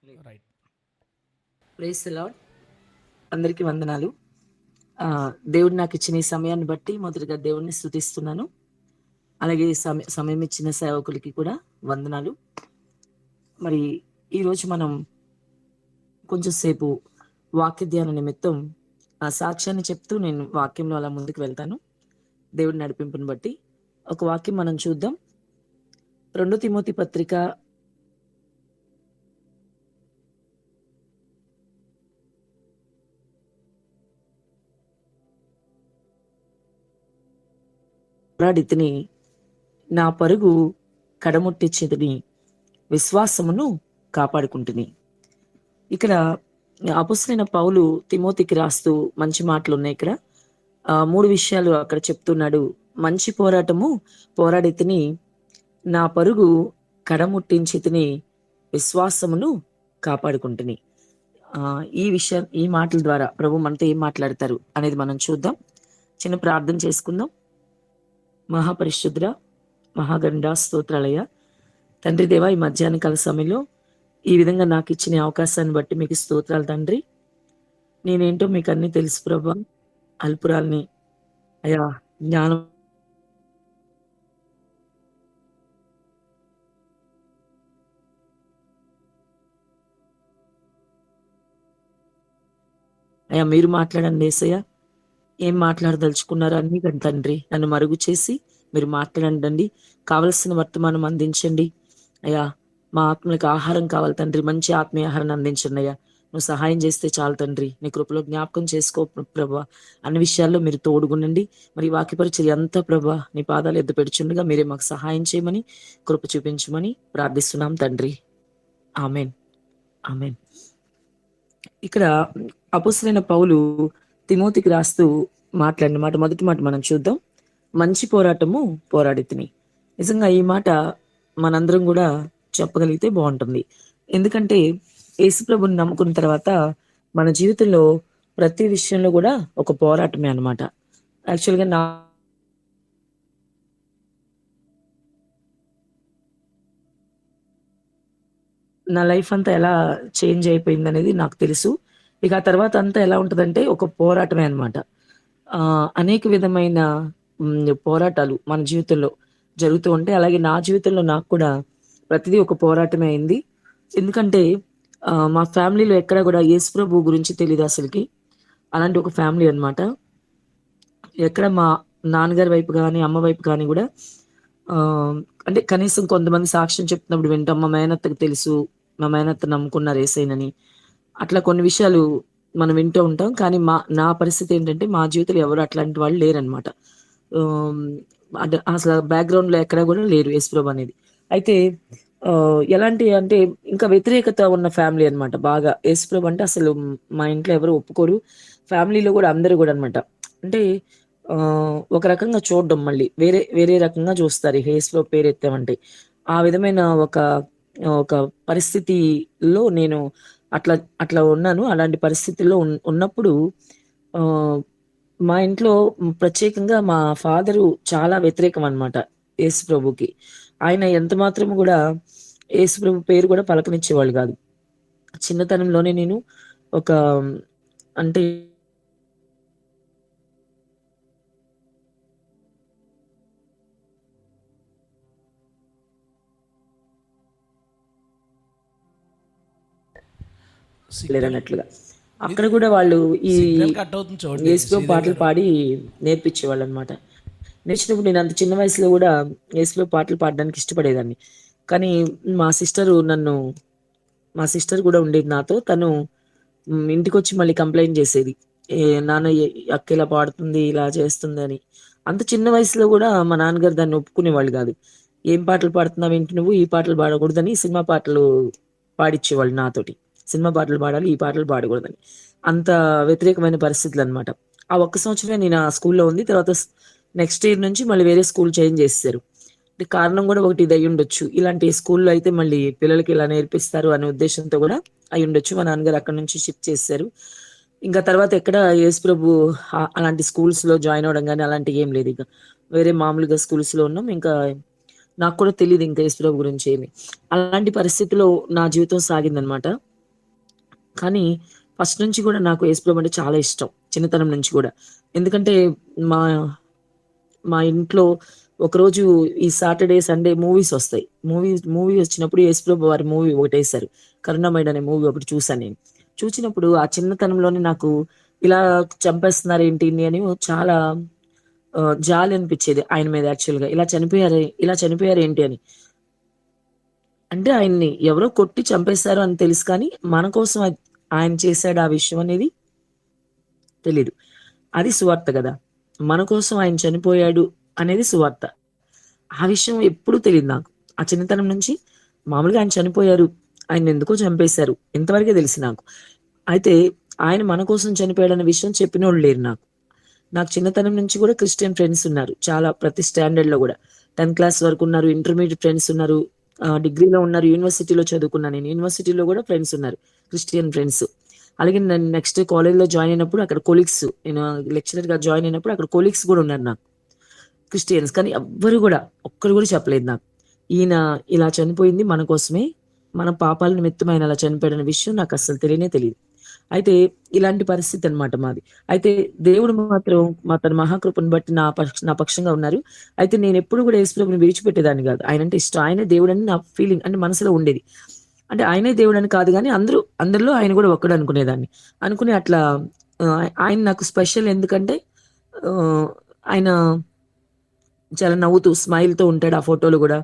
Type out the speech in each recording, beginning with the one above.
Right. Praise the lord. అందరికీ వందనాలు. దేవుడు నాకు ఇచ్చిన ఈ సమయాన్ని బట్టి మొదటగా దేవుడిని స్తుతిస్తున్నాను. అలాగే ఈ సమయం ఇచ్చిన సేవకులకి కూడా వందనాలు. మరి ఈరోజు మనం కొంచెం సేపు వాక్య ధ్యాన నిమిత్తం సాక్ష్యాన్ని చెప్తూ నేను వాక్యంలో అలా ముందుకు వెళ్తాను. దేవుడి నడిపింపుని బట్టి ఒక వాక్యం మనం చూద్దాం. 2 తిమోతి పత్రిక 'పోరాడితిని, నా పరుగు కడముట్టించితిని, విశ్వాసమును కాపాడుకుంటుని.' ఇక్కడ అపొస్తలుడైన పౌలు తిమోతికి రాస్తూ మంచి మాటలు ఉన్నాయి. ఇక్కడ 3 విషయాలు అక్కడ చెప్తున్నాడు. మంచి పోరాటము పోరాడితిని, నా పరుగు కడముట్టించితిని, విశ్వాసమును కాపాడుకుంటుని. ఈ మాటల ద్వారా ప్రభు మనతో ఏం మాట్లాడతారు అనేది మనం చూద్దాం. చిన్న ప్రార్థన చేసుకుందాం. మహాపరిశుద్ర మహాగండ స్తోత్రాలయ తండ్రి దేవ, ఈ మధ్యాహ్న కాల సమయంలో ఈ విధంగా నాకు ఇచ్చిన అవకాశాన్ని బట్టి మీకు స్తోత్రాలు తండ్రి. నేనేంటో మీకు అన్ని తెలుసు ప్రభా, అల్పురాల్ని అయా, జ్ఞానం అయ్యా మీరు మాట్లాడండి యేసయ్య. ఏం మాట్లాడదలుచుకున్నారో అన్ని తండ్రి నన్ను మరుగు చేసి మీరు మాట్లాడండి. కావలసిన వర్తమానం అందించండి అయ్యా. మా ఆత్మలకు ఆహారం కావాలి తండ్రి, మంచి ఆత్మీయ ఆహారాన్ని అందించండి అయ్యా. నువ్వు సహాయం చేస్తే చాలు తండ్రి. నీ కృపలో జ్ఞాపకం చేసుకో ప్రభా. అన్ని విషయాల్లో మీరు తోడుగునండి. మరి వాక్యపరిచర్య అంతా ప్రభా నీ పాదాలు ఎద్దు పెడుచుండగా మీరే మాకు సహాయం చేయమని, కృప చూపించమని ప్రార్థిస్తున్నాం తండ్రి. Amen, amen. ఇక్కడ అపొస్తలుడైన పౌలు తిమోతికి రాస్తూ మాట్లాడిన మాట, మొదటి మాట మనం చూద్దాం. మంచి పోరాటము పోరాడితిని. నిజంగా ఈ మాట మనందరం కూడా చెప్పగలిగితే బాగుంటుంది. ఎందుకంటే యేసుప్రభుని నమ్ముకున్న తర్వాత మన జీవితంలో ప్రతి విషయంలో కూడా ఒక పోరాటమే అనమాట. యాక్చువల్గా నా లైఫ్ అంతా ఎలా చేంజ్ అయిపోయింది అనేది నాకు తెలుసు. ఇక ఆ తర్వాత అంతా ఎలా ఉంటదంటే ఒక పోరాటమే అనమాట. అనేక విధమైన పోరాటాలు మన జీవితంలో జరుగుతూ ఉంటాయి. అలాగే నా జీవితంలో నాకు కూడా ప్రతిదీ ఒక పోరాటమే అయింది. ఎందుకంటే మా ఫ్యామిలీలో ఎక్కడ కూడా యేసుప్రభు గురించి తెలియదు అసలుకి. అలాంటి ఒక ఫ్యామిలీ అనమాట. ఎక్కడ మా నాన్నగారి వైపు కానీ అమ్మ వైపు కానీ కూడా అంటే కనీసం కొంతమంది సాక్ష్యం చెప్తున్నప్పుడు వింటాం. మా మేనత్తకు తెలుసు, మా మేనత్త నమ్ముకున్నారు యేసయ్యనని. అట్లా కొన్ని విషయాలు మనం వింటూ ఉంటాం. కానీ నా పరిస్థితి ఏంటంటే మా జీవితంలో ఎవరు అట్లాంటి వాళ్ళు లేరనమాట. అసలు బ్యాక్గ్రౌండ్ లో ఎక్కడ కూడా లేరు యేసుప్రభు అనేది. అయితే ఎలాంటి అంటే ఇంకా వ్యతిరేకత ఉన్న ఫ్యామిలీ అనమాట. బాగా యేసుప్రభు అంటే అసలు మా ఇంట్లో ఎవరు ఒప్పుకోరు. ఫ్యామిలీలో కూడా అందరూ కూడా అనమాట. అంటే ఒక రకంగా చూడడం, మళ్ళీ వేరే వేరే రకంగా చూస్తారు యేసుప్రభు పేరు ఎత్తామంటే. ఆ విధమైన ఒక ఒక పరిస్థితిలో నేను అట్లా అట్లా ఉన్నాను. అలాంటి పరిస్థితుల్లో ఉన్నప్పుడు మా ఇంట్లో ప్రత్యేకంగా మా ఫాదరు చాలా వ్యతిరేకం అనమాట యేసుప్రభుకి. ఆయన ఎంత మాత్రం కూడా యేసుప్రభు పేరు కూడా పలకనిచ్చేవాళ్ళు కాదు. చిన్నతనంలోనే నేను ఒక అంటే లేదన్నట్లుగా అక్కడ కూడా వాళ్ళు ఈ యేసుప్రభు పాటలు పాడి నేర్పించేవాళ్ళు అనమాట. నేర్చినప్పుడు నేను అంత చిన్న వయసులో కూడా యేసుప్రభు పాటలు పాడడానికి ఇష్టపడేదాన్ని. కానీ మా సిస్టర్ కూడా ఉండేది నాతో. తను ఇంటికి వచ్చి మళ్ళీ కంప్లైంట్ చేసేది, నాన్న అక్క ఇలా పాడుతుంది, ఇలా చేస్తుంది అని. అంత చిన్న వయసులో కూడా మా నాన్నగారు దాన్ని ఒప్పుకునేవాళ్ళు కాదు. ఏం పాటలు పాడుతున్నావు ఏంటి నువ్వు, ఈ పాటలు పాడకూడదని సినిమా పాటలు పాడిచ్చేవాళ్ళు నాతోటి. సినిమా పాటలు పాడాలి, ఈ పాటలు పాడకూడదని. అంత వ్యతిరేకమైన పరిస్థితులు అనమాట. ఆ ఒక్క సంవత్సరమే నేను ఆ స్కూల్లో ఉంది. తర్వాత నెక్స్ట్ ఇయర్ నుంచి మళ్ళీ వేరే స్కూల్ చేంజ్ చేస్తారు. కారణం కూడా ఒకటి ఇది అయి ఉండొచ్చు. ఇలాంటి స్కూల్లో అయితే మళ్ళీ పిల్లలకి ఇలా నేర్పిస్తారు అనే ఉద్దేశంతో కూడా అయి ఉండొచ్చు. మా నాన్నగారు అక్కడ నుంచి షిఫ్ట్ చేశారు. ఇంకా తర్వాత ఎక్కడ యేసుప్రభు అలాంటి స్కూల్స్ లో జాయిన్ అవ్వడం కానీ అలాంటివి ఏం లేదు. ఇక వేరే మామూలుగా స్కూల్స్ లో ఉన్నాం. ఇంకా నాకు కూడా తెలియదు ఇంకా యేసుప్రభు గురించి ఏమి. అలాంటి పరిస్థితిలో నా జీవితం సాగిందనమాట. కానీ ఫస్ట్ నుంచి కూడా నాకు యేసుప్రభు అంటే చాలా ఇష్టం. చిన్నతనం నుంచి కూడా. ఎందుకంటే మా మా ఇంట్లో ఒకరోజు ఈ సాటర్‌డే, సండే మూవీస్ ఒస్తాయి. మూవీ వచ్చినప్పుడు యేసుప్రభు వారి మూవీ ఒకటేశారు. 'కరుణామయుడు' అనే మూవీ ఒకటి చూసాను నేను. చూచినప్పుడు ఆ చిన్నతనంలోనే నాకు ఇలా చంపేస్తున్నారేంటి ఈన్ని అని చాలా జాలి అనిపిచ్చేది ఆయన మీద యాక్చువల్‌గా. ఇలా చనిపోయారేంటి అని. అంటే ఆయన్ని ఎవరో కొట్టి చంపేశారు అని తెలుసు కానీ, మన కోసం ఆయన చేసాడు ఆ విషయం అనేది తెలీదు. అది సువార్త గదా! మన కోసం ఆయన చనిపోయాడు అనేది సువార్త. ఆ విషయం ఎప్పుడూ తెలీదు నాకు. ఆ చిన్నతనం నుంచి మామూలుగా ఆయన చనిపోయారు. ఆయన్నెందుకో చంపేశారు. ఇంతవరకే తెలుసు నాకు. అయితే ఆయన మన కోసం చనిపోయాడన్న విషయం చెప్పినోళ్ళు లేరు నాకు. నాకు చిన్నతనం నుంచి గూడా క్రిస్టియన్ ఫ్రెండ్స్ ఉన్నారు. చాలా ప్రతి స్టాండర్డ్‌లో గూడా. 10థ్ క్లాస్ వరకున్నారు. ఇంటర్మీడియేట్ ఫ్రెండ్స్ ఉన్నారు. డిగ్రీలో ఉన్నారు. యూనివర్సిటీలో చదువుకున్నా నేను. యూనివర్సిటీలో గూడా ఫ్రెండ్స్ ఉన్నారు. Christian friends. అలాగే నేను నెక్స్ట్ కాలేజ్‌లో జాయిన్ అయినప్పుడు అక్కడ కొలీగ్స్ నేను లెక్చరర్‌గా జాయిన్ అయినప్పుడు అక్కడ కొలీగ్స్ గూడా ఉన్నారు నాకు. క్రిస్టియన్స్. కానీ ఎవ్వరు గూడా ఒక్కరు గూడా చెప్పలేదు నాకు. ఈయన ఇలా చనిపోయింది మన కోసమే. మన పాపాల నిమిత్తం ఆయన అలా చనిపోయాడన్న విషయం నాకస్సలు తెలియనే తెలీదు. అయితే ఇలాంటి పరిస్థితి అన్నమాట మాది. అయితే దేవుడు మాత్రం తన మహాకృపను బట్టి నా పక్షంగా ఉన్నారు. అయితే నేనెప్పుడు గూడా యేసుప్రభుని విడిచిపెట్టేదాన్ని గాదు. ఆయనంటే ఇష్టం. ఆయనే దేవుడని నా ఫీలింగ్ అంటే మనసులో ఉండేది. అంటే ఆయనే దేవుడని కాదు గానీ అందరిలో ఆయన గూడా ఒక్కడు అనుకునేదాన్ని. అనుకుని అట్లా ఆయన నాకు స్పెషల్ ఎందుకంటే ఆహ్, ఆయన చాలా నవ్వుతూ స్మైల్‌తో ఉంటాడు ఆ ఫోటోలో గూడా.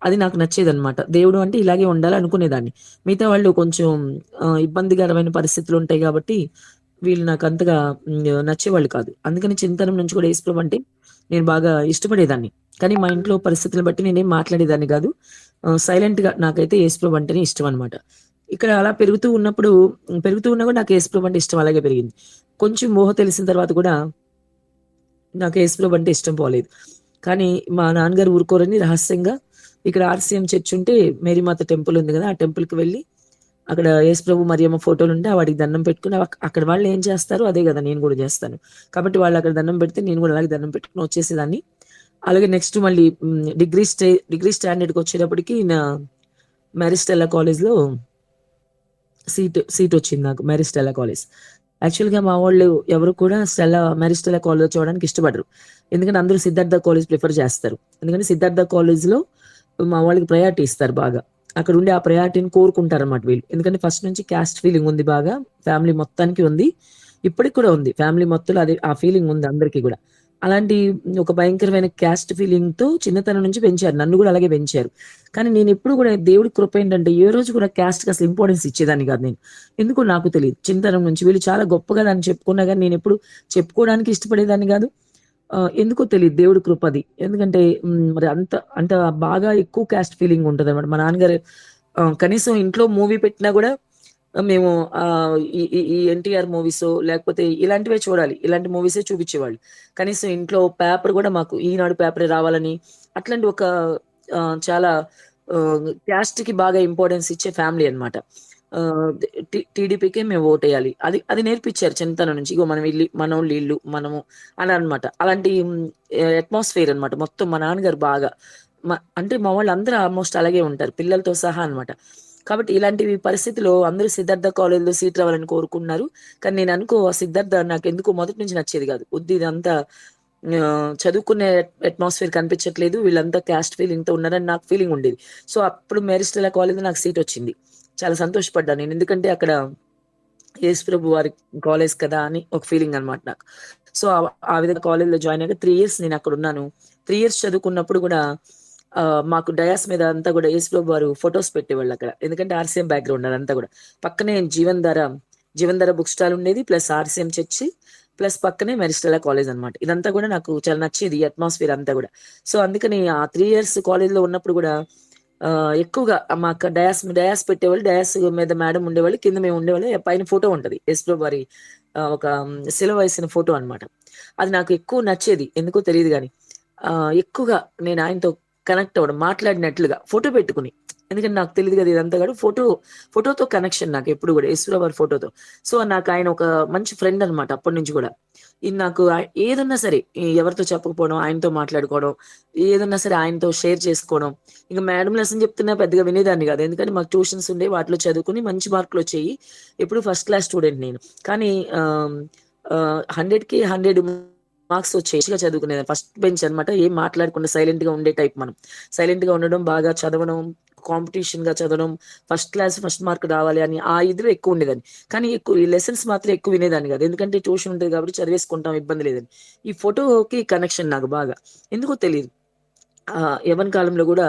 అది నాకు నచ్చేదనమాట. దేవుడు అంటే ఇలాగే ఉండాలి అనుకునేదాన్ని. మిగతా వాళ్ళు కొంచెం ఇబ్బందికరమైన పరిస్థితులుంటాయి గాబట్టి, వీళ్ళు నాకంతగా నచ్చేవాళ్ళు కాదు. అందుకని చిన్నతనం నుంచి కూడా యేసుప్రభు అంటే నేను బాగా ఇష్టపడేదాన్ని. కానీ మా ఇంట్లో పరిస్థితులను బట్టి నేనేం మాట్లాడేదాన్ని గాదు. సైలెంట్‌గా నాకైతే యేసుప్రభు అంటేనే ఇష్టమనమాట. ఇక్కడ అలా పెరుగుతూ ఉన్నా గూడా నాకు యేసుప్రభు అంటే ఇష్టం అలాగే పెరిగింది. కొంచెం ఊహ తెలిసిన తర్వాత గూడా నాకు యేసుప్రభు అంటే ఇష్టం పోలేదు. కానీ మా నాన్నగారు ఊరుకోరని రహస్యంగా ఇక్కడ ఆర్‌సీఎం చర్చ్ ఉంటే మేరీమాత టెంపుల్ ఉంది గదా! ఆ టెంపుల్‌కి వెళ్లి అక్కడ యేసుప్రభు, మరియమ్మ ఫోటోలుంటే వాటికి దండం పెట్టుకొని అక్కడ వాళ్ళు ఏం చేస్తారో అదే గదా! నేను గూడా జేస్తాను. కాబట్టి వాళ్ళక్కడ దండం పెడితే నేను గూడా అలాగే దండం పెట్టుకొని వచ్చేసేదాన్ని. అలాగే నెక్స్ట్ మళ్ళీ డిగ్రీ స్టాండర్డ్‌కొచ్చేటప్పటికి మేరీ స్టెల్లా కాలేజ్‌లో సీటొచ్చింది నాకు. Mary Stella college. యాక్చువల్‌గా మా వోళ్ళు ఎవరు కూడా మేరీ స్టెల్లా కాలేజ్‌లో చదవడానికి ఇష్టపడరు. ఎందుకంటే అందరూ సిద్ధార్థ కాలేజ్ ప్రిఫర్ చేస్తారు. ఎందుకంటే సిద్ధార్థ కాలేజ్‌లో మా వాళ్ళకి ప్రయారిటీ ఇస్తారు బాగా. అక్కడుండి ఆ ప్రయారిటీని కోరుకుంటారన్నమాట వీళ్ళు. ఎందుకంటే ఫస్ట్ నుంచి క్యాస్ట్ ఫీలింగ్ ఉంది బాగా. ఫ్యామిలీ మొత్తానికి ఉంది. ఇప్పటికి కూడా ఉంది. ఫ్యామిలీ మొత్తంలో అదే ఆ ఫీలింగ్ ఉంది అందరికి గూడా. అలాంటి ఒక భయంకరమైన క్యాస్ట్ ఫీలింగ్‌తో చిన్నతనం నుంచి పెంచారు. నన్ను గూడా అలాగే పెంచారు. కానీ నేనెప్పుడు గూడా దేవుడి కృప ఏంటంటే ఏ రోజు కూడా క్యాస్ట్‌కి అసలు ఇంపార్టెన్స్ ఇచ్చేదాన్ని గాదు నేను. ఎందుకో నాకు తెలీదు. చిన్నతనం నుంచి వీళ్ళు చాలా గొప్పగా దాన్ని చెప్పుకున్నా గాని నేనెప్పుడు చెప్పుకోవడానికి ఇష్టపడేదాన్ని గాదు. ఎందుకో తెలీదు దేవుడి కృప అది. ఎందుకంటే మరి అంత బాగా ఎక్కువ క్యాస్ట్ ఫీలింగ్ ఉంటదనమాట. మా నాన్నగారు కనీసం ఇంట్లో మూవీ పెట్టినా గూడా మేము ఈ ఈ ఈ ఎన్టీఆర్ మూవీసో లేకపోతే ఇలాంటివే చూడాలి. ఇలాంటి మూవీసే చూపిచ్చేవాళ్ళు. కనీసం ఇంట్లో పేపర్ గూడా మాకు ఈనాడు పేపరే రావాలని అట్లాంటి ఒక చాలా క్యాస్ట్‌కి బాగా ఇంపార్టెన్స్ ఇచ్చే ఫ్యామిలీ అన్నమాట. ఆహ్, టీడీపీకే మేము ఓటేయాలి. అది అది నేర్పిచ్చారు చిన్నతనం నుంచి. ఇగో మనోళ్ళు ఈళ్ళు, మనము అలా అన్నమాట. అలాంటి అట్మాస్ఫియర్ అన్నమాట. మొత్తం మా నాన్నగారు బాగా అంటే మా వాళ్ళందరూ ఆల్‌మోస్ట్ అలాగే ఉంటారు. పిల్లలతో సహా అన్నమాట. కాబట్టి ఇలాంటివి పరిస్థితిలో అందరూ సిద్ధార్థ కాలేజ్‌లో సీట్ రావాలని కోరుకున్నారు. కానీ నేననుకో సిద్ధార్థ నాకెందుకో మొదటి నుంచి నచ్చేది గాదు. ఇదంతా చదువుకునే అట్మాస్ఫియర్ కనిపించట్లేదు. వీళ్ళంతా క్యాస్ట్ ఫీలింగ్‌తో ఉన్నారని నాకు ఫీలింగ్ ఉండేది. సో, అప్పుడు మేరీ స్టెల్లా కాలేజ్‌లో నాకు సీటొచ్చింది. చాలా సంతోషపడ్డాను నేను. ఎందుకంటే అక్కడ యేసుప్రభు వారి కాలేజ్ కదా! అని ఒక ఫీలింగ్ అన్నమాట నాకు. సో, ఆ విధంగా కాలేజ్‌లో జాయిన్ అయ్యాక 3 ఇయర్స్ నేనక్కడున్నాను. 3 ఇయర్స్ చదువుకున్నప్పుడు గూడా మాకు డయాస్ మీద అంతా గూడా యేసుప్రభు వారు ఫోటోస్ పెట్టేవాళ్ళక్కడ. ఎందుకంటే ఆర్‌సీఎం బ్యాక్‌గ్రౌండ్ అదంతా గూడా. పక్కనే జీవన్ ధార బుక్ స్టాల్ ఉండేది. ప్లస్ ఆర్‌సీఎం చర్చి, ప్లస్ పక్కనే మెరిస్టెల్లా కాలేజ్ అన్నమాట. ఇదంతా గూడా నాకు చాలా నచ్చేది. ఈ అట్మాస్ఫియర్ అంతా గూడా. సో, అందుకని ఆ 3 ఇయర్స్ కాలేజ్‌లో ఉన్నప్పుడు గూడా ఎక్కువగా మాకు డయాస్ పెట్టేవాళ్ళు. డయాస్ మీద మేడమ్ ఉండేవాళ్ళు. కింద మేము ఉండేవాళ్ళం. పైన ఫోటో ఉంటది. యేసుప్రభు వారి ఒక సిలువ వేసిన ఫోటో అన్నమాట. అది నాకు ఎక్కువ నచ్చేది. ఎందుకో తెలీదు గానీ. ఎక్కువగా నేను ఆయనతో కనెక్ట్ అవ్వడం, మాట్లాడినట్లుగా ఫోటో పెట్టుకొని. ఎందుకంటే నాకు తెలీదు గదా! ఇదంతా గూడా ఫోటోతో కనెక్షన్ నాకెప్పుడు గూడా యేసుప్రభు వారి ఫోటోతో. సో, నాకాయన ఒక మంచి ఫ్రెండ్ అన్నమాట అప్పటి నుంచి గూడా. ఇది నాకు ఏదన్నా సరే ఎవరితో చెప్పకపోవడం, ఆయనతో మాట్లాడుకోవడం, ఏదన్నా సరే ఆయనతో షేర్ చేసుకోవడం. ఇంక మేడం లెసన్ చెప్తున్నా పెద్దగా వినేదాన్ని కాదు. ఎందుకంటే మాకు ట్యూషన్స్ ఉండేవి. వాటిలో చదువుకొని మంచి మార్కులొచ్చేయి. ఎప్పుడు ఫస్ట్ క్లాస్ స్టూడెంట్ నేను. కానీ 100కి 100 మార్క్స్ వచ్చేయి. మంచిగా చదువుకునేదాన్ని. ఫస్ట్ బెంచ్ అనమాట. ఏం మాట్లాడకుండా సైలెంట్‌గా ఉండే టైప్ మనం. సైలెంట్‌గా ఉండడం, బాగా చదవడం, కాంపిటీషన్‌గా చదవడం, ఫస్ట్ క్లాస్ ఫస్ట్ మార్క్ రావాలి అని ఆ ఇదిలో ఎక్కువ ఉండేదాన్ని. కానీ ఎక్కువ ఈ లెసన్స్ మాత్రం ఎక్కువ వినేదాన్ని కాదు. ఎందుకంటే ట్యూషన్ ఉంటది కాబట్టి చదివేసుకుంటాం, ఇబ్బంది లేదని. ఈ ఫోటోకి కనెక్షన్ నాకు బాగా. ఎందుకో తెలీదు. యవ్వన కాలంలో గూడా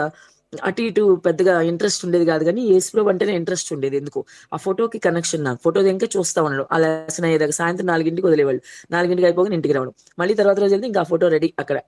అటు ఇటు పెద్దగా ఇంట్రెస్ట్ ఉండేది గాదు గానీ, యేసుప్రభు అంటేనే ఇంట్రెస్ట్ ఉండేది ఎందుకో. ఆ ఫోటోకి కనెక్షన్ నాకు. ఫోటో ఇంక చూస్తా ఉండడం. ఆ లెసన్ అయ్యేదాకా సాయంత్రం 4కి వదిలేవాళ్ళు. 4కి అయిపోగానే ఇంటికి రావడం. మళ్ళీ తర్వాత రోజెళ్తే ఇంకా ఆ ఫోటో రెడీ అక్కడ.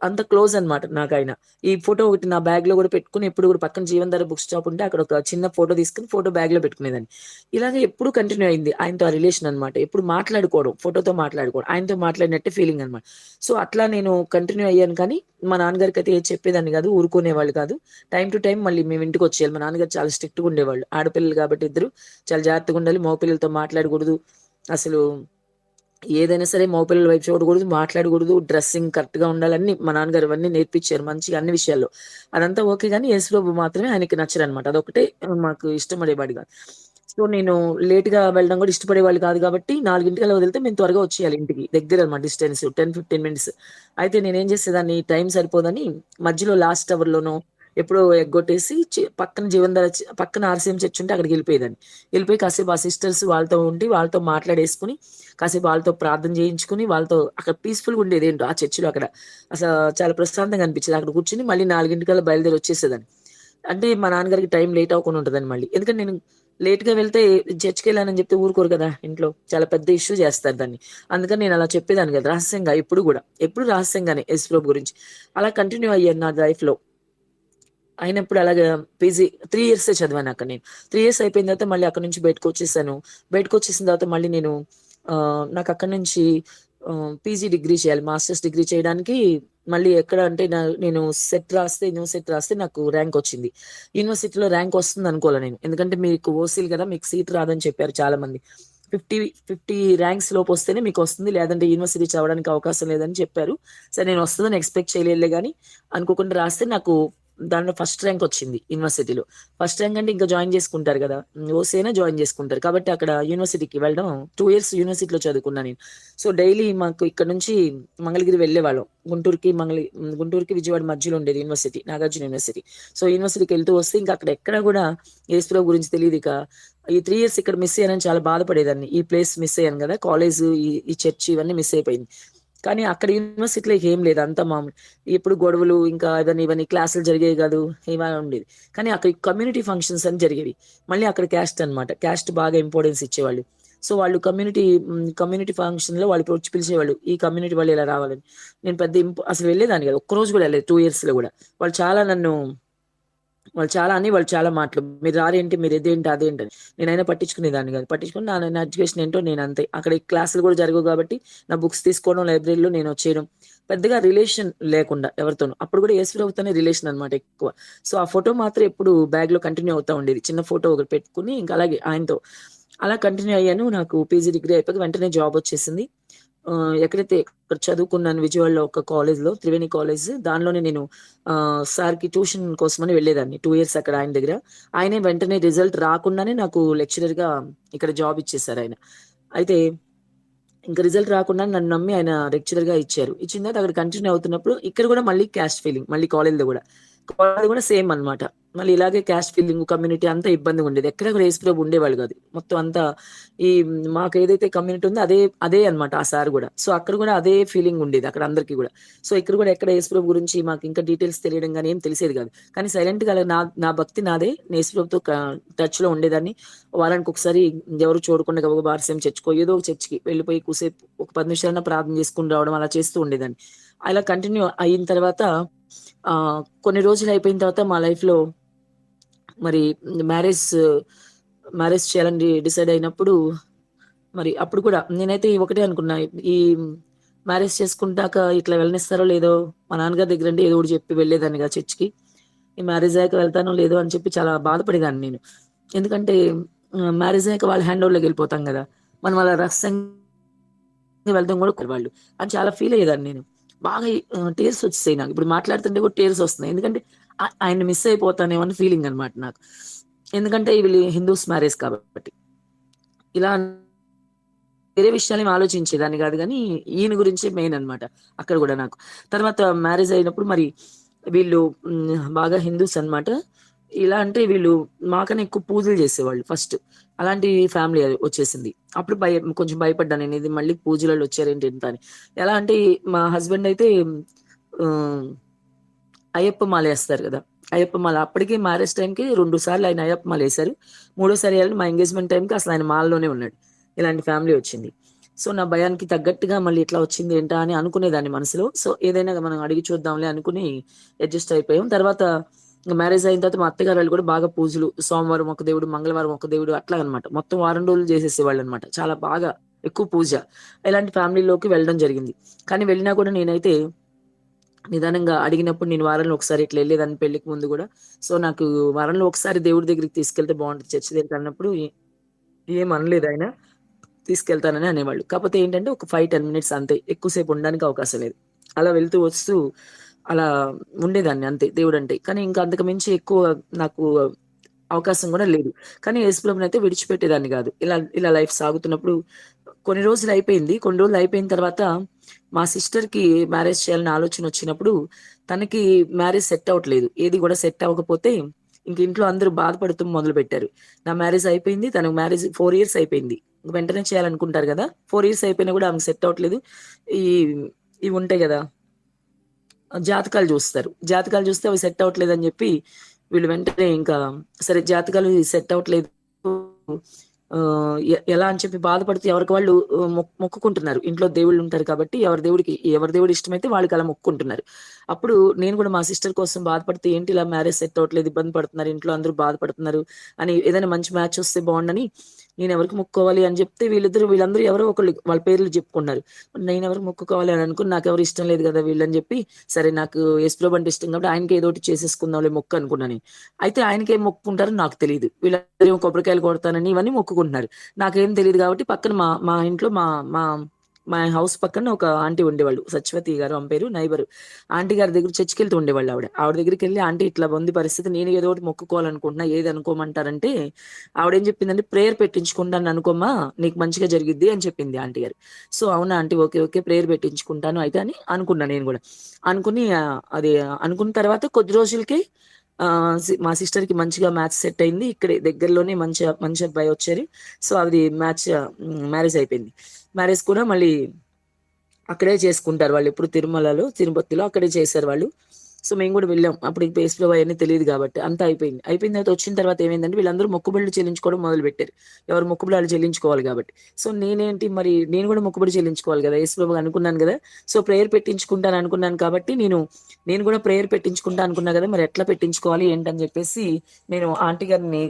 అంత క్లోజ్ అనమాట నాకాయన. ఈ ఫోటో ఒకటి నా బ్యాగ్‌లో గూడా పెట్టుకొని ఎప్పుడు గూడా పక్కన జీవనధార బుక్ స్టాప్ ఉంటే అక్కడ ఒక చిన్న ఫోటో తీసుకొని ఫోటో బ్యాగ్‌లో పెట్టుకునేదాన్ని. ఇలాగే ఎప్పుడు కంటిన్యూ అయింది. ఆయనతో ఆ రిలేషన్ అనమాట. ఎప్పుడు మాట్లాడుకోవడం, ఫోటోతో మాట్లాడుకోవడం. ఆయనతో మాట్లాడినట్టే ఫీలింగ్ అనమాట. సో, అట్లా నేను కంటిన్యూ అయ్యాను కానీ, మా నాన్నగారికైతే ఏది చెప్పేదాన్ని గాదు. ఊరుకునేవాళ్ళు కాదు. టైమ్ టు టైమ్ మళ్ళీ మేము ఇంటికొచ్చేయాలి. మా నాన్నగారు చాలా స్ట్రిక్ట్‌గా ఉండేవాళ్ళు. ఆడపిల్లలు కాబట్టి ఇద్దరు చాలా జాగ్రత్తగా ఉండాలి. మగ పిల్లలతో మాట్లాడకూడదు. అసలు ఏదైనా సరే మగ పిల్లల వైపు చూడకూడదు, మాట్లాడకూడదు, డ్రెస్సింగ్ కరెక్ట్‌గా ఉండాలి. అన్నీ మా నాన్నగారు అవన్నీ నేర్పించారు మంచిగా అన్ని విషయాల్లో. అదంతా ఓకే గానీ, యేసుప్రభు మాత్రమే ఆయనకి నచ్చరనమాట. అదొక్కటే మాకు ఇష్టపడేవాడు గాదు. సో, నేను లేట్‌గా వెళ్ళడం గూడా ఇష్టపడేవాళ్ళు కాదు గాబట్టి 4కి వదిలితే మేము త్వరగా వచ్చేయాలి ఇంటికి. దగ్గరనమాట డిస్టెన్స్ 10, 15 మినిట్స్. అయితే నేనేం చేసేదాన్ని టైం సరిపోదని మధ్యలో లాస్ట్ అవర్‌లోనో ఎప్పుడో ఎగ్గొట్టేసి పక్కన జీవనధార పక్కన ఆర్‌సీఎం చర్చ్ ఉంటే అక్కడికెళ్ళిపోయేదాన్ని. ఎళ్ళిపోయి కాసేపు ఆ సిస్టర్స్ వాళ్ళతో ఉండి, వాళ్ళతో మాట్లాడేసుకొని, కాసేపు వాళ్ళతో ప్రార్థన చేయించుకొని, వాళ్ళతో అక్కడ పీస్‌ఫుల్‌గా ఉండేదేంటో ఆ చర్చ్‌లో అక్కడ. అసల చాలా ప్రశాంతంగా అనిపించేది. అక్కడ కూర్చొని మళ్ళీ 4కి బయలుదేరి వచ్చేసేదాన్ని. అంటే మా నాన్నగారికి టైం లేట్ అవ్వకుండా ఉంటదని మళ్ళీ. ఎందుకంటే నేను లేట్‌గా వెళ్తే చర్చ్‌కెళ్ళానని చెప్తే ఊరుకోరు కదా ఇంట్లో. చాలా పెద్ద ఇష్యూ చేస్తారు దాన్ని. అందుకని నేను అలా చెప్పేదాన్ని కాదు రహస్యంగా ఎప్పుడు గూడా. ఎప్పుడు రహస్యంగానే యేసుప్రభు గురించి. అలా కంటిన్యూ అయ్యాను నా లైఫ్‌లో. అయినప్పుడు అలాగా పీజీ 3 ఇయర్సే చదివానక్కడ నేను. 3 ఇయర్స్ అయిపోయిన తర్వాత మళ్ళీ అక్కడి నుంచి బయటకొచ్చేసాను. బయటకొచ్చేసిన తర్వాత మళ్ళీ నేను నాకక్కడి నుంచి పీజీ డిగ్రీ చేయాలి. మాస్టర్స్ డిగ్రీ చేయడానికి మళ్ళీ ఎక్కడ అంటే నేను సెట్ రాస్తే నాకు ర్యాంకొచ్చింది. యూనివర్సిటీలో ర్యాంక్ వస్తుందనుకోలే నేను. ఎందుకంటే మీకు ఓసీలు కదా! మీకు సీట్ రాదని చెప్పారు చాలా మంది. 50, 50 ర్యాంక్స్ లోపొస్తేనే మీకొస్తుంది. లేదంటే యూనివర్సిటీ చదవడానికి అవకాశం లేదని చెప్పారు. సరే నేను వస్తదని ఎక్స్‌పెక్ట్ చేయలేదులే గానీ, అనుకోకుండా రాస్తే నాకు దాంట్లో ఫస్ట్ ర్యాంక్ వచ్చింది యూనివర్సిటీలో. ఫస్ట్ ర్యాంక్ అంటే ఇంకా జాయిన్ చేసుకుంటారు గదా! ఓసీ అయినా జాయిన్ చేసుకుంటారు. కాబట్టి అక్కడ యూనివర్సిటీకి వెళ్ళడం 2 ఇయర్స్ యూనివర్సిటీలో చదువుకున్నా నేను. సో, డైలీ మాకు ఇక్కడ నుంచి మంగళగిరి వెళ్ళేవాళ్ళం. గుంటూరుకి, విజయవాడ మధ్యలో ఉండేది యూనివర్సిటీ. నాగార్జున యూనివర్సిటీ. సో, యూనివర్సిటీకెళ్తూ వస్తే ఇంక అక్కడ ఎక్కడ గూడా యేసుప్రభు గురించి తెలీదిక. ఈ 3 ఇయర్స్ ఇక్కడ మిస్ అయ్యానని చాలా బాధపడేదాన్ని. ఈ ప్లేస్ మిస్ అయ్యాను గదా! కాలేజు, ఈ చర్చ్ ఇవన్నీ మిస్ అయిపోయింది. కానీ అక్కడ యూనివర్సిటీలో ఏం లేదు. అంతా మామూలు. ఎప్పుడు గొడవలు ఇంకా ఇవన్నీ క్లాసులు జరిగేవి గాదు. ఇలా ఉండేది. కానీ అక్కడ కమ్యూనిటీ ఫంక్షన్స్ అని జరిగేవి. మళ్ళీ అక్కడ క్యాస్ట్ అన్నమాట. క్యాస్ట్ బాగా ఇంపార్టెన్స్ ఇచ్చేవాళ్ళు. సో, వాళ్ళు కమ్యూనిటీ ఫంక్షన్‌లో వాళ్ళు వచ్చి పిలిచేవాళ్ళు. ఈ కమ్యూనిటీ వాళ్ళు ఇలా రావాలని. నేను పెద్ద అసలు వెళ్ళేదాన్ని గాదు. ఒక్కరోజు గూడా ఎళ్ళలేదు 2 ఇయర్స్‌లో గూడా. వాళ్ళు చాలా నన్ను వాళ్ళు చాలా మాటలు. మీరు రారేంటి? మీరు ఇదేంటి? అదేంటని. నేనైనా పట్టించుకునేదాన్ని గాదు. పట్టించుకొని నా ఎడ్యుకేషన్ ఏంటో నేనంతే. అక్కడ క్లాసులు గూడా జరగవు గాబట్టి, నా బుక్స్ తీసుకోవడం లైబ్రరీలో నేనొచ్చేయడం. పెద్దగా రిలేషన్ లేకుండా ఎవరితోనూ. అప్పుడు గూడా యేసుప్రభుతోనే రిలేషన్ అన్నమాట ఎక్కువ. సో, ఆ ఫోటో మాత్రం ఎప్పుడు బ్యాగ్‌లో కంటిన్యూ అవుతా ఉండేది. చిన్న ఫోటో ఒకటి పెట్టుకొని ఇంక అలాగే ఆయనతో. అలా కంటిన్యూ అయ్యాను. నాకు పీజీ డిగ్రీ అయిపోయాక వెంటనే జాబొచ్చేసింది. ఎక్కడైతే ఇక్కడ చదువుకున్నాను విజయవాడలో ఒక కాలేజ్‌లో త్రివేణి కాలేజ్. దానిలోనే నేను సార్‌కి ట్యూషన్ కోసమని వెళ్ళేదాన్ని. 2 ఇయర్స్ అక్కడ ఆయన దగ్గర. ఆయనే వెంటనే రిజల్ట్ రాకుండానే నాకు లెక్చరర్‌గా ఇక్కడ జాబ్ ఇచ్చేసారాయన. అయితే ఇంక రిజల్ట్ రాకుండా నన్ను నమ్మి ఆయన లెక్చరర్‌గా ఇచ్చారు. ఇచ్చిన తర్వాత అక్కడ కంటిన్యూ అవుతున్నప్పుడు ఇక్కడ గూడా మళ్ళీ క్యాస్ట్ ఫీలింగ్. మళ్ళీ కాలేజ్‌లో గూడా. కాలేజ్‌లో గూడా సేమ్ అన్నమాట. మళ్ళీ ఇలాగే క్యాస్ట్ ఫీలింగ్, కమ్యూనిటీ అంతా ఇబ్బందిగుండేది. ఎక్కడ కూడా యేసుప్రభు ఉండేవాళ్ళు గాదు. మొత్తం అంతా ఈ మాకేదైతే కమ్యూనిటీ ఉందో అదే అన్నమాట ఆ సార్ గూడా. సో, అక్కడ గూడా అదే ఫీలింగ్ ఉండేది అక్కడ అందరికి గూడా. సో, ఇక్కడ గూడా ఎక్కడ యేసుప్రభు గురించి మాకింకా డీటెయిల్స్ తెలియడం గాని ఏం తెలిసేది గాదు. కానీ సైలెంట్‌గా అలా నా భక్తి నాదే. నేను యేసుప్రభుతో టచ్‌లో ఉండేదాన్ని. వారానికొకసారి ఎవరు చూడకుండా గబగబా ఆర్‌సీఎం చర్చ్‌కో ఏదో ఒక చర్చ్‌కి వెళ్ళిపోయి కూసేపు ఒక 10 నిమిషాలన్నా ప్రార్థన చేసుకొని రావడం అలా చేస్తూ ఉండేదాన్ని. అలా కంటిన్యూ అయిన తర్వాత కొన్ని రోజులు అయిపోయిన తర్వాత మా లైఫ్‌లో మరి మ్యారేజ్ మ్యారేజ్ చేయాలని డిసైడ్ అయినప్పుడు మరి అప్పుడు కూడా నేనైతే ఒకటే అనుకున్నా. ఈ మ్యారేజ్ చేసుకుంటాక ఇట్లా వెళ్ళనిస్తారో లేదో మా నాన్నగారి దగ్గరంటే ఏదో ఒకటి చెప్పి వెళ్ళేదాన్ని కదా చర్చ్‌కి. ఈ మ్యారేజ్ అయ్యాక వెళ్తానో లేదో అని చెప్పి చాలా బాధపడేదాన్ని నేను. ఎందుకంటే మ్యారేజ్ అయ్యాక వాళ్ళ హ్యాండ్ ఓవర్‌లోకి వెళ్ళిపోతాం గదా! మనం అలా రహస్యంగా వెళ్దాం కూడా వాళ్ళు అని చాలా ఫీల్ అయ్యేదాన్ని నేను. బాగా టీయర్స్ వచ్చేసాయి నాకు. ఇప్పుడు మాట్లాడుతుంటే కూడా టీయర్స్ వస్తున్నాయి. ఎందుకంటే ఆయన్ని మిస్ అయిపోతానేమో అని ఫీలింగ్ అనమాట నాకు. ఎందుకంటే వీళ్ళు హిందూస్ మ్యారేజ్ కాబట్టి. ఇలా వేరే విషయాలేమి ఆలోచించేదాన్ని కాదు గానీ, ఈయన గురించే మెయిన్ అనమాట అక్కడ గూడా నాకు. తర్వాత మ్యారేజ్ అయినప్పుడు మరి వీళ్ళు బాగా హిందూస్ అనమాట. ఇలా అంటే వీళ్ళు మాకన్నా ఎక్కువ పూజలు చేసేవాళ్ళు ఫస్ట్. అలాంటి ఫ్యామిలీ అది వచ్చేసింది. అప్పుడు కొంచెం భయపడ్డాను నేను. ఇది మళ్ళీ పూజలోళ్ళు వచ్చారేంటి ఇంత అని. ఎలా అంటే మా హస్బెండ్ అయితే ఆహ్, అయ్యప్ప మాలేస్తారు గదా! అయ్యప్ప మాల అప్పటికి మ్యారేజ్ టైమ్‌కి 2 సార్లు ఆయన అయ్యప్ప మాలేశారు. మూడోసారి ఎయాలని మా ఎంగేజ్‌మెంట్ టైమ్‌కి అసలు ఆయన మాలలోనే ఉన్నాడు. ఇలాంటి ఫ్యామిలీ వచ్చింది. సో, నా భయానికి తగ్గట్టుగా మళ్ళీ ఇట్లా వచ్చింది ఏంటా అని అనుకునేదాన్ని మనసులో. సో, ఏదైనా మనం అడిగి చూద్దాంలే అనుకుని అడ్జస్ట్ అయిపోయాం. తర్వాత మ్యారేజ్ అయిన తర్వాత మా అత్తగారోళ్ళు కూడా బాగా పూజలు, సోమవారం ఒక దేవుడు, మంగళవారం ఒక దేవుడు అట్లాగనమాట. మొత్తం వారం రోజులు చేసేసేవాళ్ళనమాట. చాలా బాగా ఎక్కువ పూజ. ఇలాంటి ఫ్యామిలీలోకి వెళ్ళడం జరిగింది. కానీ వెళ్ళినా కూడా నేనైతే నిదానంగా అడిగినప్పుడు నేను వారంలో ఒకసారి ఇట్లా ఎళ్ళేదాన్ని పెళ్ళికి ముందు గూడా. సో, నాకు వారంలో ఒకసారి దేవుడి దగ్గరికి తీసుకెళ్తే బావుంటది చర్చ్ దగ్గరికన్నప్పుడు ఏమనలేదాయన. తీసుకెళ్తానని అనేవాళ్ళు. కాపోతే ఏంటంటే ఒక 5, 10 మినిట్స్ అంతే. ఎక్కువ సేపు ఉండడానికి అవకాశం లేదు. అలా వెళ్తూ వస్తూ అలా ఉండేదాన్ని అంతే దేవుడంటే. కానీ ఇంకా అంతకు మించి ఎక్కువ నాకు అవకాశం గూడా లేదు. కానీ యేసుప్రభునైతే విడిచిపెట్టేదాన్ని గాదు. ఇలా ఇలా లైఫ్ సాగుతున్నప్పుడు కొన్ని రోజులయిపోయింది. కొన్ని రోజులయిపోయిన తర్వాత మా సిస్టర్‌కి మ్యారేజ్ చేయాలని ఆలోచనొచ్చినప్పుడు తనకి మ్యారేజ్ సెట్ అవ్వట్లేదు. ఏది గూడా సెట్ అవ్వకపోతే ఇంక ఇంట్లో అందరూ బాధపడుతూ మొదలుపెట్టారు. నా మ్యారేజ్ అయిపోయింది. తనకు మ్యారేజ్ 4 ఇయర్స్ అయిపోయింది. వెంటనే చేయాలనుకుంటారు గదా! 4 ఇయర్స్ అయిపోయినా గూడా ఆమెకు సెట్ అవ్వట్లేదు. ఈ ఇవుంటాయి గదా! జాతకాలు జూస్తారు. జాతకాలు జూస్తే అవి సెట్ అవ్వట్లేదని జెప్పి, వీళ్ళు వెంటనే ఇంకా సరే జాతకాలు సెట్ అవ్వట్లేదు. ఎలా అని చెప్పి బాధపడుతూ ఎవరికి వాళ్ళు మొక్కుకుంటున్నారు. ఇంట్లో దేవుళ్ళుంటారు కాబట్టి ఎవరి దేవుడు ఇష్టమైతే వాళ్ళకలా మొక్కుకుంటున్నారు. అప్పుడు నేను గూడా మా సిస్టర్ కోసం బాధపడుతూ ఏంటి ఇలా మ్యారేజ్ సెట్ అవ్వట్లేదు, ఇబ్బంది పడుతున్నారు, ఇంట్లో అందరూ బాధపడుతున్నారు అని ఏదైనా మంచి మ్యాచ్ వస్తే బావుండని నేనెవరికి మొక్కుకోవాలి అని జెప్తే వీళ్ళందరూ ఎవరో ఒకళ్ళు వాళ్ళ పేర్లు జెప్పుకున్నారు. నేనెవరికి మొక్కుకోవాలి అని అనుకుని నాకెవరు ఇష్టం లేదు గదా! వీళ్ళని జెప్పి సరే నాకు యేసుప్రభు అంటే ఇష్టం కాబట్టి ఆయనకి ఏదోకటి చేసేసుకుందాంలే మొక్కు అనుకున్నా నేను. అయితే ఆయనకేం మొక్కుకుంటారో నాకు తెలీదు. వీళ్ళందరేమో కొబ్బరికాయలు కొడతానని ఇవన్నీ మొక్కుకుంటున్నారు. నాకేం తెలీదు గాబట్టి పక్కన మా మా ఇంట్లో మా మా మా హౌస్ పక్కన ఒక ఆంటీ ఉండేవాళ్ళు. సత్యవతి గారు ఆమె పేరు నైబర్. ఆంటీ గారి దగ్గర చర్చికెళ్తూ ఉండేవాళ్ళు ఆవిడ. ఆవిడ దగ్గరికెళ్ళి ఆంటీ ఇట్లా ఉంది పరిస్థితి. నేను ఏదో ఒకటి మొక్కుకోవాలనుకుంటున్నా. ఏది అనుకోమంటారంటే ఆవిడేం చెప్పిందంటే ప్రేయర్ పెట్టించుకుంటాను అనుకోమ్మా నీకు మంచిగా జరిగిద్ది అని చెప్పింది ఆంటీ గారు. సో, అవునా ఆంటీ ఓకే. ఓకే. ప్రేయర్ పెట్టించుకుంటాను అయితే అని అనుకున్నా నేను గూడా. అనుకుని అది అనుకున్న తర్వాత కొద్ది రోజులకే మా సిస్టర్‌కి మంచిగా మ్యాచ్ సెట్ అయింది. ఇక్కడే దగ్గరలోనే మంచి అబ్బాయి వచ్చారు. సో, అది మ్యారేజ్ అయిపోయింది. మ్యారేజ్ కూడా మళ్ళీ అక్కడే చేసుకుంటారు వాళ్ళెప్పుడు తిరుపతిలో అక్కడే చేశారు వాళ్ళు. సో, మేము గూడా వెళ్ళాం. అప్పుడు ఈ పేస్‌లో అయన్నీ తెలీదు గాబట్టి. అంతా అయిపోయింది. అయిపోయిన తర్వాత వచ్చిన తర్వాత ఏమైందంటే వీళ్ళందరూ మొక్కుబడులు చెల్లించుకోవడం మొదలుపెట్టారు. ఎవరు మొక్కుబడులు ఆళ్ళు చెల్లించుకోవాలి గాబట్టి. సో, నేను గూడా మొక్కుబడి చెల్లించుకోవాలి గదా! యేసుప్రభుకి అనుకున్నాను గదా! సో, ప్రేయర్ పెట్టించుకుంటాను అనుకున్నాను కాబట్టి నేను గూడా ప్రేయర్ పెట్టించుకుంటా అనుకున్నా గదా! మరి ఎట్లా పెట్టించుకోవాలి ఏంటని జెప్పేసి నేను ఆంటీ గారిని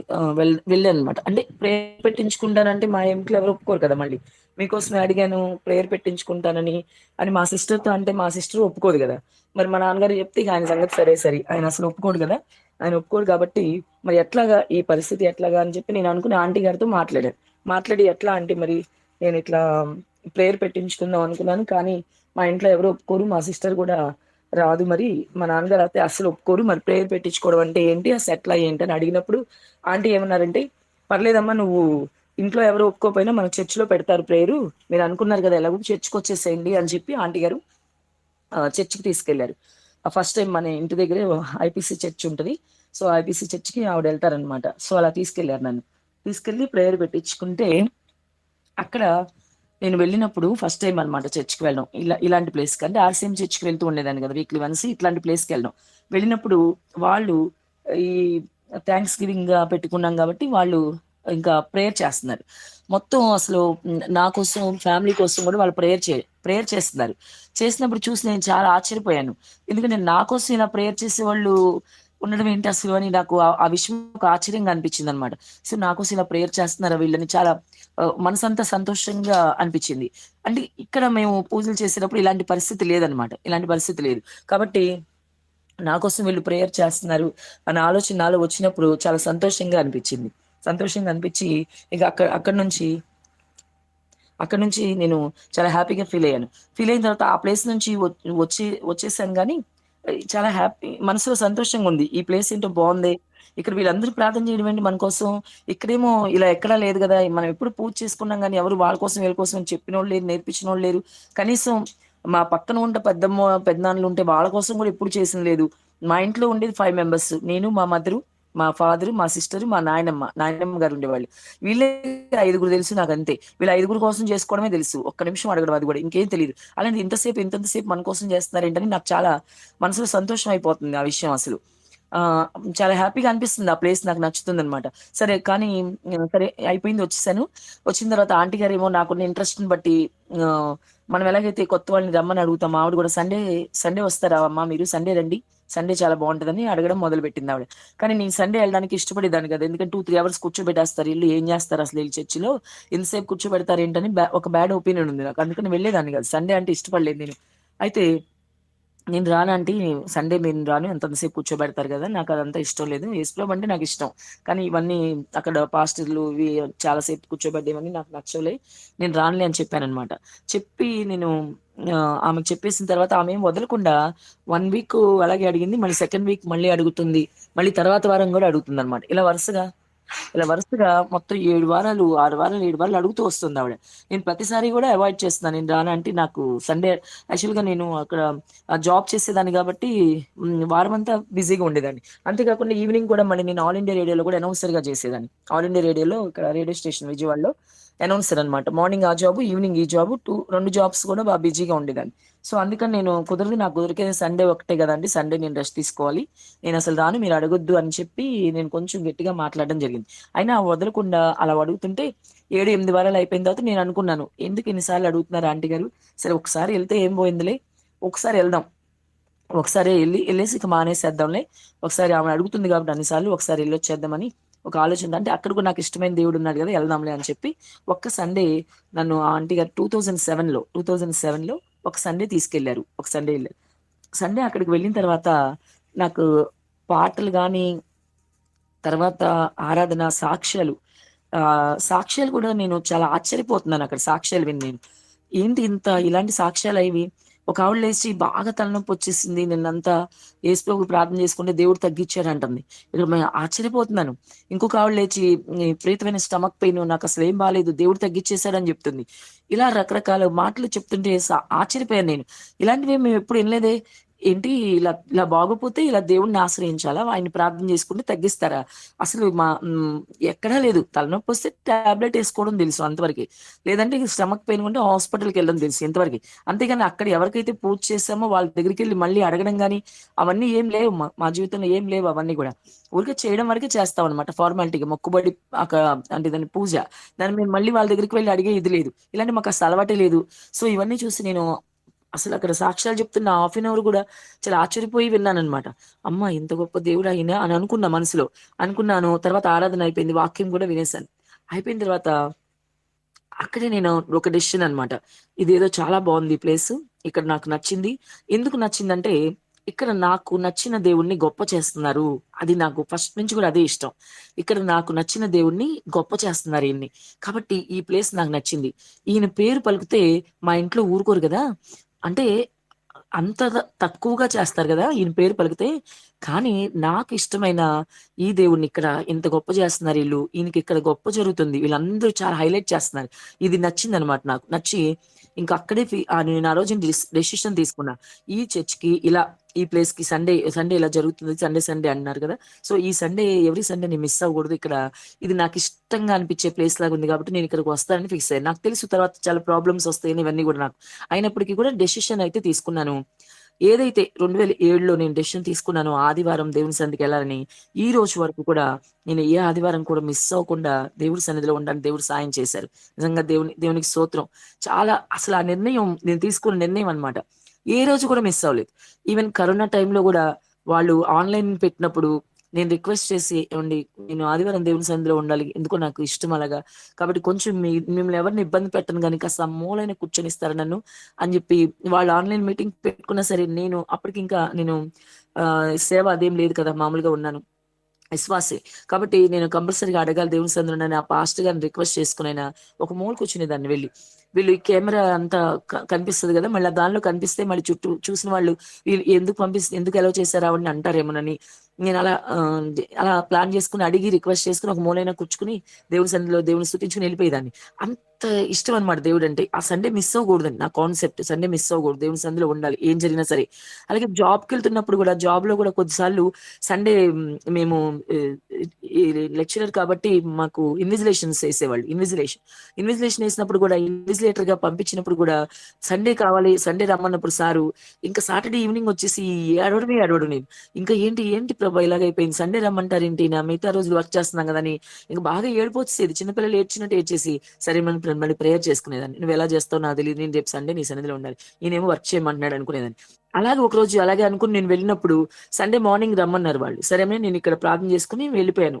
వెళ్ళాననమాట. అంటే ప్రేయర్ పెట్టించుకుంటానంటే మా ఇంట్లో ఎవరు ఒప్పుకోరు కదా మళ్ళీ. మీకోసమే అడిగాను ప్రేయర్ పెట్టించుకుంటానని అని మా సిస్టర్‌తో అంటే మా సిస్టర్ ఒప్పుకోదు గదా! మరి మా నాన్నగారు చెప్తే ఇక ఆయన సంగతి సరే సరి. ఆయన అసలు ఒప్పుకోడు గదా! ఆయన ఒప్పుకోడు కాబట్టి మరి ఎట్లాగా ఈ పరిస్థితి ఎట్లాగా అని చెప్పి నేను అనుకుని ఆంటీ గారితో మాట్లాడాను. మాట్లాడి ఎట్లా ఆంటీ మరి నేనిట్లా ప్రేయర్ పెట్టించుకుందాం అనుకున్నాను. కానీ మా ఇంట్లో ఎవరు ఒప్పుకోరు. మా సిస్టర్ గూడా రాదు మరి. మా నాన్నగారు అయితే అస్సలు ఒప్పుకోరు. మరి ప్రేయర్ పెట్టించుకోవడం అంటే ఏంటి? అసలు ఎట్లా ఏంటి అని అడిగినప్పుడు ఆంటీ ఏమన్నారంటే, "పర్లేదమ్మా నువ్వు ఇంట్లో ఎవరు ఒప్పుకోకపోయినా మన చర్చ్‌లో పెడతారు ప్రేయరు. మీరు అనుకున్నారు గదా! ఎలాగో చర్చ్‌కొచ్చేసేయండి" అని చెప్పి ఆంటీ గారు చర్చ్‌కి తీసుకెళ్లారు. ఫస్ట్ టైమ్ మన ఇంటి దగ్గరే ఐపీసీ చర్చ్ ఉంటది. సో, ఐపీసీ చర్చ్‌కి ఆవిడెళ్తారనమాట. సో, అలా తీసుకెళ్లారు నన్ను. తీసుకెళ్ళి ప్రేయర్ పెట్టించుకుంటే అక్కడ నేను వెళ్ళినప్పుడు ఫస్ట్ టైమ్ అనమాట చర్చ్‌కి వెళ్ళడం. ఇలాంటి ప్లేస్‌కి. అంటే ఆర్‌సీఎం చర్చ్‌కి వెళ్తూ ఉండేదాన్ని కదా! వీక్లీ వన్స్ ఇట్లాంటి ప్లేస్‌కెళ్ళడం. వెళ్ళినప్పుడు వాళ్ళు ఈ థాంక్స్ గివింగ్‌గా పెట్టుకున్నాం కాబట్టి వాళ్ళు ఇంకా ప్రేయర్ చేస్తున్నారు. మొత్తం అసలు నా కోసం, ఫ్యామిలీ కోసం కూడా వాళ్ళు ప్రేయర్ చేస్తున్నారు. చేసినప్పుడు చూసి నేను చాలా ఆశ్చర్యపోయాను. ఎందుకంటే నా కోసం ఇలా ప్రేయర్ చేసేవాళ్ళు ఉండడం ఏంటి అసలు అని నాకు ఆ విషయం ఒక ఆశ్చర్యంగా అనిపించిందనమాట. సో, నా కోసం ఇలా ప్రేయర్ చేస్తున్నారా వీళ్ళని చాలా మనసంతా సంతోషంగా అనిపిచ్చింది. అంటే ఇక్కడ మేము పూజలు చేసేటప్పుడు ఇలాంటి పరిస్థితి లేదనమాట. ఇలాంటి పరిస్థితి లేదు. కాబట్టి నా కోసం వీళ్ళు ప్రేయర్ చేస్తున్నారు అన్న ఆలోచన నాలో వచ్చినప్పుడు చాలా సంతోషంగా అనిపిచ్చింది. సంతోషంగా అనిపిచ్చి ఇక అక్కడి నుంచి అక్కడ నుంచి నేను చాలా హ్యాపీగా ఫీల్ అయ్యాను. ఫీల్ అయిన తర్వాత ఆ ప్లేస్ నుంచి వచ్చేసాను గానీ, చాలా హ్యాపీ మనసులో సంతోషంగా ఉంది. ఈ ప్లేస్ ఏంటో బావుందే. ఇక్కడ వీళ్ళందరూ ప్రార్థన చేయడం ఏంటి మన కోసం. ఇక్కడేమో ఇలా ఎక్కడా లేదు గదా! మనం ఎప్పుడు పూజ చేసుకున్నాం గానీ, ఎవరు వాళ్ళ కోసం, వీళ్ళ కోసం అని చెప్పినోళ్ళు లేరు, నేర్పించినోళ్ళు లేరు. కనీసం మా పక్కన ఉంటే పెద్దమ్మ, పెదనాన్నలు ఉంటే వాళ్ళ కోసం గూడా ఎప్పుడు చేసింది లేదు. మా ఇంట్లో ఉండేది 5 మెంబర్స్. నేను, మా మదరు, మా ఫాదరు, మా సిస్టరు, మా నాయనమ్మ. నాయనమ్మ గారు ఉండేవాళ్ళు. వీళ్ళే 5గురు తెలుసు నాకంతే. వీళ్ళ 5గురు కోసం చేసుకోవడమే తెలుసు. ఒక్క నిమిషం అడగడం అది గూడా. ఇంకేం తెలీదు. అలాంటిది ఇంతసేపు మన కోసం చేస్తున్నారేంటని నాకు చాలా మనసులో సంతోషం అయిపోతుంది ఆ విషయం అసలు. ఆహ్, చాలా హ్యాపీగా అనిపిస్తుంది. ఆ ప్లేస్ నాకు నచ్చుతుందనమాట. సరే కానీ సరే అయిపోయింది వచ్చేసాను. వచ్చిన తర్వాత ఆంటీ గారేమో నాకున్న ఇంట్రెస్ట్‌ని బట్టి ఆహ్, మనం ఎలాగైతే కొత్త వాళ్ళని రమ్మని అడుగుతామో ఆవిడ గూడా సండే వస్తారా అమ్మా మీరు? సండే రండి. సండే చాలా బావుంటదని అడగడం మొదలుపెట్టిందావిడ. కానీ నేను సండే ఎళ్ళడానికి ఇష్టపడేదాన్ని కాదు. ఎందుకంటే 2, 3 అవర్స్ కూర్చోబెట్టేస్తారు. ఈళ్ళు ఏం జేస్తారు అసలు ఈళ్ళు చర్చిలో? ఇంతసేపు కూర్చోబెడతారేంటని ఒక బ్యాడ్ ఒపీనియన్ ఉంది నాకు. అందుకని వెళ్ళేదాన్ని కాదు. సండే అంటే ఇష్టపడలేదు నేను. అయితే నేను రానంటీ సండే నేను రాను. ఎంతసేపు కూర్చోబెడతారు గదా! నాకదంతా ఇష్టం లేదు. యేసుప్రభు అంటే నాకిష్టం. కానీ ఇవన్నీ అక్కడ పాస్టర్‌లు ఇవి చాలా సేపు కూర్చోబెట్టడం ఇవన్నీ నాకు నచ్చవులే. నేను రానులే అని చెప్పాననమాట. చెప్పి నేను ఆమెకు చెప్పేసిన తర్వాత ఆమేం వదలకుండా 1 వీక్ అలాగే అడిగింది. మళ్ళీ సెకండ్ వీక్ మళ్ళీ అడుగుతుంది. మళ్ళీ తర్వాత వారం గూడా అడుగుతుందనమాట. ఇలా వరుసగా మొత్తం 7 వారాలు, 6 వారాలు, 7 వారాలు అడుగుతూ వస్తుందావిడ. నేను ప్రతిసారి గూడా అవాయిడ్ చేస్తున్నాను. నేను రాను ఆంటీ నాకు సండే యాక్చువల్‌గా నేను అక్కడ జాబ్ చేసేదాన్ని గాబట్టి వారమంతా బిజీగా ఉండేదాన్ని. అంతే కాకుండా ఈవినింగ్ కూడా మళ్ళీ నేను ఆల్ ఇండియా రేడియోలో గూడా అనౌన్సర్‌గా చేసేదాన్ని. ఆల్ ఇండియా రేడియోలో ఇక్కడ రేడియో స్టేషన్ విజయవాడలో అనౌన్సర్ అనమాట. మార్నింగ్ ఆ జాబు, ఈవినింగ్ ఈ జాబు 2 జాబ్స్ కూడా బిజీగా ఉండేదాన్ని. సో, అందుకని నేను కుదరదు నాకు దొరికేది సండే ఒక్కటే గదండీ! సండే నేను రెస్ట్ తీసుకోవాలి. నేనసలు రాను మీరు అడగొద్దు అని చెప్పి నేను కొంచెం గట్టిగా మాట్లాడడం జరిగింది. అయినా వదలకుండా అలా అడుగుతుంటే 7, 8 వారాలు అయిపోయిన తర్వాత నేను అనుకున్నాను. ఎందుకు ఇన్ని సార్లు అడుగుతున్నారు ఆంటీ గారు? సరే ఒకసారి ఎళ్తే ఏం పోయిందిలే. ఒకసారి ఎళ్దాం. ఒకసారి ఎళ్ళేసి ఇక మానేసేద్దాంలే. ఒకసారి ఆమె అడుగుతుంది కాబట్టి అన్ని సార్లు ఒకసారి ఎళ్ళొచ్చేద్దామని ఒక ఆలోచన. అంటే అక్కడ కూడా నాకు ఇష్టమైన దేవుడున్నాడు గదా! ఎళ్దాంలే అని చెప్పి ఒక్క సండే నన్ను ఆ ఆంటీ గారు 2007లో ఒక సండే తీసుకెళ్లారు. ఒక సండే ఎళ్ళారు. సండే అక్కడికి వెళ్ళిన తర్వాత నాకు పాటలు గాని, తర్వాత ఆరాధన, సాక్ష్యాలు కూడా నేను చాలా ఆశ్చర్యపోతున్నానక్కడ సాక్ష్యాలు విని నేను. ఏంటి ఇలాంటి సాక్ష్యాలా ఇవి? ఒక ఆవిడ లేసి బాగా తలనొప్పొచ్చేసింది. నిన్నంతా యేసుప్రభుకి ప్రార్థన చేసుకుంటే దేవుడు తగ్గిచ్చాడంటుంది. ఇక్కడ ఆశ్చర్యపోతున్నాను. ఇంకొక ఆవిడ లేచి విపరీతమైన స్టమక్ పెయిన్ నాకసలేం బాలేదు. దేవుడు తగ్గిచ్చేసాడని జెప్తుంది. ఇలా రకరకాల మాటలు చెప్తుంటే ఆశ్చర్యపోయాను నేను. ఇలాంటివేమి మేమెప్పుడు ఇనలేదే. ఏంటి ఇలా బాగోపోతే ఇలా దేవుడిని ఆశ్రయించాలా? ఆయన్ని ప్రార్థన చేసుకుంటే తగ్గిస్తారా? అసలు ఎక్కడా లేదు. తలనొప్పొస్తే టాబ్లెట్ ఏసుకోవడం తెలుసు అంతవరకే. లేదంటే స్టమక్ పెయిన్ ఉంటే హాస్పిటల్‌కెళ్ళడం తెలుసు ఇంతవరకే. అంతేగాని అక్కడ ఎవరికైతే పూజ చేసామో వాళ్ళ దగ్గరికెళ్ళి మళ్ళీ అడగడం గాని, అవన్నీ ఏం లేవు. మా మా జీవితంలో ఏం లేవు అవన్నీ గూడా. ఊరికే చేయడం వరకే చేస్తామనమాట ఫార్మాలిటీగా. మొక్కుబడి అక అంటే దాన్ని పూజ. దాన్ని మేము మళ్ళీ వాళ్ళ దగ్గరికి వెళ్లి అడిగే ఇది లేదు. ఇలాంటివి మాకసలు అలవాటే లేదు. సో, ఇవన్నీ చూసి నేను అసలక్కడ సాక్ష్యాలు చెప్తున్న హాఫ్ ఎన్ అవర్ గూడా చాలా ఆశ్చర్యపోయి విన్నాననమాట. అమ్మ! ఇంత గొప్ప దేవుడాయన అని అనుకున్నా మనసులో. అనుకున్నాను. తర్వాత ఆరాధన అయిపోయింది. వాక్యం గూడా వినేసాను. అయిపోయిన తర్వాత అక్కడే నేను ఒక డెసిషన్ అనమాట. ఇదేదో చాలా బావుంది ఈ ప్లేసు. ఇక్కడ నాకు నచ్చింది. ఎందుకు నచ్చిందంటే, ఇక్కడ నాకు నచ్చిన దేవుడిని గొప్ప చేస్తున్నారు. అది నాకు ఫస్ట్ నుంచి కూడా అదే ఇష్టం. ఇక్కడ నాకు నచ్చిన దేవుడిని గొప్ప చేస్తున్నారు ఈయన్ని. కాబట్టి ఈ ప్లేస్ నాకు నచ్చింది. ఈయన పేరు పలికితే మా ఇంట్లో ఊరుకోరు గదా! అంటే అంత తక్కువగా చేస్తారు గదా! ఈయన పేరు పలికితే. కానీ నాకిష్టమైన ఈ దేవుడిని ఇక్కడ ఇంత గొప్ప చేస్తున్నారు ఈళ్ళు. ఈయనకిక్కడ గొప్ప జరుగుతుంది. వీళ్ళందరూ చాలా హైలైట్ చేస్తున్నారు. ఇది నచ్చిందనమాట నాకు. నచ్చి ఇంక అక్కడే నేను ఆ రోజు డెసిషన్ తీసుకున్నా. ఈ చర్చ్‌కి ఇలా ఈ ప్లేస్‌కి సండే ఇలా జరుగుతుంది. సండే అన్నారు గదా! సో, ఈ సండే ఎవ్రీ సండే నేను మిస్ అవ్వకూడదు. ఇది నాకిష్టంగా అనిపించే ప్లేస్ లాగుంది గాబట్టి నేనిక్కడికి వస్తానని ఫిక్స్ అయ్యాను. నాకు తెలుసు తర్వాత చాలా ప్రాబ్లమ్స్ వస్తాయని ఇవన్నీ గూడా నాకు. అయినప్పటికీ కూడా డెసిషన్ అయితే తీసుకున్నాను. ఏదైతే 2007లో నేను డెసిషన్ తీసుకున్నానో ఆదివారం దేవుని సన్నిధికెళ్ళాలని, ఈ రోజు వరకు కూడా నేను ఏ ఆదివారం కూడా మిస్ అవ్వకుండా దేవుడి సన్నిధిలో ఉండడానికి దేవుడు సాయం చేశారు. నిజంగా దేవునికి స్తోత్రం. చాలా అసలు ఆ నిర్ణయం నేను తీసుకున్న నిర్ణయం అన్నమాట. ఏ రోజు కూడా మిస్ అవ్వలేదు. ఈవెన్ కరోనా టైంలో గూడా వాళ్ళు ఆన్‌లైన్ పెట్టినప్పుడు నేను రిక్వెస్ట్ చేసి, "ఏవండీ నేను ఆదివారం దేవుని సన్నిధిలో ఉండాలి. ఎందుకో నాకు ఇష్టం అలాగా. కాబట్టి కొంచెం మిమ్మల్ని ఎవరిని ఇబ్బంది పెట్టను గానీ కాస్త ఆ మూలన కూర్చొనిస్తారా నన్ను?" అని జెప్పి వాళ్ళు ఆన్‌లైన్ మీటింగ్ పెట్టుకున్నా సరే అప్పటికింకా నేను సేవ అదేం లేదు కదా! మామూలుగా ఉన్నాను. విశ్వాసే. కాబట్టి నేను కంపల్సరీగా అడగాలి దేవుని సన్నిధిలోనని ఆ పాస్టర్ గారిని రిక్వెస్ట్ చేసుకొనైనా ఒక మూల కూర్చునేదాన్ని వెళ్లి. వీళ్ళు ఈ కెమెరా అంతా కనిపిస్తది గదా! మళ్ళా దానిలో కనిపిస్తే మళ్ళీ చుట్టూ చూసిన వాళ్ళు వీళ్ళు ఎందుకు అలౌ చేశారు ఆవిడని అంటారేమోనని నేనలా అలా ప్లాన్ చేసుకొని అడిగి రిక్వెస్ట్ చేసుకొని ఒక మూలైన కూర్చుకొని దేవుని సన్నిధిలో దేవుని స్తుతించుకొని ఎళ్ళిపోయేదాన్ని. అంత ఇష్టం అన్నమాట దేవుడంటే. ఆ సండే మిస్ అవ్వకూడదండి. నా కాన్సెప్ట్ సండే మిస్ అవ్వకూడదు. దేవుని సన్నిధిలో ఉండాలి. ఏం జరిగినా సరే. అలాగే జాబ్‌కెళ్తున్నప్పుడు గూడా జాబ్‌లో గూడా కొద్దిసార్లు సండే మేము ఆహ్, ఈ లెక్చరర్ కాబట్టి మాకు ఇన్విజిలేషన్స్ ఎసేవాళ్ళు. ఇన్విజిలేషన్ ఎసినప్పుడు గూడా ఇన్విజిలేటర్‌గా పంపించినప్పుడు గూడా సండే కావాలి, సండే రమ్మన్నప్పుడు సారు ఇంకా సాటర్‌డే ఈవినింగ్ వచ్చేసి ఏడవడమే నేను. ఇంకా ఏంటి ప్రభా ఇలాగైపోయింది. సండే రమ్మంటారేంటి? నా మిగతా రోజులు వర్క్ చేస్తున్నాం గదా! అని ఇంక బాగా ఏడుపొచ్చేసేది. చిన్న పిల్లలు ఏడ్చినట్టు ఏడ్చేసి, సరే మళ్ళీ ప్రేయర్ చేసుకునేదాన్ని. నువ్వెలా చేస్తావో నాకు తెలీదు. నేను రేపు సండే నీ సన్నిధిలో ఉండాలి. ఈయనేమో వర్క్ చేయమంటున్నాడు అనుకునేదాన్ని. అలాగే ఒకరోజు అలాగే అనుకుని నేను వెళ్ళినప్పుడు సండే మార్నింగ్ రమ్మన్నారు వాళ్ళు. సరే అని నేనిక్కడ ప్రార్థన చేసుకొని వెళ్ళిపోయాను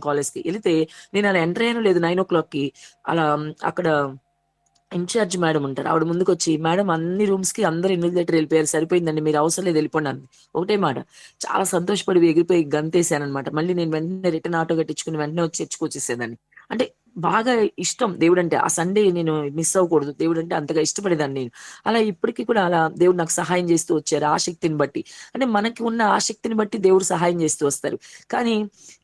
కాలేజ్‌కి. ఎళితే నేను అలా ఎంటర్ అయ్యానో లేదో 9:00కి అలా అక్కడ ఇన్‌చార్జ్ మేడమ్ ఉంటారు. ఆవిడ ముందుకొచ్చి, "మేడమ్ అన్ని రూమ్స్‌కి అందరూ ఇన్విజిలేటర్ ఎళ్ళిపోయారు. సరిపోయిందండి. మీరు అవసరం లేదు ఎళ్ళిపోండి" అంది. ఒకటే మాట. చాలా సంతోషపడి ఎగిరిపోయి గంతేసాననమాట. మళ్ళీ నేను వెంటనే రిటర్న్ ఆటో కట్టించుకొని వెంటనే వచ్చి చర్చ్‌కొచ్చేసేదాన్ని. అంటే బాగా ఇష్టం దేవుడంటే. ఆ సండే నేను మిస్ అవ్వకూడదు. దేవుడంటే అంతగా ఇష్టపడేదాన్ని నేను. అలా ఇప్పటికి కూడా అలా దేవుడు నాకు సహాయం చేస్తూ వచ్చారు ఆసక్తిని బట్టి. అంటే మనకి ఉన్న ఆసక్తిని బట్టి దేవుడు సహాయం చేస్తూ వస్తారు. కానీ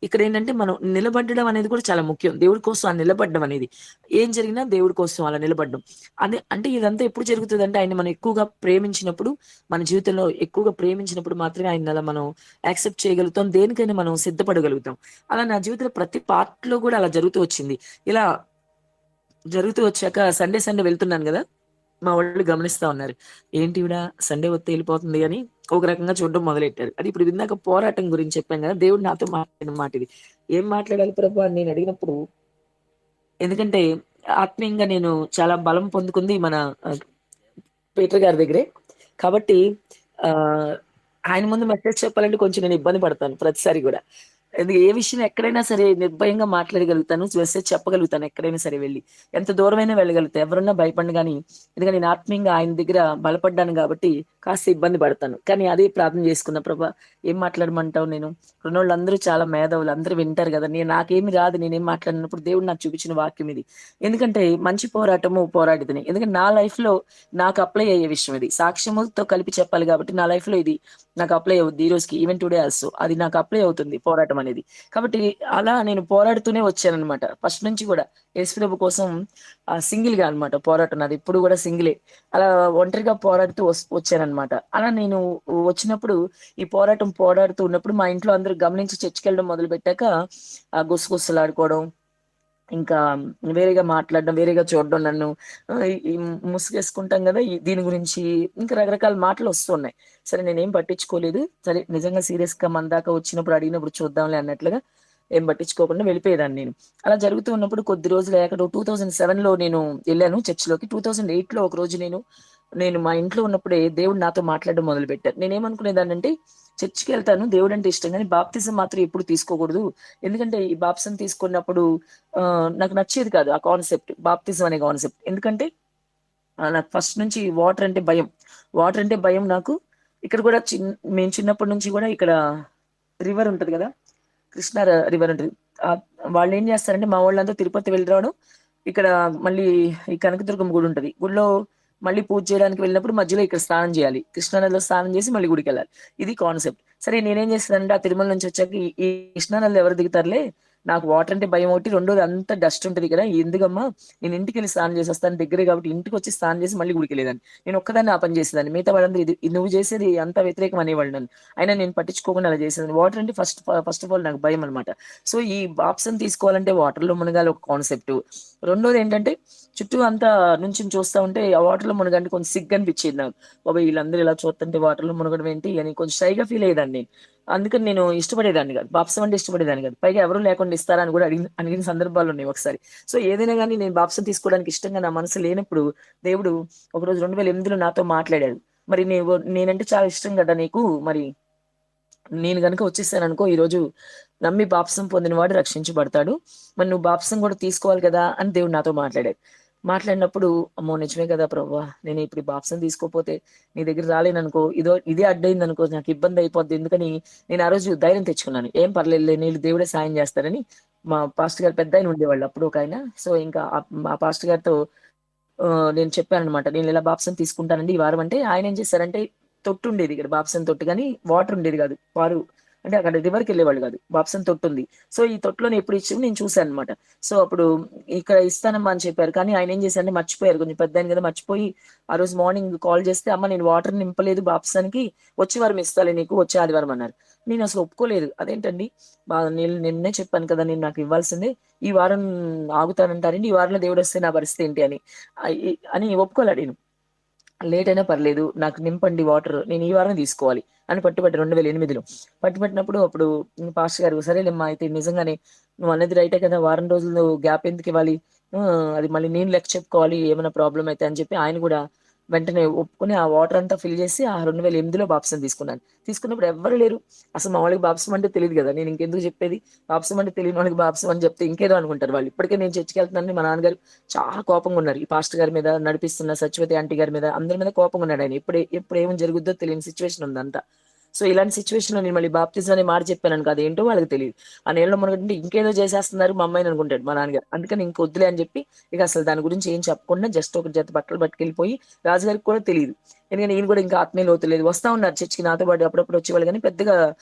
ఇక్కడేంటంటే మనం నిలబడడం అనేది కూడా చాలా ముఖ్యం. దేవుడి కోసం ఆ నిలబడడం అనేది. ఏం జరిగినా దేవుడి కోసం అలా నిలబడడం. అదే అంటే ఇదంతా ఎప్పుడు జరుగుతదంటే ఆయన్ని మనం ఎక్కువగా ప్రేమించినప్పుడు, మన జీవితంలో ఎక్కువగా ప్రేమించినప్పుడు మాత్రమే ఆయన్ని అలా మనం యాక్సెప్ట్ చేయగలుగుతాం. దేనికైనా మనం సిద్ధపడగలుగుతాం. అలా నా జీవితంలో ప్రతి పార్ట్‌లో కూడా అలా జరుగుతూ వచ్చింది. ఇలా జరుగుతూ వచ్చాక సండే వెళ్తున్నాను గదా! మా వోళ్ళు గమనిస్తా ఉన్నారు. ఏంటి ఈవిడ సండే వత్తే ఎళ్ళిపోతుంది అని ఒక రకంగా చూడడం మొదలెట్టారు. అది ఇప్పుడు ఇందాక పోరాటం గురించి చెప్పాను గదా! దేవుడు నాతో మాట్లాడిన మాట ఇది. ఏం మాట్లాడాలి ప్రభు అని నేను అడిగినప్పుడు ఎందుకంటే ఆత్మీయంగా నేను చాలా బలం పొందుకుంది మన ఆహ్, పీటర్ గారి దగ్గరే. కాబట్టి ఆహ్, ఆయన ముందు మెసేజ్ చెప్పాలంటే కొంచెం నేను ఇబ్బంది పడతాను ప్రతిసారి గూడా. ఏ విషయం ఎక్కడైనా సరే నిర్భయంగా మాట్లాడగలుగుతాను. మెసేజ్ చెప్పగలుగుతాను ఎక్కడైనా సరే వెళ్లి. ఎంత దూరమైనా వెళ్ళగలుగుతా. ఎవరున్నా భయపడను గానీ, ఎందుకంటే నేను ఆత్మీయంగా ఆయన దగ్గర బలపడ్డాను గాబట్టి కాస్త ఇబ్బంది పడతాను. కానీ అదే ప్రార్థన చేసుకున్నా ప్రభా ఏం మాట్లాడమంటావు నేను? ఇక్కడున్నోళ్ళందరూ చాలా మేధావులు. అందరూ వింటారు గదా! నాకేమి రాదు నేనేం మాట్లాడినప్పుడు దేవుడు నాకు చూపించిన వాక్యం ఇది. ఎందుకంటే మంచి పోరాటము పోరాడితిని. ఎందుకంటే నా లైఫ్‌లో నాకు అప్లై అయ్యే విషయం ఇది. సాక్ష్యముతో కలిపి చెప్పాలి గాబట్టి నా లైఫ్‌లో ఇది నాకు అప్లై అవుద్ది. ఈ రోజుకి ఈవెన్ టుడే ఆల్సో అది నాకు అప్లై అవుతుంది పోరాటం అనేది. కాబట్టి అలా నేను పోరాడుతూనే వచ్చాననమాట. ఫస్ట్ నుంచి గూడా యేసుప్రభు కోసం సింగిల్‌గా అన్నమాట పోరాటం నాది. ఇప్పుడు గూడా సింగిలే. అలా ఒంటరిగా పోరాడుతూ వచ్చాననమాట. అలా నేను వచ్చినప్పుడు ఈ పోరాడుతూ ఉన్నప్పుడు మా ఇంట్లో అందరూ గమనించి చర్చ్‌కెళ్ళడం మొదలుపెట్టాక గుసగుసలాడుకోవడం ఇంకా వేరేగా మాట్లాడడం, వేరేగా చూడడం నన్ను ఈ ముసుగేసుకుంటాం గదా! దీని గురించి ఇంకా రకరకాల మాటలొస్తున్నాయి. సరే నేనేం పట్టించుకోలేదు. సరే నిజంగా సీరియస్‌గా మన దాకా వచ్చినప్పుడు అడిగినప్పుడు చూద్దాంలే అన్నట్లుగా ఏం పట్టించుకోకుండా వెళ్ళిపోయేదాన్ని నేను. అలా జరుగుతూ ఉన్నప్పుడు కొద్ది రోజులయ్యాక 2007లో నేను ఎళ్ళాను చర్చ్‌లోకి. 2008లో ఒకరోజు నేను మా ఇంట్లో ఉన్నప్పుడే దేవుడు నాతో మాట్లాడడం మొదలుపెట్టారు. నేనేమనుకునేదాన్నంటే చర్చ్‌కెళ్తాను దేవుడంటే ఇష్టం గానీ బాప్తిజం మాత్రం ఎప్పుడు తీసుకోకూడదు. ఎందుకంటే ఈ బాప్టిజం తీసుకున్నప్పుడు నాకు నచ్చేది కాదు ఆ కాన్సెప్ట్. బాప్తిజం అనే కాన్సెప్ట్. ఎందుకంటే నాకు ఫస్ట్ నుంచి వాటర్ అంటే భయం. వాటర్ అంటే భయం నాకు. ఇక్కడ కూడా మేము చిన్నప్పటి నుంచి గూడా ఇక్కడ రివర్ ఉంటది గదా! కృష్ణా రివర్ ఉంటది. ఆహ్, వాళ్ళేం జేస్తారంటే మా వోళ్ళంతా తిరుపతి వెళ్లి రావడం, ఇక్కడ మళ్ళీ ఈ కనకదుర్గమ్మ గుడి ఉంటది. గుడిలో మళ్ళీ పూజ చేయడానికి వెళ్ళినప్పుడు మధ్యలో ఇక్కడ స్నానం జేయాలి. కృష్ణా నదిలో స్నానం జేసి మళ్ళీ గుడికెళ్ళాలి. ఇది కాన్సెప్ట్. సరే నేనేం చేసేదానంటే ఆ తిరుమల నుంచి వచ్చాక ఈ కృష్ణా నదిలో ఎవరు దిగుతారులే, నాకు వాటర్ అంటే భయం ఒకటి, రెండోది అంతా డస్ట్ ఉంటది కదా! ఎందుకమ్మా నేను ఇంటికెళ్ళి స్నానం చేసొస్తాను దగ్గరే కాబట్టి ఇంటికొచ్చి స్నానం చేసి మళ్ళీ గుడికెళ్ళేదాన్ని. నేను ఒక్కదాన్నే ఆ పని చేసేదాన్ని. మిగతా వాళ్ళందరూ ఇది నువ్వు చేసేది అంతా వ్యతిరేకం అనేవాళ్ళు నన్ను. అయినా నేను పట్టించుకోకుండా అలా చేసేదాన్ని. వాటర్ అంటే ఫస్ట్ ఆఫ్ ఆల్ నాకు భయమనమాట. సో, ఈ బాప్సం తీసుకోవాలంటే వాటర్‌లో మునగాలి ఒక కాన్సెప్టు. రెండోదేంటంటే చుట్టూ అంతా నుంచొని చూస్తా ఉంటే ఆ వాటర్‌లో మునగంటే కొంచెం సిగ్గనిపిచ్చేది నాకు. బాబోయ్! వీళ్ళందరూ ఇలా చూత్తుంటే వాటర్‌లో మునగడం ఏంటి అని కొంచెం షైగా ఫీల్ అయ్యేదాన్ని నేను. అందుకని నేను ఇష్టపడేదాన్ని గాదు. బాప్సం అంటే ఇష్టపడేదాన్ని గాదు. పైగా ఎవరు లేకుండా ఇస్తారా అని గూడా అడిగిన సందర్భాలున్నాయి ఒకసారి. సో, ఏదైనా గాని నేను బాప్సం తీసుకోవడానికి ఇష్టంగా నా మనసు లేనప్పుడు దేవుడు ఒకరోజు 2008లో నాతో మాట్లాడాడు. మరి నేనంటే చాలా ఇష్టం గదా నీకు. మరి నేను గనుక వచ్చేసాననుకో ఈరోజు నమ్మి బాప్సం పొందినవాడు రక్షించబడతాడు. మరి నువ్వు బాప్సం గూడా తీసుకోవాలి కదా! అని దేవుడు నాతో మాట్లాడారు. మాట్లాడినప్పుడు అమ్మో! నిజమే కదా ప్రభువా! నేను ఇప్పుడు ఈ బాప్సం తీసుకోపోతే నీ దగ్గర రాలేననుకో, ఇదే అడ్డయిందనుకో నాకు ఇబ్బందయిపోద్ది. ఎందుకని నేను ఆ రోజు ధైర్యం తెచ్చుకున్నాను. ఏం పర్లేదులే నీళ్ళు దేవుడే సాయం జేస్తారని మా పాస్టర్ గారు పెద్దాయన ఉండేవాళ్ళు అప్పుడు ఒకాయన. సో, ఇంకా మా పాస్టర్ గారితో నేను చెప్పాననమాట. నేను ఇలా బాప్సం తీసుకుంటానండి ఈ వారం అంటే, ఆయన ఏం చేశారంటే తొట్టు ఉండేది ఇక్కడ బాప్సం తొట్టు గానీ, వాటర్ ఉండేది కాదు. వారు అంటే అక్కడ రివర్‌కి వెళ్ళేవాళ్ళు కాదు. బాప్సం తొట్టు ఉంది. సో, ఈ తొట్టులోనే ఎప్పుడు ఇచ్చేవి నేను చూసాననమాట. సో, అప్పుడు ఇక్కడ ఇస్తానమ్మా అని చెప్పారు. కానీ ఆయన ఏం చేశారంటే మర్చిపోయారు. కొంచెం పెద్దాయన కదా మర్చిపోయి, ఆ రోజు మార్నింగ్ కాల్ చేస్తే, "అమ్మ నేను వాటర్ నింపలేదు బాప్సానికి. వచ్చే వారం ఇస్తాలే నీకు, వచ్చే ఆదివారం" అన్నారు. నేను అసలు ఒప్పుకోలేదు. అదేంటండి, నేను నిన్నే చెప్పాను కదా! నేను నాకు ఇవ్వాల్సిందే. ఈ వారం ఆగుతానంటారేంటి? ఈ వారంలో దేవుడొస్తే నా పరిస్థితి ఏంటి అని. అని ఒప్పుకోలే నేను. లేట్ అయినా పర్లేదు. నాకు నింపండి వాటర్. నేను ఈ వారమే తీసుకోవాలి అని పట్టుబట్టి 2008లో పట్టుబట్టినప్పుడు అప్పుడు పాస్టర్ గారు, సరేలేమ్మా అయితే నిజంగానే నువ్వు అన్నది రైటే కదా! వారం రోజులు గ్యాప్ ఎందుకివ్వాలి? అది మళ్ళీ నేను లెక్క చెప్పుకోవాలి ఏమైనా ప్రాబ్లమ్ అయితే అని చెప్పి ఆయన కూడా వెంటనే ఒప్పుకొని ఆ వాటర్ అంతా ఫిల్ చేసి ఆ 2008లో బాప్టిజం తీసుకున్నాను. తీసుకున్నప్పుడు ఎవ్వరు లేరు. అసలు మా వాళ్ళకి బాప్టిజం అంటే తెలీదు కదా! నేను ఇంకెందుకు చెప్పేది? బాప్టిజం అంటే తెలియని వాళ్ళకి బాప్టిజం అని చెప్తే ఇంకేదో అనుకుంటారు వాళ్ళు. ఇప్పటికే నేను చర్చికెళ్తున్నానని మా నాన్నగారు చాలా కోపంగా ఉన్నారు. ఈ పాస్టర్ గారి మీద, నడిపిస్తున్న సత్యవతి ఆంటీ గారి మీద, అందరి మీద కోపంగా ఉన్నాడు ఆయన. ఎప్పుడు ఏమి జరుగుద్దో తెలియని సిచ్యువేషన్ ఉందంతా. సో, ఇలాంటి సిచ్యువేషన్‌లో నేను మళ్ళీ బాప్తిజం అనే మాట చెప్పాననుకో అదేంటో వాళ్ళకి తెలీదు. ఆ నీళ్ళలో మునగండి ఇంకేదో చేసేస్తున్నారు మా అమ్మాయిని అనుకుంటాడు మా నాన్నగారు. అందుకని ఇంక వద్దులే అని చెప్పి ఇక అసలు దాని గురించి ఏం చెప్పకుండా జస్ట్ ఒక జత బట్టలు పట్టుకెళ్ళిపోయి రాజుగారికి కూడా తెలీదు. ఎందుకంటే ఈయన కూడా ఇంకా ఆత్మీయ లోతు లేదు. వస్తా ఉన్నారు చర్చికి నాతో పాటు అప్పుడప్పుడు వచ్చేవాళ్ళు గానీ పెద్దగా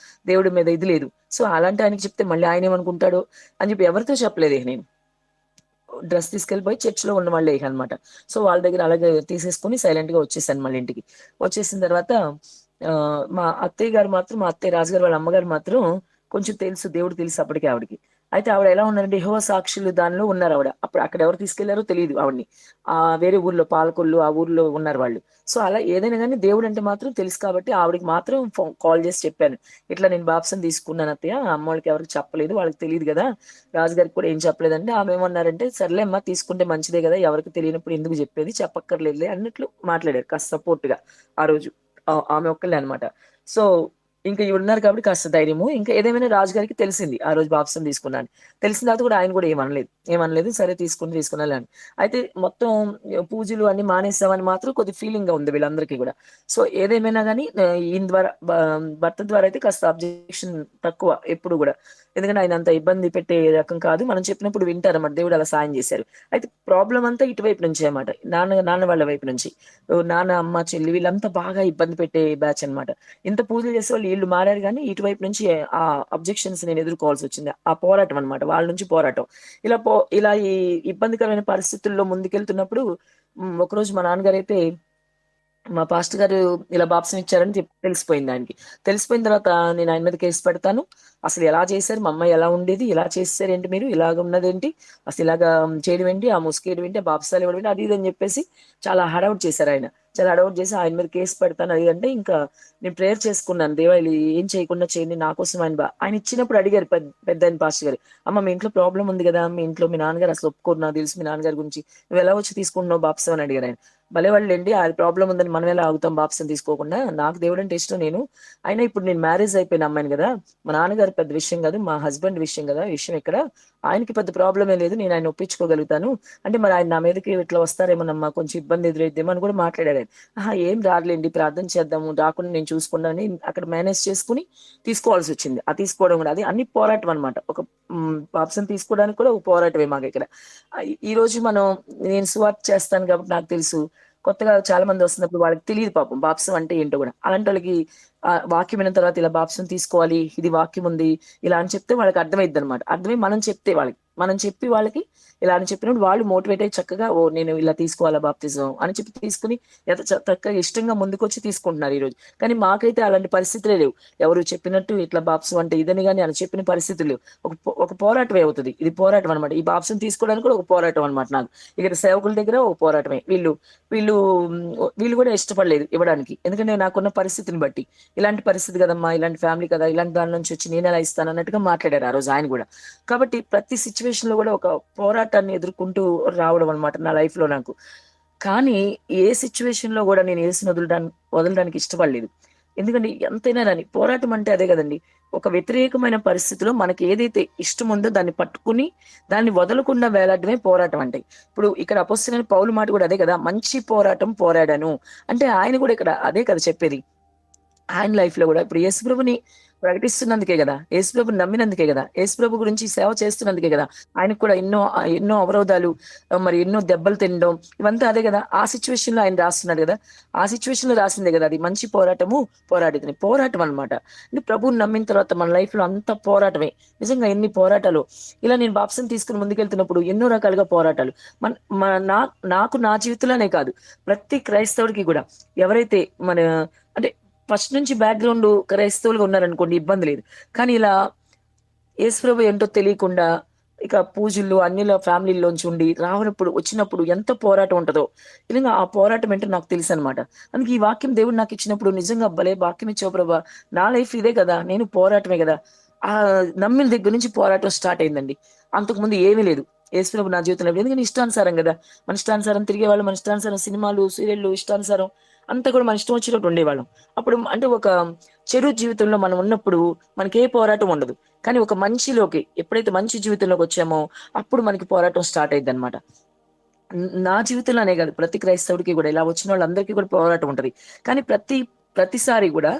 దేవుడి మీద ఇది లేదు. సో, అలాంటి ఆయనకి చెప్తే మళ్ళీ ఆయనేమనుకుంటాడో అని చెప్పి ఎవరితో చెప్పలేదు ఇక నేను. డ్రెస్ తీసుకెళ్ళిపోయి చర్చ్‌లో ఉన్నవాళ్ళే ఇక అన్నమాట. సో, వాళ్ళ దగ్గర అలాగే తీసేసుకొని సైలెంట్‌గా వచ్చేసాను మళ్ళీ ఇంటికి. వచ్చేసిన తర్వాత మా అత్తయ్య గారు మాత్రం మా అత్తయ్య రాజుగారు వాళ్ళ అమ్మగారు మాత్రం కొంచెం తెలుసు దేవుడు తెలుసు అప్పటికే ఆవిడకి. అయితే ఆవిడ ఎలా ఉన్నారంటే యెహోవా సాక్షులు దానిలో ఉన్నారావిడ. అప్పుడు అక్కడ ఎవరు తీసుకెళ్లారో తెలీదు ఆవిడని. వేరే ఊర్లో పాలకొల్లు ఆ ఊర్లో ఉన్నారు వాళ్ళు. సో, అలా ఏదైనా గాని దేవుడంటే మాత్రం తెలుసు కాబట్టి ఆవిడకి మాత్రం కాల్ చేసి చెప్పాను. ఇట్లా నేను బాప్టిజం తీసుకున్నాను అత్తయ్య. అమ్మోళ్ళకి ఎవరికీ చెప్పలేదు. వాళ్ళకి తెలీదు గదా! రాజుగారికి కూడా ఏం చెప్పలేదంటే ఆమెమన్నారంటే, "సర్లే అమ్మా తీసుకుంటే మంచిదే గదా! ఎవరికీ తెలియనప్పుడు ఎందుకు జెప్పేది? చెప్పక్కర్లేదులే" అన్నట్లు మాట్లాడారు కాస్త సపోర్ట్‌గా ఆ రోజు. ఆమె ఒక్కళ్ళే అన్నమాట. సో, ఇంక ఈవిడున్నారు కాబట్టి కాస్త ధైర్యము. ఇంకా ఏదేమైనా రాజుగారికి తెలిసింది. ఆ రోజు బాప్టిజం తీసుకున్నా అని. తెలిసిన తర్వాత కూడా ఆయన కూడా ఏమనలేదు. ఏమనలేదు. సరే తీసుకున్నాలే అని. అయితే మొత్తం పూజలు అన్నీ మానేసామని మాత్రం కొద్దిగా ఫీలింగ్‌గా ఉంది వీళ్ళందరికీ గూడా. సో, ఏదేమైనా గాని ఈయన ద్వారా భర్త ద్వారా అయితే కాస్త అబ్జెక్షన్ తక్కువ ఎప్పుడు గూడా. ఎందుకంటే ఆయన అంత ఇబ్బంది పెట్టే రకం కాదు. మనం చెప్పినప్పుడు వింటారన్నమాట. దేవుడు అలా సాయం జేశారు. అయితే ప్రాబ్లమ్ అంతా ఇటువైపు నుంచే అన్నమాట. నాన్న వాళ్ళ వైపు నుంచి. నాన్న, అమ్మ, చెల్లి వీళ్ళంతా బాగా ఇబ్బంది పెట్టే బ్యాచ్ అన్నమాట. ఇంత పూజలు చేసేవాళ్ళు ఈళ్ళు మారారు గానీ, ఇటువైపు నుంచి ఆ అబ్జెక్షన్స్ నేను ఎదుర్కోవాల్సొచ్చింది. ఆ పోరాటం అన్నమాట. వాళ్ళ నుంచి పోరాటం. ఇలా ఈ ఇబ్బందికరమైన పరిస్థితుల్లో ముందుకెళ్తున్నప్పుడు ఒకరోజు మా నాన్నగారైతే మా పాస్టర్ గారు ఇలా బాప్టిజం ఇచ్చారని తెలిసిపోయింది ఆయనకి. తెలిసిపోయిన తర్వాత నేను ఆయన మీద కేస్ పెడతాను. అసలు ఎలా చేశారు? మా అమ్మాయి ఎలా ఉండేది? ఇలా చేసేసారేంటి మీరు? ఇలాగ ఉన్నదేంటి? అసలు ఇలాగా చేయడం ఏంటి? ఆ ముసుకేయడం ఏంటి? ఆ బాప్టిజాలు ఇవ్వడం ఏంటి? అది ఇది అని చెప్పేసి చాలా హడావుడి చేశారాయన. చాలా హడావుడి చేసి ఆయన మీద కేస్ పెడతాను అది అంటే ఇంకా నేను ప్రేయర్ చేసుకున్నాను. దేవా ఇలా ఏం చేయకుండా చేయండి. నా కోసం ఆయన ఇచ్చినప్పుడు అడిగారు పెద్దాయన పాస్టర్ గారు. అమ్మ మీ ఇంట్లో ప్రాబ్లమ్ ఉంది గదా! మీ ఇంట్లో మీ నాన్నగారు అసలు ఒప్పుకోరు నాకు తెలుసు మీ నాన్నగారి గురించి. నువ్వెలా వచ్చి తీసుకుంటున్నావు బాప్టిజం అని అడిగారాయన. భలేవాళ్ళండి. అది ప్రాబ్లమ్ ఉందని మనం ఎలా ఆగుతాం బాప్టిజం తీసుకోకుండా. నాకు దేవుడంటే ఇష్టం నేను. అయినా ఇప్పుడు నేను మ్యారేజ్ అయిపోయిన అమ్మాయిని గదా! మా నాన్నగారు పెద్ద విషయం గాదు. మా హస్బెండ్ విషయం గదా! విషయం ఇక్కడ. ఆయనకి పెద్ద ప్రాబ్లమే లేదు. నేను ఆయన్ని ఒప్పించుకోగలుగుతాను. అంటే మరి ఆయన నా మీదకి ఇట్లా వస్తారేమోనమ్మా కొంచెం ఇబ్బంది ఎదురైద్దేమో అని కూడా మాట్లాడారాయన. అహా! ఏం రారులెండి ప్రార్థన చేద్దాము. రాకుండా నేను చూసుకుంటానని అక్కడ మేనేజ్ చేసుకొని తీసుకోవాల్సొచ్చింది. తీసుకోవడం గూడా అది అన్ని పోరాటం అన్నమాట. ఒక బాప్టిజం తీసుకోవడానికి కూడా ఒక పోరాటమే మాకిక్కడ. ఈరోజు నేను సువార్త చేస్తాను కాబట్టి నాకు తెలుసు. కొత్తగా చాలా మంది వస్తున్నప్పుడు వాళ్ళకి తెలీదు పాపం బాప్టిజం అంటే ఏంటో గూడా. అలాంటోళ్ళకి వాక్యం విన్న తర్వాత ఇలా బాప్టిజం తీసుకోవాలి. ఇది వాక్యం ఉంది. ఇలా అని చెప్తే వాళ్ళకి అర్థమైద్దనమాట. అర్థమై మనం చెప్తే వాళ్ళకి. మనం చెప్పి వాళ్ళకి ఇలా అని చెప్పినప్పుడు వాళ్ళు మోటివేట్ అయ్యి చక్కగా ఓహ్! నేను ఇలా తీసుకోవాలా బాప్టిజం అని చెప్పి తీసుకొని చక్కగా ఇష్టంగా ముందుకొచ్చి తీసుకుంటున్నారు ఈరోజు. కానీ మాకైతే అలాంటి పరిస్థితులే లేవు. ఎవరు చెప్పినట్టు ఇట్లా బాప్టిజం అంటే ఇదని గాని అని చెప్పిన పరిస్థితులు లేవు. ఒక పోరాటమే అవుతది. ఇది పోరాటం అన్నమాట. ఈ బాప్టిజం తీసుకోవడానికి కూడా ఒక పోరాటం అన్నమాట నాకు. ఇక్కడ సేవకుల దగ్గర ఒక పోరాటమే. వీళ్ళు వీళ్ళు కూడా ఇష్టపడలేదు ఇవ్వడానికి. ఎందుకంటే నాకున్న పరిస్థితిని బట్టి. ఇలాంటి పరిస్థితి కదమ్మా! ఇలాంటి ఫ్యామిలీ కదా! ఇలాంటి దాని నుంచి వచ్చి నేనెలా ఇస్తాను అన్నట్టుగా మాట్లాడారు ఆ రోజు ఆయన గూడా. కాబట్టి ప్రతి సిట్యుయేషన్‌లో గూడా ఒక పోరాటాన్ని ఎదుర్కొంటూ రావడం అన్నమాట నా లైఫ్‌లో నాకు. కానీ ఏ సిట్యుయేషన్‌లో గూడా నేను యేసుని వదలడానికి ఇష్టపడలేదు. ఎందుకంటే ఎంతైనా గాని పోరాటం అంటే అదే గదండీ! ఒక వ్యతిరేకమైన పరిస్థితిలో మనకి ఏదైతే ఇష్టముందో దాన్ని పట్టుకొని, దాన్ని వదలకుండా వేలాడడమే పోరాటం అంటే. ఇప్పుడు ఇక్కడ అపోస్తలుడైన పౌలు మాట గూడా అదే గదా! మంచి పోరాటం పోరాడాను. అంటే ఆయన గూడా ఇక్కడ అదే కదా చెప్పేది. ఆయన లైఫ్‌లో గూడా ఇప్పుడు యేసుప్రభుని ప్రకటిస్తున్నందుకే కదా, యేసుప్రభు నమ్మినందుకే కదా, యేసుప్రభు గురించి సేవ చేస్తున్నందుకే కదా, ఆయనకు కూడా ఎన్నో ఎన్నో అవరోధాలు, మరి ఎన్నో దెబ్బలు తినడం, ఇవంతా అదే కదా. ఆ సిచ్యువేషన్ లో ఆయన రాస్తున్నాడు కదా, ఆ సిచ్యువేషన్ లో రాసిందే కదా అది. మంచి పోరాటము పోరాడిదని, పోరాటం అనమాట. అంటే ప్రభువుని నమ్మిన తర్వాత మన లైఫ్ లో అంత పోరాటమే. నిజంగా ఎన్ని పోరాటాలు. ఇలా నేను బాప్సం తీసుకుని ముందుకెళ్తున్నప్పుడు ఎన్నో రకాలుగా పోరాటాలు. మన మన- నా నాకు నా జీవితంలోనే కాదు, ప్రతి క్రైస్తవుడికి కూడా, ఎవరైతే మన అంటే ఫస్ట్ నుంచి బ్యాక్గ్రౌండ్ క్రైస్తవులుగా ఉన్నారనుకోండి, ఇబ్బంది లేదు. కానీ ఇలా యేసుప్రభు ఏంటో తెలియకుండా ఇక పూజల్లో అన్నిల ఫ్యామిలీలోంచి ఉండి రావనప్పుడు వచ్చినప్పుడు ఎంత పోరాటం ఉంటుందో, నిజంగా ఆ పోరాటం ఏంటో నాకు తెలుసు అనమాట. అందుకే ఈ వాక్యం దేవుడు నాకు ఇచ్చినప్పుడు నిజంగా భలే వాక్యం ఇచ్చావు ప్రభా, నా లైఫ్ ఇదే కదా, నేను పోరాటమే కదా. ఆ నమ్మిన దగ్గర నుంచి పోరాటం స్టార్ట్ అయిందండి. అంతకుముందు ఏమీ లేదు. యేసుప్రభు నా జీవితంలో లేదు. ఎందుకంటే ఇష్టానుసారం కదా, మన ఇష్టానుసారం తిరిగేవాళ్ళు, మన ఇష్టానుసారం సినిమాలు సీరియళ్ళు ఇష్టానుసారం అంతా కూడా మన ఇష్టం వచ్చినట్టు ఉండేవాళ్ళం. అప్పుడు అంటే ఒక చెడు జీవితంలో మనం ఉన్నప్పుడు మనకి ఏ పోరాటం ఉండదు. కానీ ఒక మంచిలోకి ఎప్పుడైతే మంచి జీవితంలోకి వచ్చామో అప్పుడు మనకి పోరాటం స్టార్ట్ అయింది అనమాట. నా జీవితంలోనే కాదు, ప్రతి క్రైస్తవుడికి కూడా ఇలా వచ్చిన వాళ్ళందరికీ కూడా పోరాటం ఉంటది. కానీ ప్రతిసారి కూడా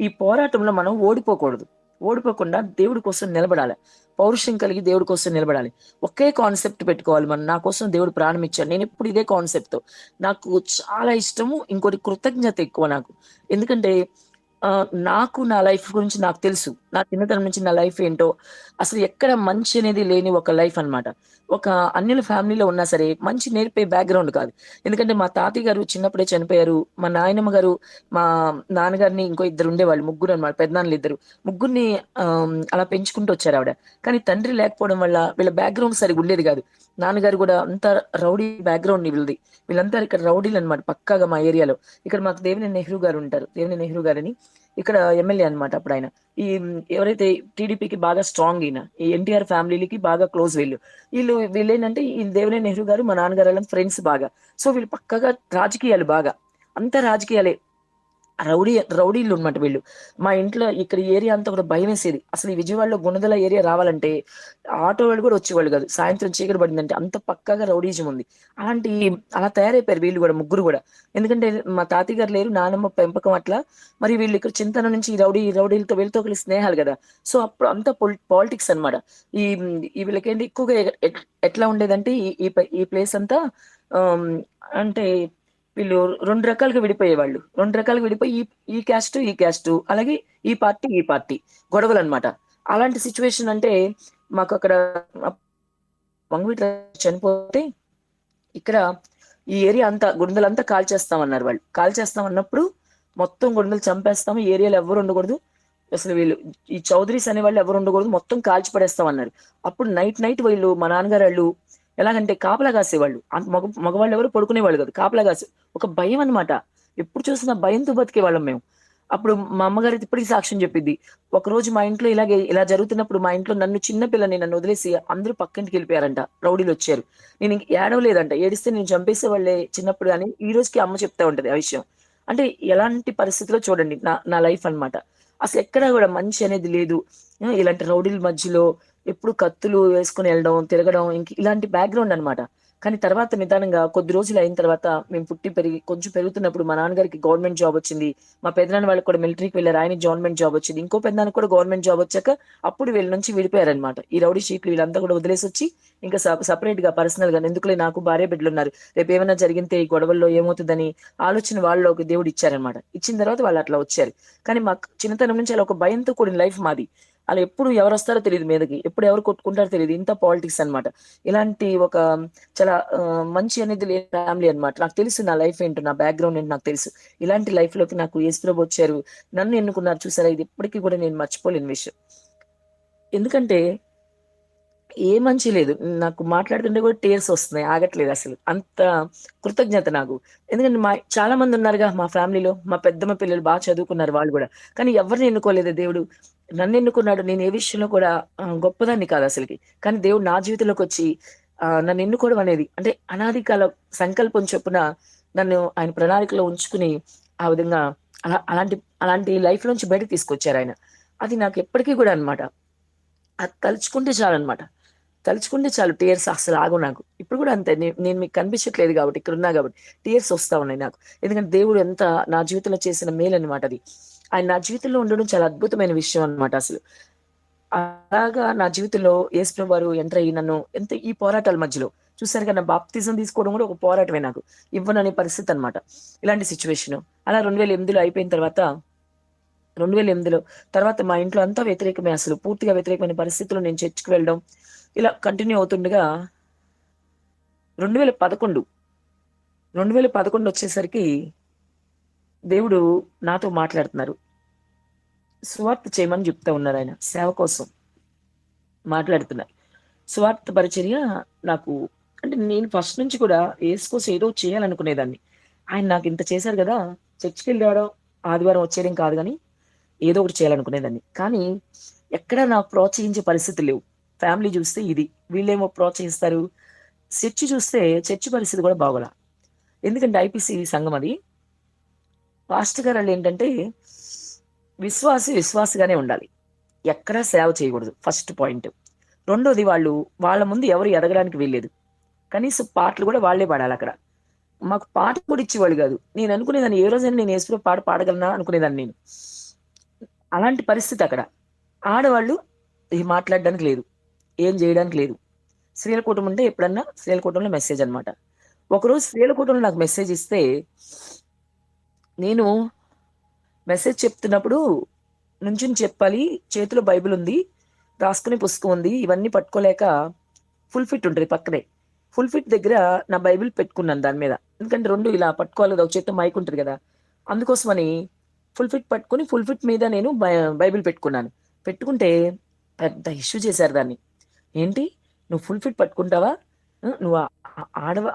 ఈ పోరాటంలో మనం ఓడిపోకూడదు. ఓడిపోకుండా దేవుడి కోసం నిలబడాలి. పౌరుషం కలిగి దేవుడి కోసం నిలబడాలి. ఒకే కాన్సెప్ట్ పెట్టుకోవాలి మనం, నా కోసం దేవుడు ప్రాణం ఇచ్చాడు, నేను ఎప్పుడు ఇదే కాన్సెప్ట్ తో. నాకు చాలా ఇష్టము, ఇంకోటి కృతజ్ఞత ఎక్కువ నాకు. ఎందుకంటే నాకు నా లైఫ్ గురించి నాకు తెలుసు. నా చిన్నతనం నుంచి నా లైఫ్ ఏంటో, అసలు ఎక్కడ మంచి అనేది లేని ఒక లైఫ్ అన్నమాట. ఒక అన్యుల ఫ్యామిలీలో ఉన్నా సరే మంచి నేర్పే బ్యాక్‌గ్రౌండ్ కాదు. ఎందుకంటే మా తాతయ్య గారు చిన్నప్పుడే చనిపోయారు. మా నాయనమ్మ గారు, మా నాన్నగారిని ఇంకో ఇద్దరు ఉండేవాళ్ళు. ముగ్గురన్నమాట. పెదనాన్నలిద్దరు. ముగ్గురిని అలా పెంచుకుంటూ వచ్చారావిడ. కానీ తండ్రి లేకపోవడం వల్ల వీళ్ళ బ్యాక్‌గ్రౌండ్ సరిగ్గా ఉండేది కాదు. నాన్నగారు కూడా అంత రౌడీ బ్యాక్‌గ్రౌండ్ వీళ్ళది. వీళ్ళంతా ఇక్కడ రౌడీలన్నమాట పక్కాగా మా ఏరియాలో. ఇక్కడ మాకు దేవినేని నెహ్రూ గారు ఉంటారు. దేవినేని నెహ్రూ గారని ఇక్కడ ఎమ్మెల్యే అన్నమాట అప్పుడు ఆయన. ఈ ఎవరైతే టీడీపీకి బాగా స్ట్రాంగ్ ఈయన. ఈ ఎన్టీఆర్ ఫ్యామిలీకి బాగా క్లోజ్ వీళ్ళు. వీళ్ళేంటంటే ఈ దేవినేని నెహ్రూ గారు మా నాన్నగారు ఫ్రెండ్స్ బాగా. సో వీళ్ళు పక్కగా రాజకీయాలు బాగా. అంతా రాజకీయాలే. రౌడీలు అనమాట వీళ్ళు. మా ఇంట్లో ఇక్కడ ఈ ఏరియా అంతా కూడా భయమేసేది. అసలు ఈ విజయవాడలో గుణదల ఏరియా రావాలంటే ఆటో వాళ్ళు కూడా వచ్చేవాళ్ళు కాదు. సాయంత్రం చీకటి పడిందంటే అంత పక్కాగా రౌడీజం ఉంది. అలాంటి అలా తయారైపోయారు వీళ్ళు కూడా, ముగ్గురు కూడా. ఎందుకంటే మా తాతయ్య గారు లేరు, నానమ్మ పెంపకం అట్లా. మరి వీళ్ళు ఇక్కడ చింతన నుంచి ఈ రౌడీలతో వీళ్ళతో కలిసి స్నేహాలు కదా. సో అప్పుడు అంతా పాలిటిక్స్ అన్నమాట. ఈ ఈ వీళ్ళకేంటి ఎక్కువగా ఎట్లా ఉండేదంటే ఈ ప్లేస్ అంతా ఆమ్, అంటే వీళ్ళు రెండు రకాలుగా విడిపోయేవాళ్ళు. రెండు రకాలుగా విడిపోయి ఈ క్యాస్ట్ ఈ క్యాస్ట్, అలాగే ఈ పార్టీ గొడవలు అనమాట. అలాంటి సిచ్యువేషన్ అంటే మాకు అక్కడ వంగవీటి చనిపోతే ఇక్కడ ఈ ఏరియా అంతా గుండెలంతా కాల్చేస్తామన్నారు వాళ్ళు. కాల్చేస్తాం అన్నప్పుడు మొత్తం గుండెలు చంపేస్తాము, ఈ ఏరియాలో ఎవరు ఉండకూడదు, అసలు వీళ్ళు ఈ చౌదరీస్ అనే వాళ్ళు ఎవరు ఉండకూడదు, మొత్తం కాల్చి పడేస్తాం అన్నారు. అప్పుడు నైట్ వీళ్ళు మా నాన్నగారు వాళ్ళు ఎలాగంటే కాపలా కాసేవాళ్ళు. మగవాళ్ళు ఎవరు పడుకునేవాళ్ళు కాదు, కాపలా కాసే ఒక భయం అన్నమాట. ఎప్పుడు చూసినా భయంతో బతికేవాళ్ళం మేము. అప్పుడు మా అమ్మగారు అయితే ఇప్పటికీ సాక్ష్యం చెప్పిద్ది. ఒక రోజు మా ఇంట్లో ఇలా జరుగుతున్నప్పుడు మా ఇంట్లో నన్ను చిన్న పిల్లని నన్ను వదిలేసి అందరూ పక్కింటికి వెళ్ళిపోయారంట. రౌడీలు వచ్చారు. నేను ఇంక ఏడవలేదంట. ఏడిస్తే నేను చంపేసేవాళ్ళే చిన్నప్పుడు అని ఈ రోజుకి అమ్మ చెప్తా ఉంటది ఆ విషయం. అంటే ఎలాంటి పరిస్థితిలో చూడండి నా నా లైఫ్ అన్నమాట. అసలు ఎక్కడా కూడా మంచి అనేది లేదు. ఇలాంటి రౌడీల మధ్యలో ఎప్పుడు కత్తులు వేసుకుని వెళ్ళడం, తిరగడం, ఇంక ఇలాంటి బ్యాక్‌గ్రౌండ్ అన్నమాట. కానీ తర్వాత నిదానంగా కొద్ది రోజులు అయిన తర్వాత మేము పుట్టి పెరిగి కొంచెం పెరుగుతున్నప్పుడు మా నాన్నగారికి గవర్నమెంట్ జాబ్ వచ్చింది. మా పెదనాన్న వాళ్ళకి కూడా మిలిటరీకి వెళ్లారు. ఆయనకి గవర్నమెంట్ జాబ్ వచ్చింది. ఇంకో పెదనాన్నకి కూడా గవర్నమెంట్ జాబ్ వచ్చాక అప్పుడు వీళ్ళ నుంచి విడిపోయారన్నమాట. ఈ రౌడీ షీట్లు వీళ్ళంతా కూడా వదిలేసి వచ్చి ఇంకా సెపరేట్ గా పర్సనల్ గా, ఎందుకులే నాకు భార్య బిడ్డలు ఉన్నారు, రేపు ఏమైనా జరిగితే ఈ గొడవల్లో ఏమవుతుందని ఆలోచన వాళ్ళలోకి దేవుడు ఇచ్చారనమాట. ఇచ్చిన తర్వాత వాళ్ళు అట్లా వచ్చారు. కానీ మాకు చిన్నతనం నుంచి అలా ఒక భయంతో కూడిన లైఫ్ మాది. అలా ఎప్పుడు ఎవరు వస్తారో తెలియదు మీదకి, ఎప్పుడు ఎవరు కొట్టుకుంటారో తెలియదు. ఇంత పాలిటిక్స్ అన్నమాట. ఇలాంటి ఒక చాలా మంచి అనేది లేని ఫ్యామిలీ అన్నమాట. నాకు తెలుసు నా లైఫ్ ఏంటో, నా బ్యాక్‌గ్రౌండ్ ఏంటో నాకు తెలుసు. ఇలాంటి లైఫ్ లోకి నాకు యేసుప్రభు వచ్చారు, నన్ను ఎన్నుకున్నారు చూసారా, ఇది ఇప్పటికీ కూడా నేను మర్చిపోలేని విషయం. ఎందుకంటే ఏ మంచి లేదు. నాకు మాట్లాడుతుంటే కూడా టీయర్స్ వస్తున్నాయి. ఆగట్లేదు అసలు. అంత కృతజ్ఞత నాకు. ఎందుకంటే చాలా మంది ఉన్నారుగా మా ఫ్యామిలీలో. మా పెద్దమ్మ పిల్లలు చదువుకున్నారు వాళ్ళు గూడా. కానీ ఎవరిని ఎన్నుకోలేదు దేవుడు. నన్ను ఎన్నుకున్నాడు. నేను ఏ విషయంలో కూడా గొప్పదాన్ని కాదు అసలకి. కానీ దేవుడు నా జీవితంలోకొచ్చి నన్ను ఎన్నుకోవడం అనేది అంటే అనాది కాల సంకల్పం చొప్పున నన్ను ఆయన ప్రణాళికలో ఉంచుకుని ఆ విధంగా అలాంటి అలాంటి లైఫ్ నుంచి బయటకి తీసుకొచ్చారాయన. అది నాకు ఎప్పటికీ కూడా అన్నమాట. అది తలుచుకుంటే చాలన్నమాట. తలుచుకుంటే చాలు టీయర్స్ అస్సలు ఆగవు నాకు. ఇప్పుడు కూడా అంతే. నేను మీకు కనిపించట్లేదు కాబట్టి, ఇక్కడ ఉన్నా కాబట్టి టీయర్స్ వస్తా ఉన్నాయి నాకు. ఎందుకంటే దేవుడు ఎంత నా జీవితంలో చేసిన మేలన్నమాట అది. ఆయన నా జీవితంలో ఉండడం చాలా అద్భుతమైన విషయం అన్నమాట అసలు. అలాగా నా జీవితంలో యేసుప్రభు వారు ఎంటర్ అయ్యి నన్ను ఎంత ఈ పోరాటాల మధ్యలో చూసారు కదా, బాప్తిజం తీసుకోవడం కూడా ఒక పోరాటమే నాకు. ఇవ్వననే పరిస్థితి అన్నమాట. ఇలాంటి సిచ్యువేషన్ అలా 2008లో అయిపోయిన తర్వాత 2008లో తర్వాత మా ఇంట్లో అంతా వ్యతిరేకమే, అసలు పూర్తిగా వ్యతిరేకమైన పరిస్థితుల్లో నేను చర్చికి వెళ్ళడం ఇలా కంటిన్యూ అవుతుండగా 2011 2011 వచ్చేసరికి దేవుడు నాతో మాట్లాడుతున్నారు. సువార్త చేయమని చెప్తా ఉన్నారు. ఆయన సేవ కోసం మాట్లాడుతున్నారు. సువార్త పరిచర్య నాకు, అంటే నేను ఫస్ట్ నుంచి కూడా యేసు కోసం ఏదో చేయాలనుకునేదాన్ని. ఆయన నాకు ఇంత చేశారు కదా, చర్చికి వెళ్ళి రావడం, ఆదివారం వచ్చేయడం కాదు కానీ ఏదో ఒకటి చేయాలనుకునేదాన్ని. కానీ ఎక్కడా నాకు ప్రోత్సహించే పరిస్థితి లేవు. ఫ్యామిలీ చూస్తే ఇది, వీళ్ళేమో ప్రోత్సహిస్తారు. చర్చి చూస్తే చర్చి పరిస్థితి కూడా బాగోలా. ఎందుకంటే ఐపీసీ సంఘం అది. పాస్టర్ గారు వాళ్ళు ఏంటంటే విశ్వాసిగానే ఉండాలి, ఎక్కడా సేవ చేయకూడదు, ఫస్ట్ పాయింట్. రెండోది వాళ్ళ ముందు ఎవరు ఎదగడానికి వెళ్ళలేదు. కనీసం పాటలు కూడా వాళ్ళే పాడాలి అక్కడ. మాకు పాట కూడా ఇచ్చేవాళ్ళు కాదు. నేను అనుకునేదాన్ని ఏ రోజైనా నేను యేసులో పాట పాడగలనా అనుకునేదాన్ని నేను. అలాంటి పరిస్థితి అక్కడ. ఆడవాళ్ళు ఇది మాట్లాడడానికి లేదు, ఏం చేయడానికి లేదు. స్త్రీల కూటమి ఉంటే ఎప్పుడన్నా స్త్రీల కూటంలో మెసేజ్ అనమాట. ఒకరోజు స్త్రీల కూటంలో నాకు మెసేజ్ ఇస్తే నేను మెసేజ్ చెప్తున్నప్పుడు నుంచుని చెప్పాలి, చేతిలో బైబిల్ ఉంది, రాసుకునే పుస్తకం ఉంది, ఇవన్నీ పట్టుకోలేక ఫుల్ ఫిట్ ఉంటుంది పక్కనే. ఫుల్ ఫిట్ దగ్గర నా బైబిల్ పెట్టుకున్నాను దాని మీద, ఎందుకంటే రెండు ఇలా పట్టుకోవాలి కదా, ఒక చేతితో మైక్ ఉంటుంది కదా, అందుకోసమని ఫుల్ ఫిట్ పట్టుకుని ఫుల్ ఫిట్ మీద నేను బైబిల్ పెట్టుకున్నాను. పెట్టుకుంటే పెద్ద ఇష్యూ చేశారు దాన్ని. ఏంటి నువ్వు ఫుల్ ఫిట్ పట్టుకుంటావా, నువ్వు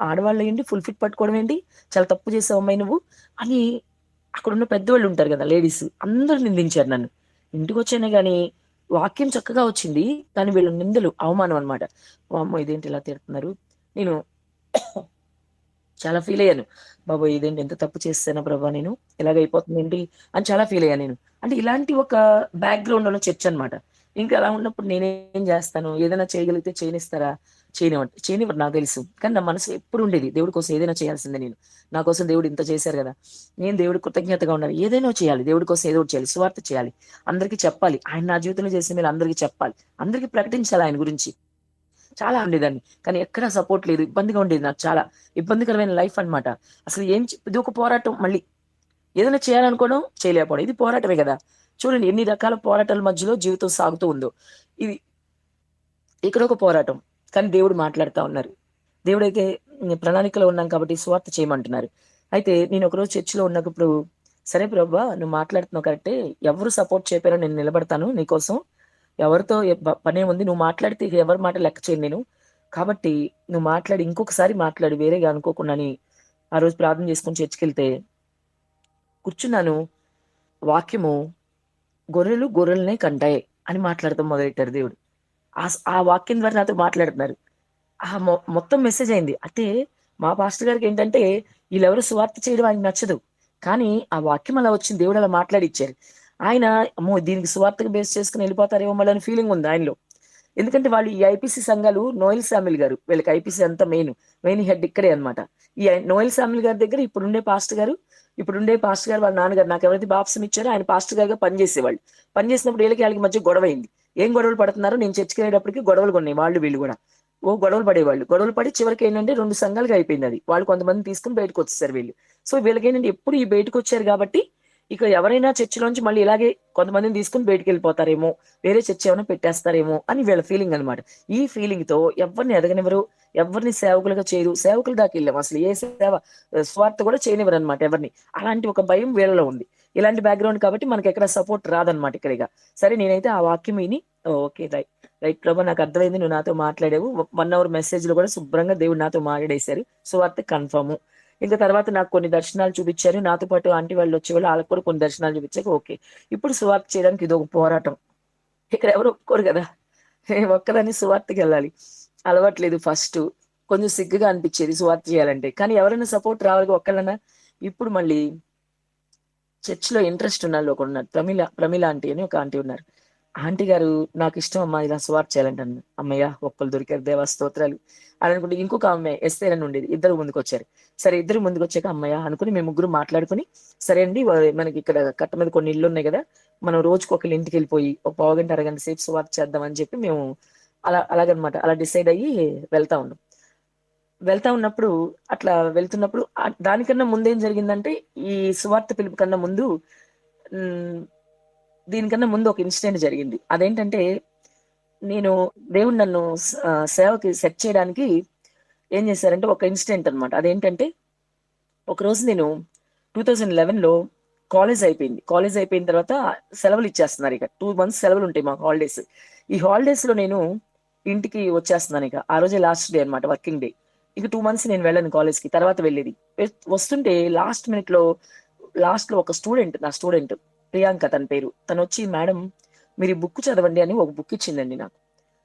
ఆడవాళ్ళు ఏంటి ఫుల్ ఫిట్ పట్టుకోవడం ఏంటి, చాలా తప్పు చేసావు అమ్మాయి నువ్వు అని అక్కడ ఉన్న పెద్దవాళ్ళు ఉంటారు కదా, లేడీస్, అందరు నిందించారు నన్ను. ఇంటికి వచ్చానే కానీ వాక్యం చక్కగా వచ్చింది, కానీ వీళ్ళ నిందలు, అవమానం అనమాట. అమ్మ ఇదేంటి ఇలా తిడుతున్నారు. నేను చాలా ఫీల్ అయ్యాను. బాబు ఇదేంటి ఎంత తప్పు చేస్తానా ప్రభా, నేను ఇలాగైపోతుంది ఏంటి అని చాలా ఫీల్ అయ్యాను నేను. అంటే ఇలాంటి ఒక బ్యాక్గ్రౌండ్ ఉన్న చర్చ్ అనమాట. ఇంకా అలా ఉన్నప్పుడు నేనేం చేస్తాను, ఏదైనా చేయగలిగితే చేయనిస్తారా, చేయనివ్వరు నాకు తెలుసు. కానీ నా మనసు ఎప్పుడు ఉండేది దేవుడి కోసం ఏదైనా చేయాల్సిందే. నేను నా కోసం దేవుడు ఇంత చేశారు కదా, నేను దేవుడి కృతజ్ఞతగా ఉండాలి, ఏదైనా చేయాలి, దేవుడి కోసం ఏదో ఒకటి చేయాలి, సువార్త చేయాలి, అందరికీ చెప్పాలి, ఆయన నా జీవితంలో చేసిన మీరు అందరికీ చెప్పాలి, అందరికీ ప్రకటించాలి ఆయన గురించి. చాలా ఉండేదాన్ని, కానీ ఎక్కడా సపోర్ట్ లేదు, ఇబ్బందిగా ఉండేది నాకు, చాలా ఇబ్బందికరమైన లైఫ్ అనమాట. అసలు ఇది ఒక పోరాటం. మళ్ళీ ఏదైనా చేయాలనుకోవడం, చేయలేకపోవడం, ఇది పోరాటమే కదా. చూడండి ఎన్ని రకాల పోరాటాల మధ్యలో జీవితం సాగుతూ ఉందో. ఇది ఇక్కడ ఒక పోరాటం, కానీ దేవుడు మాట్లాడుతూ ఉన్నారు. దేవుడైతే ప్రణాళికలో ఉన్నాం కాబట్టి స్వార్థ చేయమంటున్నారు. అయితే నేను ఒకరోజు చర్చిలో ఉన్నప్పుడు, సరే ప్రభా నువ్వు మాట్లాడుతున్నావు కరెక్టే, ఎవరు సపోర్ట్ చేయలేరో నేను నిలబడతాను నీకోసం, ఎవరితో పనే ఉంది, నువ్వు మాట్లాడితే ఎవరి మాట లెక్క చేయను నేను, కాబట్టి నువ్వు మాట్లాడి, ఇంకొకసారి మాట్లాడి, వేరేగా అనుకోకుండా అని ఆ రోజు ప్రార్థన చేసుకుని చర్చికి వెళ్తే కూర్చున్నాను. వాక్యము గొర్రెలనే కంటాయి అని మాట్లాడతాం మొదలెట్టారు దేవుడు. ఆ వాక్యం ద్వారా నాతో మాట్లాడుతున్నారు. మొత్తం మెసేజ్ అయింది. అంటే మా పాస్టర్ గారికి ఏంటంటే వీళ్ళెవరు సువార్త చేయడం ఆయనకు నచ్చదు, కానీ ఆ వాక్యం అలా వచ్చింది, దేవుడు అలా మాట్లాడిచ్చారు. ఆయన అమ్మో దీనికి సువార్తకు బేస్ చేసుకుని వెళ్ళిపోతారేమో మళ్ళీ అని ఫీలింగ్ ఉంది ఆయనలో. ఎందుకంటే వాళ్ళు ఈ ఐపీసీ సంఘాలు, నోయల్ శామిల్ గారు వీళ్ళకి ఐపీసీ అంతా మెయిన్ హెడ్ ఇక్కడే అనమాట. ఈ నోయల్ శామిల్ గారి దగ్గర ఇప్పుడుండే పాస్టర్ గారు వాళ్ళ నాన్నగారు, నాకు ఎవరైతే బాప్సం ఇచ్చారో ఆయన పాస్టర్ గారుగా పనిచేసేవాళ్ళు. పనిచేసినప్పుడు వాళ్ళకి మధ్య గొడవ అయింది. ఏం గొడవలు పడుతున్నారో, నేను చర్చికి వెళ్ళేటప్పటికి గొడవలు కొన్నాయి, వీళ్ళు కూడా గొడవలు పడేవాళ్ళు. గొడవలు పడి చివరికి ఏంటంటే 2 సంఘాలుగా అయిపోయింది అది. వాళ్ళు కొంతమంది తీసుకుని బయటకు వచ్చేసారు వీళ్ళు. సో వీళ్ళకి ఏంటంటే ఎప్పుడు ఈ బయటకు వచ్చారు కాబట్టి ఇక ఎవరైనా చర్చిలోంచి మళ్ళీ ఇలాగే కొంతమందిని తీసుకుని బయటకు వెళ్ళిపోతారేమో, వేరే చర్చ ఏమైనా పెట్టేస్తారేమో అని వీళ్ళ ఫీలింగ్ అనమాట. ఈ ఫీలింగ్ తో ఎవరిని ఎదగనివ్వరు, ఎవరిని సేవకులుగా చేయరు. సేవకుల దాకా వెళ్ళాము, అసలు ఏ సేవ స్వార్థ కూడా చేయనివ్వరు అనమాట ఎవరిని. అలాంటి ఒక భయం వీళ్ళలో ఉంది. ఇలాంటి బ్యాక్గ్రౌండ్ కాబట్టి మనకి ఎక్కడ సపోర్ట్ రాదనమాట ఇక్కడ. ఇక సరే నేనైతే ఆ వాక్యం విని ఓకే రైట్ ప్రభా నాకు అర్థమైంది, నువ్వు నాతో మాట్లాడావు. 1 hour మెసేజ్ లో కూడా శుభ్రంగా దేవుడు నాతో మాట్లాడేశారు, సువార్త కన్ఫర్మ్. ఇంకా తర్వాత నాకు కొన్ని దర్శనాలు చూపించారు, నాతో పాటు ఆంటీ వాళ్ళు వచ్చేవాళ్ళు, వాళ్ళకి కూడా కొన్ని దర్శనాలు చూపించాక ఓకే ఇప్పుడు సువార్త చేయడానికి ఇది ఒక పోరాటం. ఇక్కడ ఎవరు ఒప్పుకోరు కదా, ఒక్కదాన్ని సువార్తకి వెళ్ళాలి, అలవాట్లేదు. ఫస్ట్ కొంచెం సిగ్గుగా అనిపించేది సువార్త చేయాలంటే, కానీ ఎవరైనా సపోర్ట్ రావాలి ఒక్కళ్ళన్నా. ఇప్పుడు మళ్ళీ చర్చిలో ఇంట్రెస్ట్ ఉన్న వాళ్ళు ఒకరు ఉన్నారు, ప్రమిళ ఆంటీ అని ఒక ఆంటీ ఉన్నారు. ఆంటీ గారు నాకు ఇష్టం అమ్మా ఇలా సువార్త చేయాలంటాను. అమ్మయ్య ఒక్కళ్ళు దొరికారు దేవా స్తోత్రాలు అని అనుకుంటే ఇంకొక అమ్మాయి ఎస్తేర్ అని ఉండేది. ఇద్దరు ముందుకు వచ్చారు. సరే ఇద్దరు ముందుకు వచ్చాక అమ్మయ్య అనుకుని మేము ముగ్గురు మాట్లాడుకుని సరే అండి మనకి ఇక్కడ కట్ట మీద కొన్ని ఇల్లు ఉన్నాయి కదా, మనం రోజుకి ఒకళ్ళ ఇంటికి వెళ్ళిపోయి ఒక పావుగంట అరగంట సేపు సువార్త చేద్దామని చెప్పి మేము అలాగనమాట అలా డిసైడ్ అయ్యి వెళ్తా ఉన్నాం. వెళ్తా ఉన్నప్పుడు అట్లా వెళ్తున్నప్పుడు దానికన్నా ముందేం జరిగిందంటే ఈ సువార్త పిలుపు కన్నా ముందు ఉమ్, దీనికన్నా ముందు ఒక ఇన్సిడెంట్ జరిగింది. అదేంటంటే నేను దేవుడు నన్ను సేవకి సెట్ చేయడానికి ఏం చేశారంటే ఒక ఇన్సిడెంట్ అనమాట. అదేంటంటే ఒకరోజు నేను 2011లో కాలేజ్ అయిపోయింది. కాలేజ్ అయిపోయిన తర్వాత సెలవులు ఇచ్చేస్తున్నారు. ఇక 2 months సెలవులు ఉంటాయి మాకు హాలిడేస్. ఈ హాలిడేస్ లో నేను ఇంటికి వచ్చేస్తున్నాను. ఇక ఆ రోజే లాస్ట్ డే అనమాట, వర్కింగ్ డే. ఇక 2 months నేను వెళ్ళను కాలేజ్ కి, తర్వాత వెళ్ళేది. వస్తుంటే లాస్ట్ లో ఒక నా స్టూడెంట్ ప్రియాంక తన పేరు. తను వచ్చి మేడం మీరు ఈ బుక్ చదవండి అని ఒక బుక్ ఇచ్చిందండి నాకు.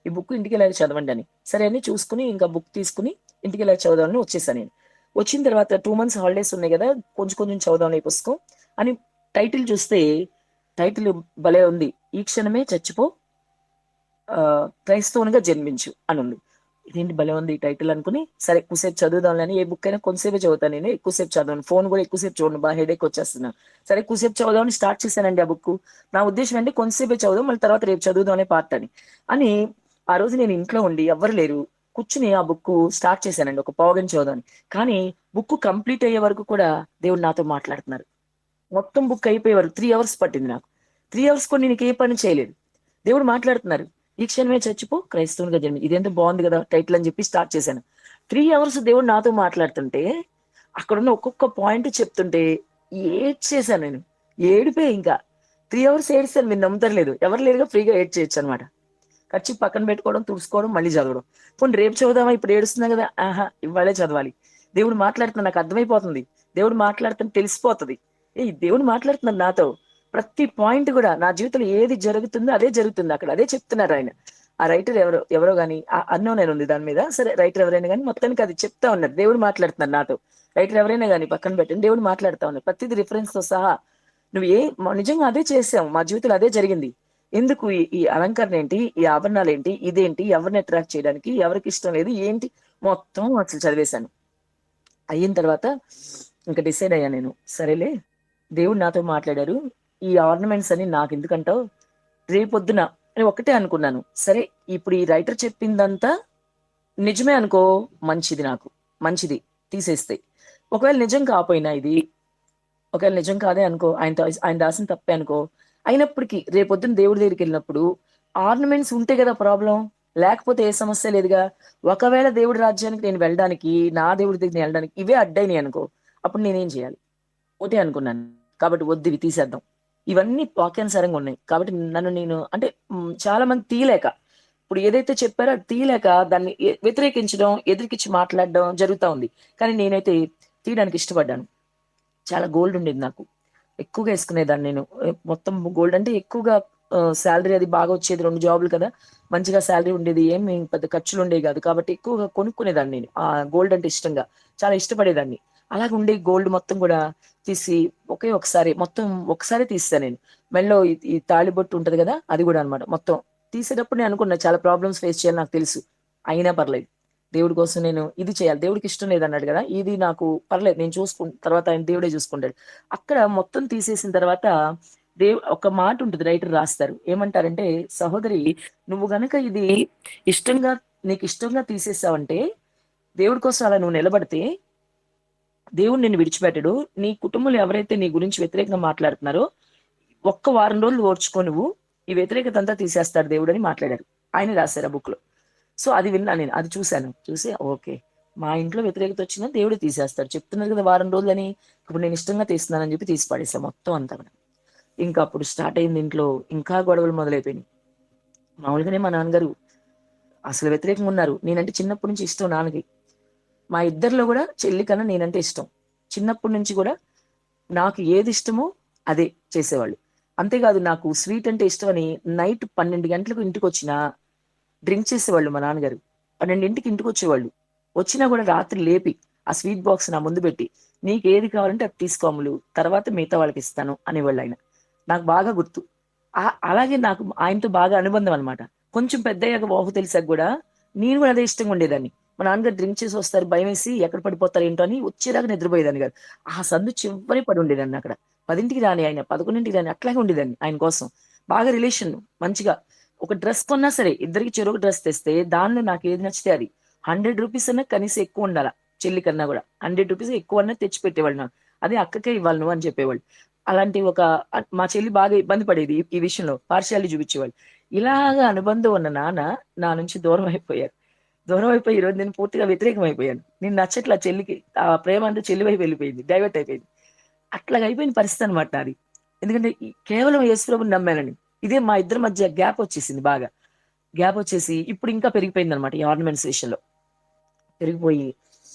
ఈ బుక్ ఇంటికి వెళ్ళాక చదవండి అని. సరే అని చూసుకుని ఇంకా బుక్ తీసుకుని ఇంటికి వెళ్ళాక చదవాలని వచ్చేసాను నేను. వచ్చిన తర్వాత 2 months హాలిడేస్ ఉన్నాయి కదా, కొంచెం కొంచెం చదవాలి ఈ పుస్తకం అని టైటిల్ చూస్తే టైటిల్ భలే ఉంది. ఈ క్షణమే చచ్చిపో, క్రైస్తవునిగా జన్మించు అని ఉంది. ఇదేంటి భలే ఉంది ఈ టైటిల్ అనుకుని సరే ఎక్కువసేపు చదువుదాంలని, ఏ బుక్ అయినా కొంతసేపే చదువుతాను నేను, ఎక్కువసేపు చదవను. ఫోన్ కూడా ఎక్కువసేపు చూడను, బాగా హెడేక్ వచ్చేస్తున్నాను. సరే ఎక్కువసేపు చదువుదామని స్టార్ట్ చేశానండి ఆ బుక్. నా ఉద్దేశం అంటే కొంతసేపే చదువు, మళ్ళీ తర్వాత రేపు చదువుదాం అనే పార్ట్ అని ఆ రోజు నేను ఇంట్లో ఉండి ఎవ్వరు లేరు, కూర్చుని ఆ బుక్ స్టార్ట్ చేశానండి ఒక పావుగంట చదువుదామని. కానీ బుక్ కంప్లీట్ అయ్యే వరకు కూడా దేవుడు నాతో మాట్లాడుతున్నారు. మొత్తం బుక్ అయిపోయే వరకు 3 hours పట్టింది నాకు. 3 hours కూడా నేను ఏ పని చేయలేదు, దేవుడు మాట్లాడుతున్నారు. ఈ క్షణమే చచ్చిపో, క్రైస్తవునిగా జన్మి. ఇదేంతో బాగుంది కదా టైటిల్ అని చెప్పి స్టార్ట్ చేశాను. 3 hours దేవుడు నాతో మాట్లాడుతుంటే అక్కడున్న ఒక్కొక్క పాయింట్ చెప్తుంటే ఏడ్చేసాను నేను. ఏడిపోయి ఇంకా 3 hours ఏడ్చాను. మీరు నమ్ముతలేదు, ఎవరు లేరుగా, ఫ్రీగా ఏడ్ చేయొచ్చు అనమాట. ఖర్చు పక్కన పెట్టుకోవడం, తుడుచుకోవడం, మళ్ళీ చదవడం. పోనీ రేపు చదువుదామా, ఇప్పుడు ఏడుస్తున్నా కదా, ఆహా ఇవాళే చదవాలి. దేవుడు మాట్లాడుతున్నా నాకు అర్థమైపోతుంది, దేవుడు మాట్లాడుతున్నా తెలిసిపోతుంది. దేవుడు మాట్లాడుతున్నారు నాతో. ప్రతి పాయింట్ కూడా నా జీవితంలో ఏది జరుగుతుందో అదే జరుగుతుంది అక్కడ, అదే చెప్తున్నారు ఆయన. ఆ రైటర్ ఎవరో గానీ అన్నో నేను ఉంది దాని మీద, సరే రైటర్ ఎవరైనా కానీ మొత్తానికి అది చెప్తా ఉన్నారు. దేవుడు మాట్లాడుతున్నారు నాతో. రైటర్ ఎవరైనా కానీ పక్కన పెట్టండి, దేవుడు మాట్లాడుతా ఉన్నారు ప్రతిదీ రిఫరెన్స్ తో సహా. నువ్వు నిజంగా అదే చేసావు, మా జీవితంలో అదే జరిగింది. ఎందుకు ఈ అలంకరణ ఏంటి, ఈ ఆభరణాలు ఏంటి, ఇదేంటి, ఎవరిని అట్రాక్ట్ చేయడానికి, ఎవరికి ఇష్టం లేదు ఏంటి, మొత్తం అసలు చదివేశాను. అయిన తర్వాత ఇంకా డిసైడ్ అయ్యా నేను, సరేలే దేవుడు నాతో మాట్లాడారు, ఈ ఆర్నమెంట్స్ అని నాకు ఎందుకంటావు, రేపొద్దున అని ఒకటే అనుకున్నాను. సరే ఇప్పుడు ఈ రైటర్ చెప్పిందంతా నిజమే అనుకో, మంచిది, నాకు మంచిది, తీసేస్తే. ఒకవేళ నిజం కాపోయినా ఇది, ఒకవేళ నిజం కాదే అనుకో, ఆయన దాసిన తప్పే అనుకో, అయినప్పటికీ రేపొద్దున దేవుడి దగ్గరికి వెళ్ళినప్పుడు ఆర్నమెంట్స్ ఉంటే కదా ప్రాబ్లం, లేకపోతే ఏ సమస్య లేదుగా. ఒకవేళ దేవుడి రాజ్యానికి నేను వెళ్ళడానికి, నా దేవుడి దగ్గర నేను వెళ్ళడానికి ఇవే అడ్డైనాయి అనుకో, అప్పుడు నేనేం చేయాలి, ఒకటే అనుకున్నాను. కాబట్టి వద్దు ఇవి తీసేద్దాం. ఇవన్నీ వాక్యానుసారంగా ఉన్నాయి కాబట్టి నన్ను నేను అంటే చాలా మంది తీయలేక, ఇప్పుడు ఏదైతే చెప్పారో అది తీయలేక దాన్ని వ్యతిరేకించడం, ఎదురికిచ్చి మాట్లాడడం జరుగుతా ఉంది. కానీ నేనైతే తీయడానికి ఇష్టపడ్డాను. చాలా గోల్డ్ ఉండేది నాకు, ఎక్కువగా వేసుకునేదాన్ని నేను. మొత్తం గోల్డ్ అంటే ఎక్కువగా శాలరీ అది బాగా వచ్చేది, 2 జాబులు కదా, మంచిగా శాలరీ ఉండేది, ఏమి పెద్ద ఖర్చులు ఉండేవి కాదు. కాబట్టి ఎక్కువగా కొనుక్కునేదాన్ని నేను. ఆ గోల్డ్ అంటే ఇష్టంగా చాలా ఇష్టపడేదాన్ని. అలాగే ఉండే గోల్డ్ మొత్తం కూడా తీసి మొత్తం ఒకసారి తీస్తాను నేను. మెల్లో ఈ తాళిబొట్టు ఉంటది కదా, అది కూడా అనమాట. మొత్తం తీసేటప్పుడు నేను అనుకున్నా చాలా ప్రాబ్లమ్స్ ఫేస్ చేయాలి నాకు తెలుసు, అయినా పర్లేదు దేవుడి కోసం నేను ఇది చేయాలి. దేవుడికి ఇష్టం లేదన్నాడు కదా, ఇది నాకు పర్లేదు, నేను తర్వాత ఆయన దేవుడే చూసుకుంటాడు. అక్కడ మొత్తం తీసేసిన తర్వాత ఒక మాట ఉంటుంది, రైటర్ రాస్తారు, ఏమంటారంటే, సహోదరి నువ్వు గనక ఇది ఇష్టంగా నీకు ఇష్టంగా తీసేసావంటే, దేవుడి కోసం అలా నువ్వు నిలబడితే దేవుడు నిన్ను విడిచిపెట్టడు. నీ కుటుంబంలో ఎవరైతే నీ గురించి వ్యతిరేకంగా మాట్లాడుతున్నారో ఒక్క వారం రోజులు ఓర్చుకో, నువ్వు ఈ వ్యతిరేకత అంతా తీసేస్తాడు దేవుడు అని మాట్లాడారు. ఆయన రాశారు ఆ బుక్ లో. సో అది విన్నా నేను, అది చూసి ఓకే, మా ఇంట్లో వ్యతిరేకత వచ్చినా దేవుడే తీసేస్తాడు, చెప్తున్నారు కదా వారం రోజులని, ఇప్పుడు నేను ఇష్టంగా తీస్తున్నానని చెప్పి తీసి పడేసాను మొత్తం అంతా. ఇంకా అప్పుడు స్టార్ట్ అయింది ఇంట్లో, ఇంకా గొడవలు మొదలైపోయినాయి. మామూలుగానే మా నాన్నగారు అసలు వ్యతిరేకంగా ఉన్నారు. నేనంటే చిన్నప్పటి నుంచి ఇష్టం నాన్నకి. మా ఇద్దరిలో కూడా చెల్లి కన్నా నేనంటే ఇష్టం. చిన్నప్పటి నుంచి కూడా నాకు ఏది ఇష్టమో అదే చేసేవాళ్ళు. అంతేకాదు నాకు స్వీట్ అంటే ఇష్టం అని నైట్ 12 గంటలకు ఇంటికి వచ్చినా డ్రింక్ చేసేవాళ్ళు మా నాన్నగారు. 12 ఇంటికి వచ్చేవాళ్ళు. వచ్చినా కూడా రాత్రి లేపి ఆ స్వీట్ బాక్స్ నా ముందు పెట్టి, నీకు ఏది కావాలంటే అది తీసుకోములు, తర్వాత మిగతా వాళ్ళకి ఇస్తాను అనేవాళ్ళు ఆయన. నాకు బాగా గుర్తు. అలాగే నాకు ఆయనతో బాగా అనుబంధం అనమాట. కొంచెం పెద్దయ్యాక ఊహ తెలిసాక గూడా, నేను గూడా అదే ఇష్టంగా ఉండేదాన్ని. మా నాన్నగారు డ్రింక్ చేసి వస్తారు, భయమేసి ఎక్కడ పడిపోతారో ఏంటో అని వచ్చేదాకా నిద్రపోయేదాన్ని గాదు. ఆ సందు చివరి పడి ఉండేదాన్ని అక్కడ. 10కి రాని ఆయన, 11కి రాని అట్లాగే ఉండేదాన్ని ఆయన కోసం. బాగా రిలేషన్ మంచిగా. ఒక డ్రెస్ కొన్నా సరే, ఇద్దరికి చెరొక డ్రెస్ తెస్తే, దానిలో నాకేది నచ్చితే అది. రూ. 100 అన్నా కనీసం ఎక్కువుండాల. చెల్లి కన్నా గూడా. రూ. 100 ఎక్కువన్నా తెచ్చి పెట్టేవాళ్ళు నాకు. అదే అక్కకే ఇవ్వాలి నువ్వు అని చెప్పేవాళ్ళు. అలాంటి ఒక మా చెల్లి బాగా ఇబ్బంది పడేది ఈ విషయంలో. పార్షియాలిటీ చూపించేవాళ్ళు. ఇలాగ అనుబంధం ఉన్న నాన్న నా నుంచి దూరం అయిపోయారు. దూరం అయిపోయి ఈరోజు నేను పూర్తిగా వ్యతిరేకం అయిపోయాను. నేను నచ్చట్లా చెల్లికి. ఆ ప్రేమ అంతా చెల్లి వైపు వెళ్ళిపోయింది. డైవర్ట్ అయిపోయింది. అట్లాగా అయిపోయిన పరిస్థితి అనమాట నాది. ఎందుకంటే కేవలం యేసుప్రభుని నమ్మానని. ఇదే మా ఇద్దరి మధ్య గ్యాప్ వచ్చేసింది బాగా. గ్యాప్ వచ్చేసి ఇప్పుడు ఇంకా పెరిగిపోయిందనమాట ఈ ఆర్నమెంట్స్ విషయంలో. పెరిగిపోయి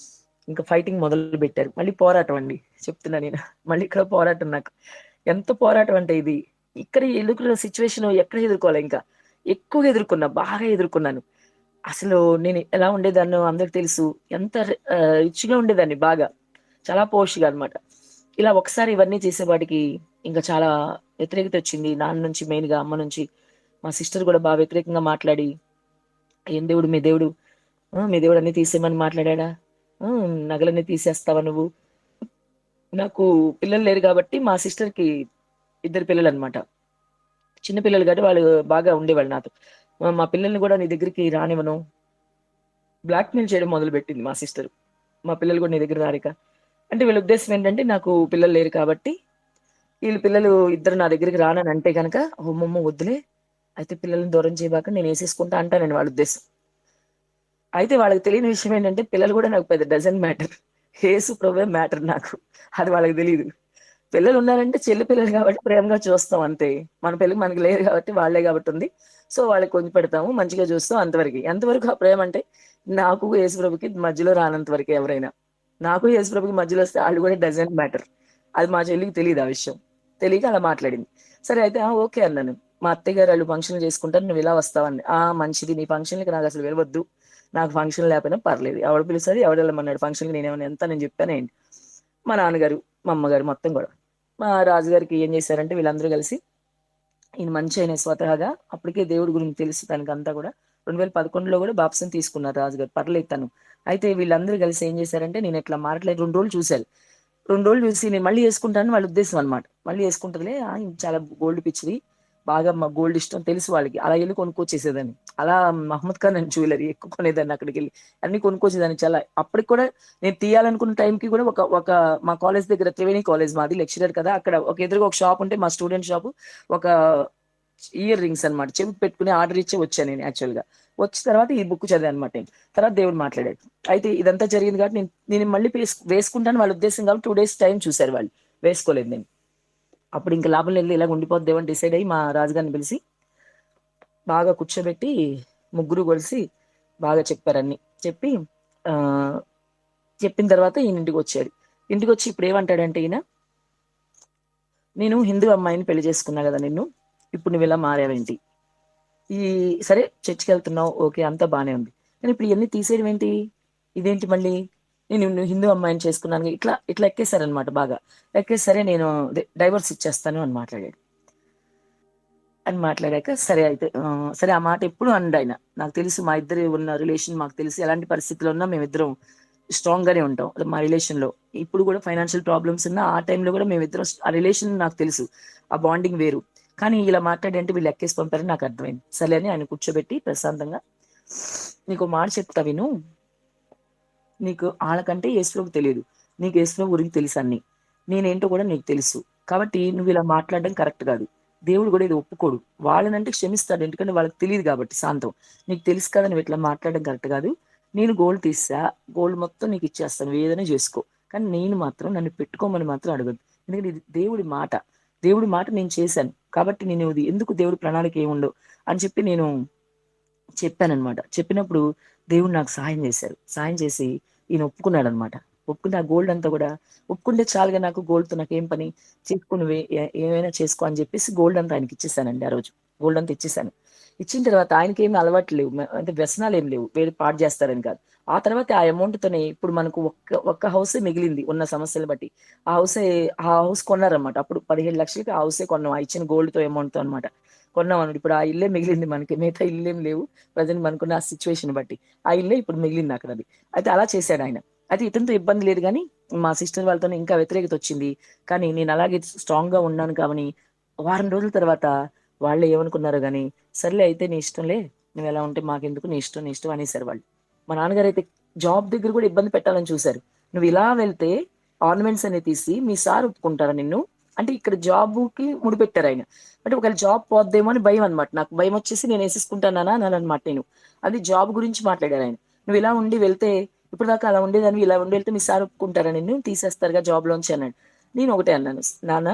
ఇంకా ఫైటింగ్ మొదలు పెట్టారు. మళ్ళీ పోరాటం అండి. చెప్తున్నా నేను. మళ్ళీ ఇక్కడ పోరాటం నాకు. ఎంత పోరాటం అంటే ఇది. ఇక్కడ ఎదుర్కొన్న సిట్యుయేషన్ ఎక్కడ ఎదుర్కోలే ఇంకా. ఎక్కువగా ఎదుర్కొన్నా. బాగా ఎదుర్కొన్నాను. అసలు నేను ఎలా ఉండేదాన్నో అందరికి తెలుసు. ఎంత రిచ్‌గా ఉండేదాన్ని బాగా. చాలా పోష్‌గా అన్నమాట. ఇలా ఒకసారి ఇవన్నీ చేసేవాడికి ఇంకా చాలా వ్యతిరేకత వచ్చింది. నాన్న నుంచి మెయిన్‌గా, అమ్మ నుంచి. మా సిస్టర్ కూడా బాగా వ్యతిరేకంగా మాట్లాడి, "ఏం దేవుడు మీ దేవుడు? మీ దేవుడు అన్నీ తీసేయమని మాట్లాడాడా? నగలన్నీ తీసేస్తావా నువ్వు?" నాకు పిల్లలు లేరు కాబట్టి మా సిస్టర్‌కి ఇద్దరు పిల్లలన్నమాట. చిన్న పిల్లలు కాబట్టి వాళ్ళు బాగా ఉండేవాళ్ళు నాతో. మా పిల్లల్ని కూడా నీ దగ్గరికి రానివ్వను. బ్లాక్‌మెయిల్ చేయడం మొదలుపెట్టింది మా సిస్టర్. మా పిల్లలు కూడా నీ దగ్గర రారిక. అంటే వీళ్ళ ఉద్దేశ్యం ఏంటంటే నాకు పిల్లలు లేరు కాబట్టి, ఈళ్ళ పిల్లలు ఇద్దరు నా దగ్గరికి రాననంటే గనక, అమ్మమ్మో! వద్దులే. అయితే పిల్లల్ని దూరం చేయబాక నేనేసేసుకుంటా అంటానండి వాళ్ళ ఉద్దేశం. అయితే వాళ్ళకి తెలియని విషయం ఏంటంటే పిల్లలు కూడా నాకు పెద్ద డజంట్ మ్యాటర్. యేసు ప్రభువే మ్యాటర్ నాకు. అది వాళ్ళకి తెలీదు. పిల్లలున్నారంటే చెల్లి పిల్లలు కాబట్టి ప్రేమగా చూస్తాం అంతే. మన పిల్లలు మనకి లేరు కాబట్టి వాళ్ళే కాబట్టి ఉంది. సో, వాళ్ళకి కొంచెం పెడతాము. మంచిగా చూస్తాం అంతవరకే. ఎంతవరకు ఆ ప్రేమంటే నాకు యేసుప్రభుకి మధ్యలో రానంత వరకే ఎవరైనా. నాకు యేసుప్రభుకి మధ్యలో వస్తే ఆళ్ళు కూడా డజంట్ మ్యాటర్. అది మా చెల్లికి తెలీదు ఆ విషయం. తెలియక అలా మాట్లాడింది. సరే అయితే ఓకే అన్నాను. మా అత్తయ్య గారు ఆళ్ళు ఫంక్షన్‌లు చేసుకుంటారు. నువ్విలా వస్తావంది. మంచిది. నీ ఫంక్షన్‌లకి నాకసలు పిలవద్దు. నాకు ఫంక్షన్ లేకపోయినా పర్లేదు. ఎవడు పిలుస్తది, ఎవడెళ్ళమన్నాడు ఫంక్షన్‌కి నేనేమన్నా ఎంత నేను చెప్పానా ఏంటి? మా నాన్నగారు, మా అమ్మగారు మొత్తం గూడా. మా రాజుగారికి ఏం చేశారంటే వీళ్ళందరూ కలిసి ఈయన మంచాయన స్వతహాగా అప్పటికే దేవుడి గురించి తెలుసు తనకంతా గూడా. 2011లో గూడా బాప్టిసం తీసుకున్నారు రాజుగారు. పర్లేదు తను. అయితే వీళ్ళందరూ కలిసి ఏం చేశారంటే నేనిట్లా మారట్లేదు 2 రోజులు చూసారు. 2 రోజులు చూసి నేను మళ్ళీ చేసుకుంటానని వాళ్ళ ఉద్దేశం అన్నమాట. మళ్ళీ చేసుకుంటదిలే ఈమె చాలా గోల్డ్ పిచ్చిది. బాగా గోల్డ్ ఇష్టం తెలుసు వాళ్ళకి. అలా ఎళ్లి కొనుక్కొచ్చేసేదాన్ని. అలా మహమ్మద్ ఖాన్ అని జ్యువెల్లరీ ఎక్కువ కొనేదాన్ని అక్కడికెళ్ళి. అన్నీ కొనుక్కొచ్చేదాన్ని చాలా. అప్పటికి కూడా నేను తీయాలనుకున్న టైంకి కూడా ఒక ఒక మా కాలేజ్ దగ్గర త్రివేణి కాలేజ్ మాది లెక్చరర్ కదా! అక్కడ ఒక ఎదురుగా ఒక షాప్ ఉంటే మా స్టూడెంట్ షాపు. ఒక ఇయర్ రింగ్స్ అన్నమాట. చెవికి పెట్టుకుని ఆర్డర్ ఇచ్చే వచ్చా నేను యాక్చువల్‌గా. వచ్చిన తర్వాత ఈ బుక్ చదివానన్నమాట నేను. తర్వాత దేవుడు మాట్లాడాడు. అయితే ఇదంతా జరిగింది కాబట్టి నేను నేను మళ్ళీ వేసుకుంటాను వాళ్ళ ఉద్దేశం కాబట్టి 2 డేస్ టైమ్ చూసారు వాళ్ళు. వేసుకోలేదు నేను. అప్పుడు ఇంక లాభం లేదులే ఇలాగ ఉండిపోద్దేమో అని డిసైడ్ అయ్యి మా రాజుగారిని పిలిసి బాగా కూర్చోబెట్టి ముగ్గురు కలిసి బాగా చెప్పారన్ని. చెప్పి ఆహ్, చెప్పిన తర్వాత ఈయన ఇంటికొచ్చాడు. ఇంటికొచ్చి ఇప్పుడేమంటాడంటే ఈయన, "నేను హిందూ అమ్మాయిని పెళ్లి చేసుకున్నా గదా నిన్ను. ఇప్పుడు నువ్విలా మారావేంటి? ఈ సరే చర్చికెళ్తున్నావు ఓకే. అంతా బానే ఉంది. కానీ ఇప్పుడు ఇయన్నీ తీసేయడం ఏంటి? ఇదేంటి మళ్ళీ? నేను హిందూ అమ్మాయిని చేసుకున్నాను." ఇట్లా ఇట్లా ఎక్కేసారనమాట బాగా. ఎక్కేసి సరే నేను డైవోర్స్ ఇచ్చేస్తాను అని మాట్లాడాడు. అని మాట్లాడాక సరే అయితే సరే ఆ మాట ఎప్పుడు అనడాయన. నాకు తెలుసు మా ఇద్దరి ఉన్న రిలేషన్ మాకు తెలుసు. ఎలాంటి పరిస్థితిలో ఉన్నా మేమిద్దరం స్ట్రాంగ్‌గానే ఉంటాం. అది మా రిలేషన్‌లో. ఇప్పుడు కూడా ఫైనాన్షియల్ ప్రాబ్లమ్స్ ఉన్నా ఆ టైంలో కూడా మేమిద్దరం ఆ రిలేషన్ నాకు తెలుసు. ఆ బాండింగ్ వేరు. కానీ ఇలా మాట్లాడంటే వీళ్ళు ఎక్కేసి పంపారని నాకు అర్థమైంది. సర్లే అని ఆయన కూర్చోబెట్టి ప్రశాంతంగా, "నీకో మాట చెప్తా విను. నీకు ఆళ్ళకంటే యేసుప్రభు తెలీదు. నీకు యేసుప్రభు గురించి తెలుసు అన్నీ. నేనేంటో కూడా నీకు తెలుసు. కాబట్టి నువ్విలా మాట్లాడడం కరెక్ట్ కాదు. దేవుడు కూడా ఇది ఒప్పుకోడు. వాళ్ళనంటే క్షమిస్తాడు. ఎందుకంటే వాళ్ళకి తెలీదు కాబట్టి సాంతం. నీకు తెలుసు కదా! నువ్విట్లా మాట్లాడడం కరెక్ట్ కాదు. నేను గోల్డ్ తీస్తా. గోల్డ్ మొత్తం నీకిచ్చేస్తాను. నువ్వేదైనా జేసుకో. కానీ నేను మాత్రం నన్ను పెట్టుకోమని మాత్రం అడగొద్దు. ఎందుకంటే ఇది దేవుడి మాట. దేవుడి మాట నేను చేశాను. కాబట్టి నేను ఇది ఎందుకు దేవుడి ప్రణాళిక ఏముండవు అని చెప్పి నేను చెప్పాననమాట. చెప్పినప్పుడు దేవుడు నాకు సహాయం జేశారు. సహాయం చేసి ఈయన ఒప్పుకున్నాడనమాట. ఒప్పుకుంటే ఆ గోల్డ్ అంతా గూడా ఒప్పుకుంటే చాలుగా నాకు గోల్డ్‌తో నాకేం పని చేసుకో నువ్వే ఏమైనా చేసుకో అని జెప్పేసి గోల్డ్ అంతా ఆయనకిచ్చేసానండి ఆ రోజు. గోల్డ్ అంతా ఇచ్చేసాను. ఇచ్చిన తర్వాత ఆయనకి ఏమి అలవాట్లు లేవు, అంటే వ్యసనాలు ఏం లేవు, వేరే పాడు చేస్తారని కాదు. ఆ తర్వాత ఆ అమౌంట్ తోనే ఇప్పుడు మనకు ఒక్క హౌసే మిగిలింది ఉన్న సమస్యలు బట్టి. ఆ హౌస్ కొన్నారనమాట. అప్పుడు 15 లక్షలకి ఆ హౌసే కొన్నాం, ఆ ఇచ్చిన గోల్డ్ తో అమౌంట్ తో అనమాట. కొన్నాం అన్నమాట. ఇప్పుడు ఆ ఇల్లే మిగిలింది మనకి, మిగతా ఇల్లేం లేవు ప్రజెంట్ మనకున్న ఆ సిచ్యువేషన్ బట్టి. ఆ ఇల్లే ఇప్పుడు మిగిలింది అక్కడ. అది అయితే అలా చేశాడు ఆయన. అయితే ఇతనితో ఇబ్బంది లేదు కానీ మా సిస్టర్ వాళ్ళతో ఇంకా వ్యతిరేకత వచ్చింది. కానీ నేను అలాగే స్ట్రాంగ్ గా ఉన్నాను కాబట్టి వారం రోజుల తర్వాత వాళ్ళే ఏమనుకున్నారో గానీ, సర్లే అయితే నీ ఇష్టంలే, నువ్వు ఎలా ఉంటే మాకెందుకు, నీ ఇష్టం అనేసారు వాళ్ళు. మా నాన్నగారు అయితే జాబ్ దగ్గర కూడా ఇబ్బంది పెట్టాలని చూశారు. నువ్వు ఇలా వెళ్తే ఆర్నమెంట్స్ అనేది తీసి మీ సార్ ఒప్పుకుంటారా నిన్ను, అంటే ఇక్కడ జాబ్ కి ముడిపెట్టారు ఆయన. అంటే ఒకవేళ జాబ్ పోద్దేమో అని భయం అనమాట. నాకు భయం వచ్చేసి నేను వేసేసుకుంటానా అని అనమాట. నేను అది జాబ్ గురించి మాట్లాడారు ఆయన. నువ్వు ఇలా ఉండి వెళ్తే, ఇప్పుడు దాకా అలా ఉండేదాన్ని, ఇలా ఉండి వెళ్తే మీ సార్ ఒప్పుకుంటారా నిన్ను, తీసేస్తారుగా జాబ్ లోంచి అన్నాడు. నేను ఒకటే అన్నాను, నాన్న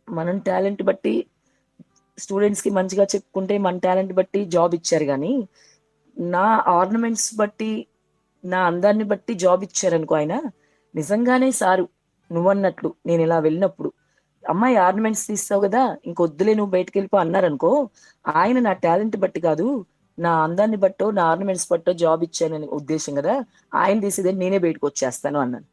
మనం టాలెంట్ బట్టి స్టూడెంట్స్ కి మంచిగా చెప్పుకుంటే మన టాలెంట్ బట్టి జాబ్ ఇచ్చారు కానీ నా ఆర్నమెంట్స్ బట్టి, నా అందాన్ని బట్టి జాబ్ ఇచ్చారనుకో ఆయన, నిజంగానే సారు నువ్వన్నట్లు నేను ఇలా వెళ్ళినప్పుడు అమ్మాయి ఆర్నమెంట్స్ తీస్తావు కదా, ఇంకొద్దులే నువ్వు బయటకు వెళ్ళిపో అన్నారనుకో, ఆయన నా టాలెంట్ బట్టి కాదు, నా అందాన్ని బట్టో నా ఆర్నమెంట్స్ బట్టో జాబ్ ఇచ్చానని ఉద్దేశం కదా, ఆయన తీసేదే నేనే బయటకు వచ్చేస్తాను అన్నాను.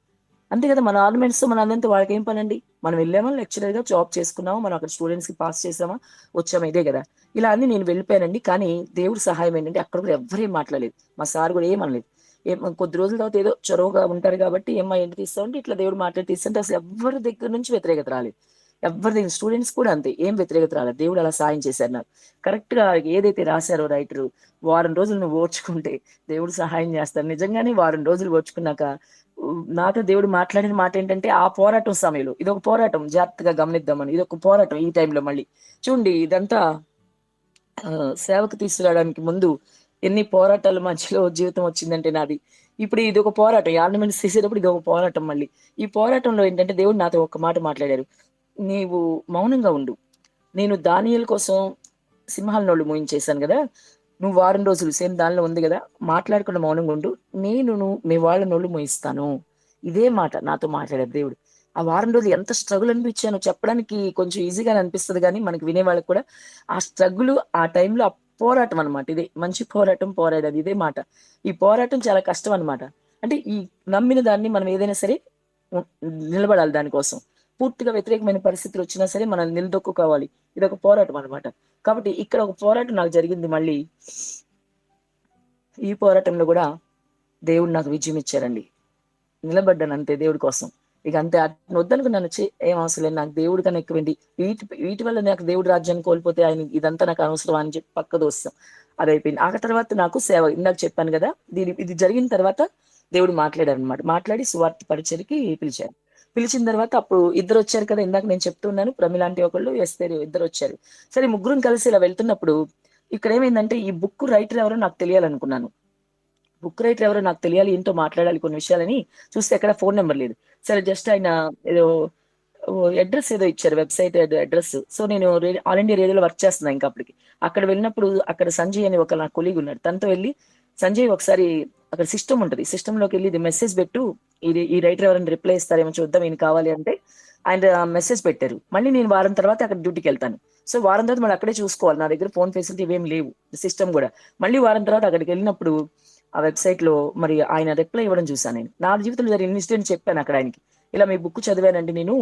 అంతే కదా, మన ఆర్నమెంట్స్ మన అందంతో వాళ్ళకి ఏం పనండి. మనం వెళ్ళామా లెక్చరర్ గా జాబ్ చేసుకున్నామా, మనం అక్కడ స్టూడెంట్స్ కి పాస్ చేసామా, వచ్చామా, ఇదే కదా. ఇలా అన్ని నేను వెళ్ళిపోయానండి. కానీ దేవుడి సహాయం ఏంటంటే అక్కడ కూడా ఎవ్వరేం మాట్లాడలేదు, మా సార్ కూడా ఏమనలేదు. కొద్ది రోజుల తర్వాత ఏదో చొరవగా ఉంటారు కాబట్టి ఏమ్మా ఏంటి తీస్తామంటే ఇట్లా దేవుడు మాట్లాడి తీస్తుంటే అసలు ఎవరి దగ్గర నుంచి వ్యతిరేకత రాలేదు. ఎవరి దగ్గర స్టూడెంట్స్ కూడా అంతే, ఏం వ్యతిరేకత రాలేదు. దేవుడు అలా సాయం చేశారు నాకు. కరెక్ట్ గా ఏదైతే రాశారో రైటరు, వారం రోజులు నువ్వు ఓర్చుకుంటే దేవుడు సహాయం చేస్తారు. నిజంగానే వారం రోజులు ఓర్చుకున్నాక నాతో దేవుడు మాట్లాడిన మాట ఏంటంటే, ఆ పోరాటం సమయంలో ఇది ఒక పోరాటం, జాగ్రత్తగా గమనిద్దామని, ఇది ఒక పోరాటం. ఈ టైంలో మళ్ళీ చూడండి, ఇదంతా సేవకు తీసుకురావడానికి ముందు ఎన్ని పోరాటాల మధ్యలో జీవితం వచ్చిందంటే నాది. ఇప్పుడు ఇది ఒక పోరాటం, ఆర్నమెంట్స్ తీసేటప్పుడు ఇది ఒక పోరాటం. మళ్ళీ ఈ పోరాటంలో ఏంటంటే దేవుడు నాతో ఒక మాట మాట్లాడారు, నీవు మౌనంగా ఉండు. నేను దానియేలు కోసం సింహాల నోళ్ళు మూయించేశాను కదా, నువ్వు వారం రోజులు సేమ్ దానిలో ఉంది కదా, మాట్లాడకుండా మౌనంగా ఉండు, మీ వాళ్ళ నోళ్ళు మూయిస్తాను. ఇదే మాట నాతో మాట్లాడారు దేవుడు. ఆ వారం రోజులు ఎంత స్ట్రగుల్ అనిపించానో చెప్పడానికి కొంచెం ఈజీగానే అనిపిస్తుంది కానీ మనకి వినే వాళ్ళకి కూడా ఆ స్ట్రగుల్, ఆ టైంలో ఆ పోరాటం అనమాట. ఇదే మంచి పోరాటం పోరాడేది, ఇదే మాట. ఈ పోరాటం చాలా కష్టం అనమాట. అంటే ఈ నమ్మిన దాన్ని మనం ఏదైనా సరే నిలబడాలి దానికోసం. పూర్తిగా వ్యతిరేకమైన పరిస్థితులు వచ్చినా సరే మనం నిలదొక్కుకోవాలి. ఇది ఒక పోరాటం అనమాట. కాబట్టి ఇక్కడ ఒక పోరాటం నాకు జరిగింది. మళ్ళీ ఈ పోరాటంలో కూడా దేవుడు నాకు విజయం ఇచ్చారండి. నిలబడ్డాను అంతే దేవుడి కోసం. ఇక అంతే, వద్దనుకున్నాను, ఏం అవసరం లేదు నాకు దేవుడి కన్నా ఎక్కువండి, వీటి వల్ల నాకు దేవుడి రాజ్యాన్ని కోల్పోతే ఆయన ఇదంతా నాకు అనవసరం అని చెప్పి పక్క దోస్తాం. అదైపోయింది. ఆ తర్వాత నాకు సేవ, ఇందాక చెప్పాను కదా, ఇది జరిగిన తర్వాత దేవుడు మాట్లాడారు అనమాట. మాట్లాడి సువార్త పరిచయకి పిలిచారు. పిలిచిన తర్వాత అప్పుడు ఇద్దరు వచ్చారు కదా, ఇందాక నేను చెప్తున్నాను, ప్రమిలాంటి ఒకళ్ళు, ఎస్తేరు, ఇద్దరు వచ్చారు. సరే ముగ్గురం కలిసి ఇలా వెళ్తున్నప్పుడు ఇక్కడ ఏమైందంటే, ఈ బుక్ రైటర్ ఎవరో నాకు తెలియాలనుకున్నాను. బుక్ రైటర్ ఎవరో నాకు తెలియాలి, ఏంటో మాట్లాడాలి కొన్ని విషయాలని చూస్తే ఎక్కడ ఫోన్ నెంబర్ లేదు. సరే జస్ట్ ఆయన ఏదో అడ్రస్ ఏదో ఇచ్చారు, వెబ్సైట్ అడ్రస్. సో నేను ఆల్ ఇండియా రేడియోలో వర్క్ చేస్తున్నాను ఇంకా అప్పటికి. అక్కడ వెళ్ళినప్పుడు అక్కడ సంజయ్ అని ఒక నా కొలీగ్ ఉన్నాడు, తనతో వెళ్ళి, సంజయ్ ఒకసారి అక్కడ సిస్టమ్ ఉంటుంది, సిస్టమ్ లోకి వెళ్ళి ఇది మెసేజ్ పెట్టు, ఈ రైటర్ ఎవరైనా రిప్లై ఇస్తారేమో చూద్దాం, ఈయన కావాలి అంటే ఆయన మెసేజ్ పెట్టారు. మళ్ళీ నేను వారం తర్వాత అక్కడ డ్యూటీకి వెళ్తాను. సో వారం తర్వాత మళ్ళీ అక్కడే చూసుకోవాలి, నా దగ్గర ఫోన్ ఫెసిలిటీ ఏం లేవు, సిస్టమ్ కూడా. మళ్ళీ వారం తర్వాత అక్కడికి వెళ్ళినప్పుడు ఆ వెబ్సైట్ లో మరి ఆయన రిప్లై ఇవ్వడం చూసాను. నేను నా జీవితంలో జరిగిన ఇన్సిడెంట్ చెప్పాను అక్కడ ఆయనకి. ఇలా మీ బుక్ చదివానండి నేను,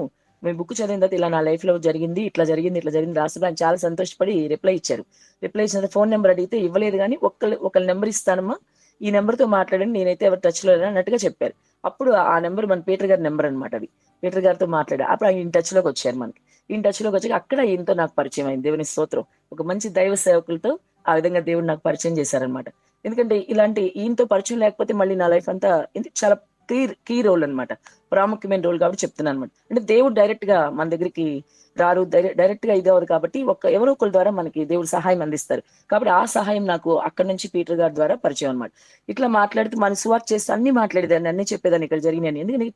మీ బుక్ చదివిన తర్వాత ఇలా నా లైఫ్ లో జరిగింది, ఇట్లా జరిగింది రాష్ట్ర. ఆయన చాలా సంతోషపడి రిప్లై ఇచ్చారు. రిప్లై ఇచ్చిన ఫోన్ నెంబర్ అడిగితే ఇవ్వలేదు, కానీ ఒకళ్ళ నెంబర్ ఇస్తానమ్మా, ఈ నెంబర్ తో మాట్లాడండి, నేనైతే ఎవరు టచ్ లో అన్నట్టుగా చెప్పారు. అప్పుడు ఆ నెంబర్ మన పీటర్ గారి నెంబర్ అనమాట. అది పీటర్ గారితో మాట్లాడా. అప్పుడు ఆయన టచ్ లోకి వచ్చారు. మనకి టచ్ లోకి వచ్చాక అక్కడ ఈయనతో నాకు పరిచయం అయింది. దేవుని స్తోత్రం, ఒక మంచి దైవ సేవకులతో ఆ విధంగా దేవుడు నాకు పరిచయం చేశారనమాట. ఎందుకంటే ఇలాంటి ఈయనతో పరిచయం లేకపోతే మళ్ళీ నా లైఫ్ అంతా చాలా కీ రోల్ అనమాట, ప్రాముఖ్యమైన రోల్ కాబట్టి చెప్తున్నాను అనమాట. అంటే దేవుడు డైరెక్ట్ గా మన దగ్గరికి రారు, డైరెక్ట్ గా ఇది అవ్వదు కాబట్టి ఎవరో ఒకరి ద్వారా మనకి దేవుడు సహాయం అందిస్తారు. కాబట్టి ఆ సహాయం నాకు అక్కడ నుంచి పీటర్ గారి ద్వారా పరిచయం అనమాట. ఇట్లా మాట్లాడితే మన సువార్త చేస్తే అన్ని మాట్లాడేదాన్ని, అన్ని చెప్పేదాన్ని ఇక్కడ జరిగినాయని. ఎందుకంటే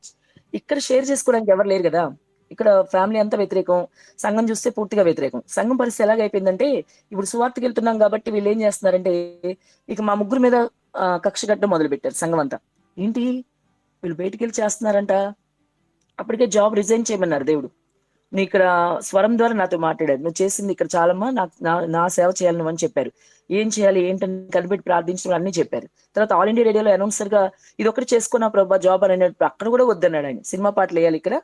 ఇక్కడ షేర్ చేసుకోవడానికి ఎవరు లేరు కదా. ఇక్కడ ఫ్యామిలీ అంతా వ్యతిరేకం, సంఘం చూస్తే పూర్తిగా వ్యతిరేకం. సంఘం పరిస్థితి ఎలాగ అయిపోయిందంటే, ఇప్పుడు సువార్తకి వెళ్తున్నాం కాబట్టి వీళ్ళు ఏం చేస్తున్నారంటే, ఇక మా ముగ్గురు మీద కక్ష కట్టడం మొదలు పెట్టారు సంఘం అంతా. ఏంటి వీళ్ళు బయటికి వెళ్ళి చేస్తున్నారంట, అప్పటికే జాబ్ రిజైన్ చేయమన్నారు దేవుడు. నీ ఇక్కడ స్వరం ద్వారా నాతో మాట్లాడారు. నువ్వు చేసింది ఇక్కడ చాలమ్మా, నాకు నా సేవ చేయాలి నువ్వు అని చెప్పారు. ఏం చేయాలి ఏంటని కనిపెట్టి ప్రార్థించడం అన్ని చెప్పారు. తర్వాత ఆల్ ఇండియా రేడియోలో అనౌన్సర్ గా ఇది ఒకటి చేసుకున్నా ప్రభా జాబ్ అని అన్నప్పుడు అక్కడ కూడా వద్దన్నాడు ఆయన. సినిమా పాటలు వేయాలి ఇక్కడ,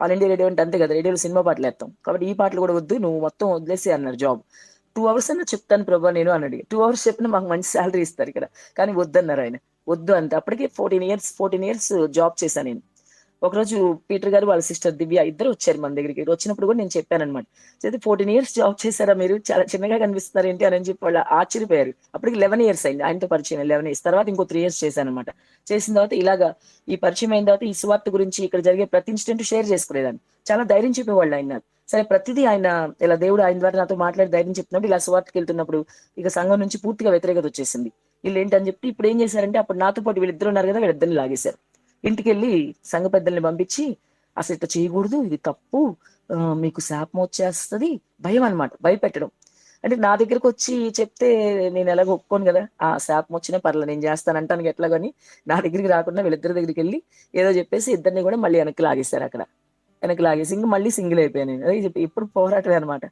ఆల్ ఇండియా రేడియో అంటే అంతే కదా, రేడియోలో సినిమా పాటలు వేస్తాం కాబట్టి ఈ పాటలు కూడా వద్దు, నువ్వు మొత్తం వదిలేసి అన్నారు జాబ్. 2 hours అన్నా చెప్తాను ప్రభా నేను అన్నాడు. 2 hours చెప్పినా మాకు మంచి శాలరీ ఇస్తారు ఇక్కడ, కానీ వద్దన్నారు ఆయన. వద్దు అంతే. అప్పటికే 14 years జాబ్ చేశాను నేను. ఒకరోజు పీటర్ గారు వాళ్ళ సిస్టర్ దివ్య ఇద్దరు వచ్చారు మన దగ్గరికి. వచ్చినప్పుడు కూడా నేను చెప్పాను అనమాట, అయితే 14 years జాబ్ చేశారా మీరు, చాలా చిన్నగా కనిపిస్తున్నారు ఏంటి అని చెప్పి వాళ్ళు ఆశ్చర్యపోయారు. అప్పటికి 11 years అయింది ఆయనతో పరిచయం. 11 years తర్వాత ఇంకో 3 years చేశాను అనమాట. చేసిన తర్వాత ఇలాగా ఈ పరిచయం అయిన తర్వాత ఈ సువార్త గురించి ఇక్కడ జరిగే ప్రతి ఇన్సిడెంట్ షేర్ చేసుకునేదాన్ని. చాలా ధైర్యం చెప్పేవాళ్ళు ఆయన నాకు. సరే ప్రతిదీ ఆయన ఇలా దేవుడు ఆయన ద్వారా నాతో మాట్లాడి ధైర్యం చెప్తున్నప్పుడు ఇలా సువార్తకి వెళ్తున్నప్పుడు ఇక సంఘం నుంచి పూర్తిగా వ్యతిరేకత వచ్చేసింది. వీళ్ళు ఏంటని చెప్పి ఇప్పుడు ఏం చేశారంటే, అప్పుడు నాతో పాటు వీళ్ళిద్దరు ఉన్నారు కదా, వీళ్ళిద్దరిని లాగేశారు. ఇంటికి వెళ్ళి సంఘ పెద్దల్ని పంపించి అసలు ఇట్లా చేయకూడదు, ఇది తప్పు, మీకు శాపం వచ్చేస్తుంది, భయం అనమాట, భయపెట్టడం. అంటే నా దగ్గరకు వచ్చి చెప్తే నేను ఎలాగో ఒప్పుకోను కదా, ఆ శాపం వచ్చినా పర్లేదు నేను చేస్తాను అంటానికి ఎట్లా, కానీ నా దగ్గరికి రాకుండా వీళ్ళిద్దరి దగ్గరికి వెళ్ళి ఏదో చెప్పేసి ఇద్దరిని కూడా మళ్ళీ వెనక్కి లాగేశారు. అక్కడ వెనక్కి లాగేసి ఇంక మళ్ళీ సింగిల్ అయిపోయాను నేను. అదే చెప్పి ఇప్పుడు పోరాటమే అనమాట,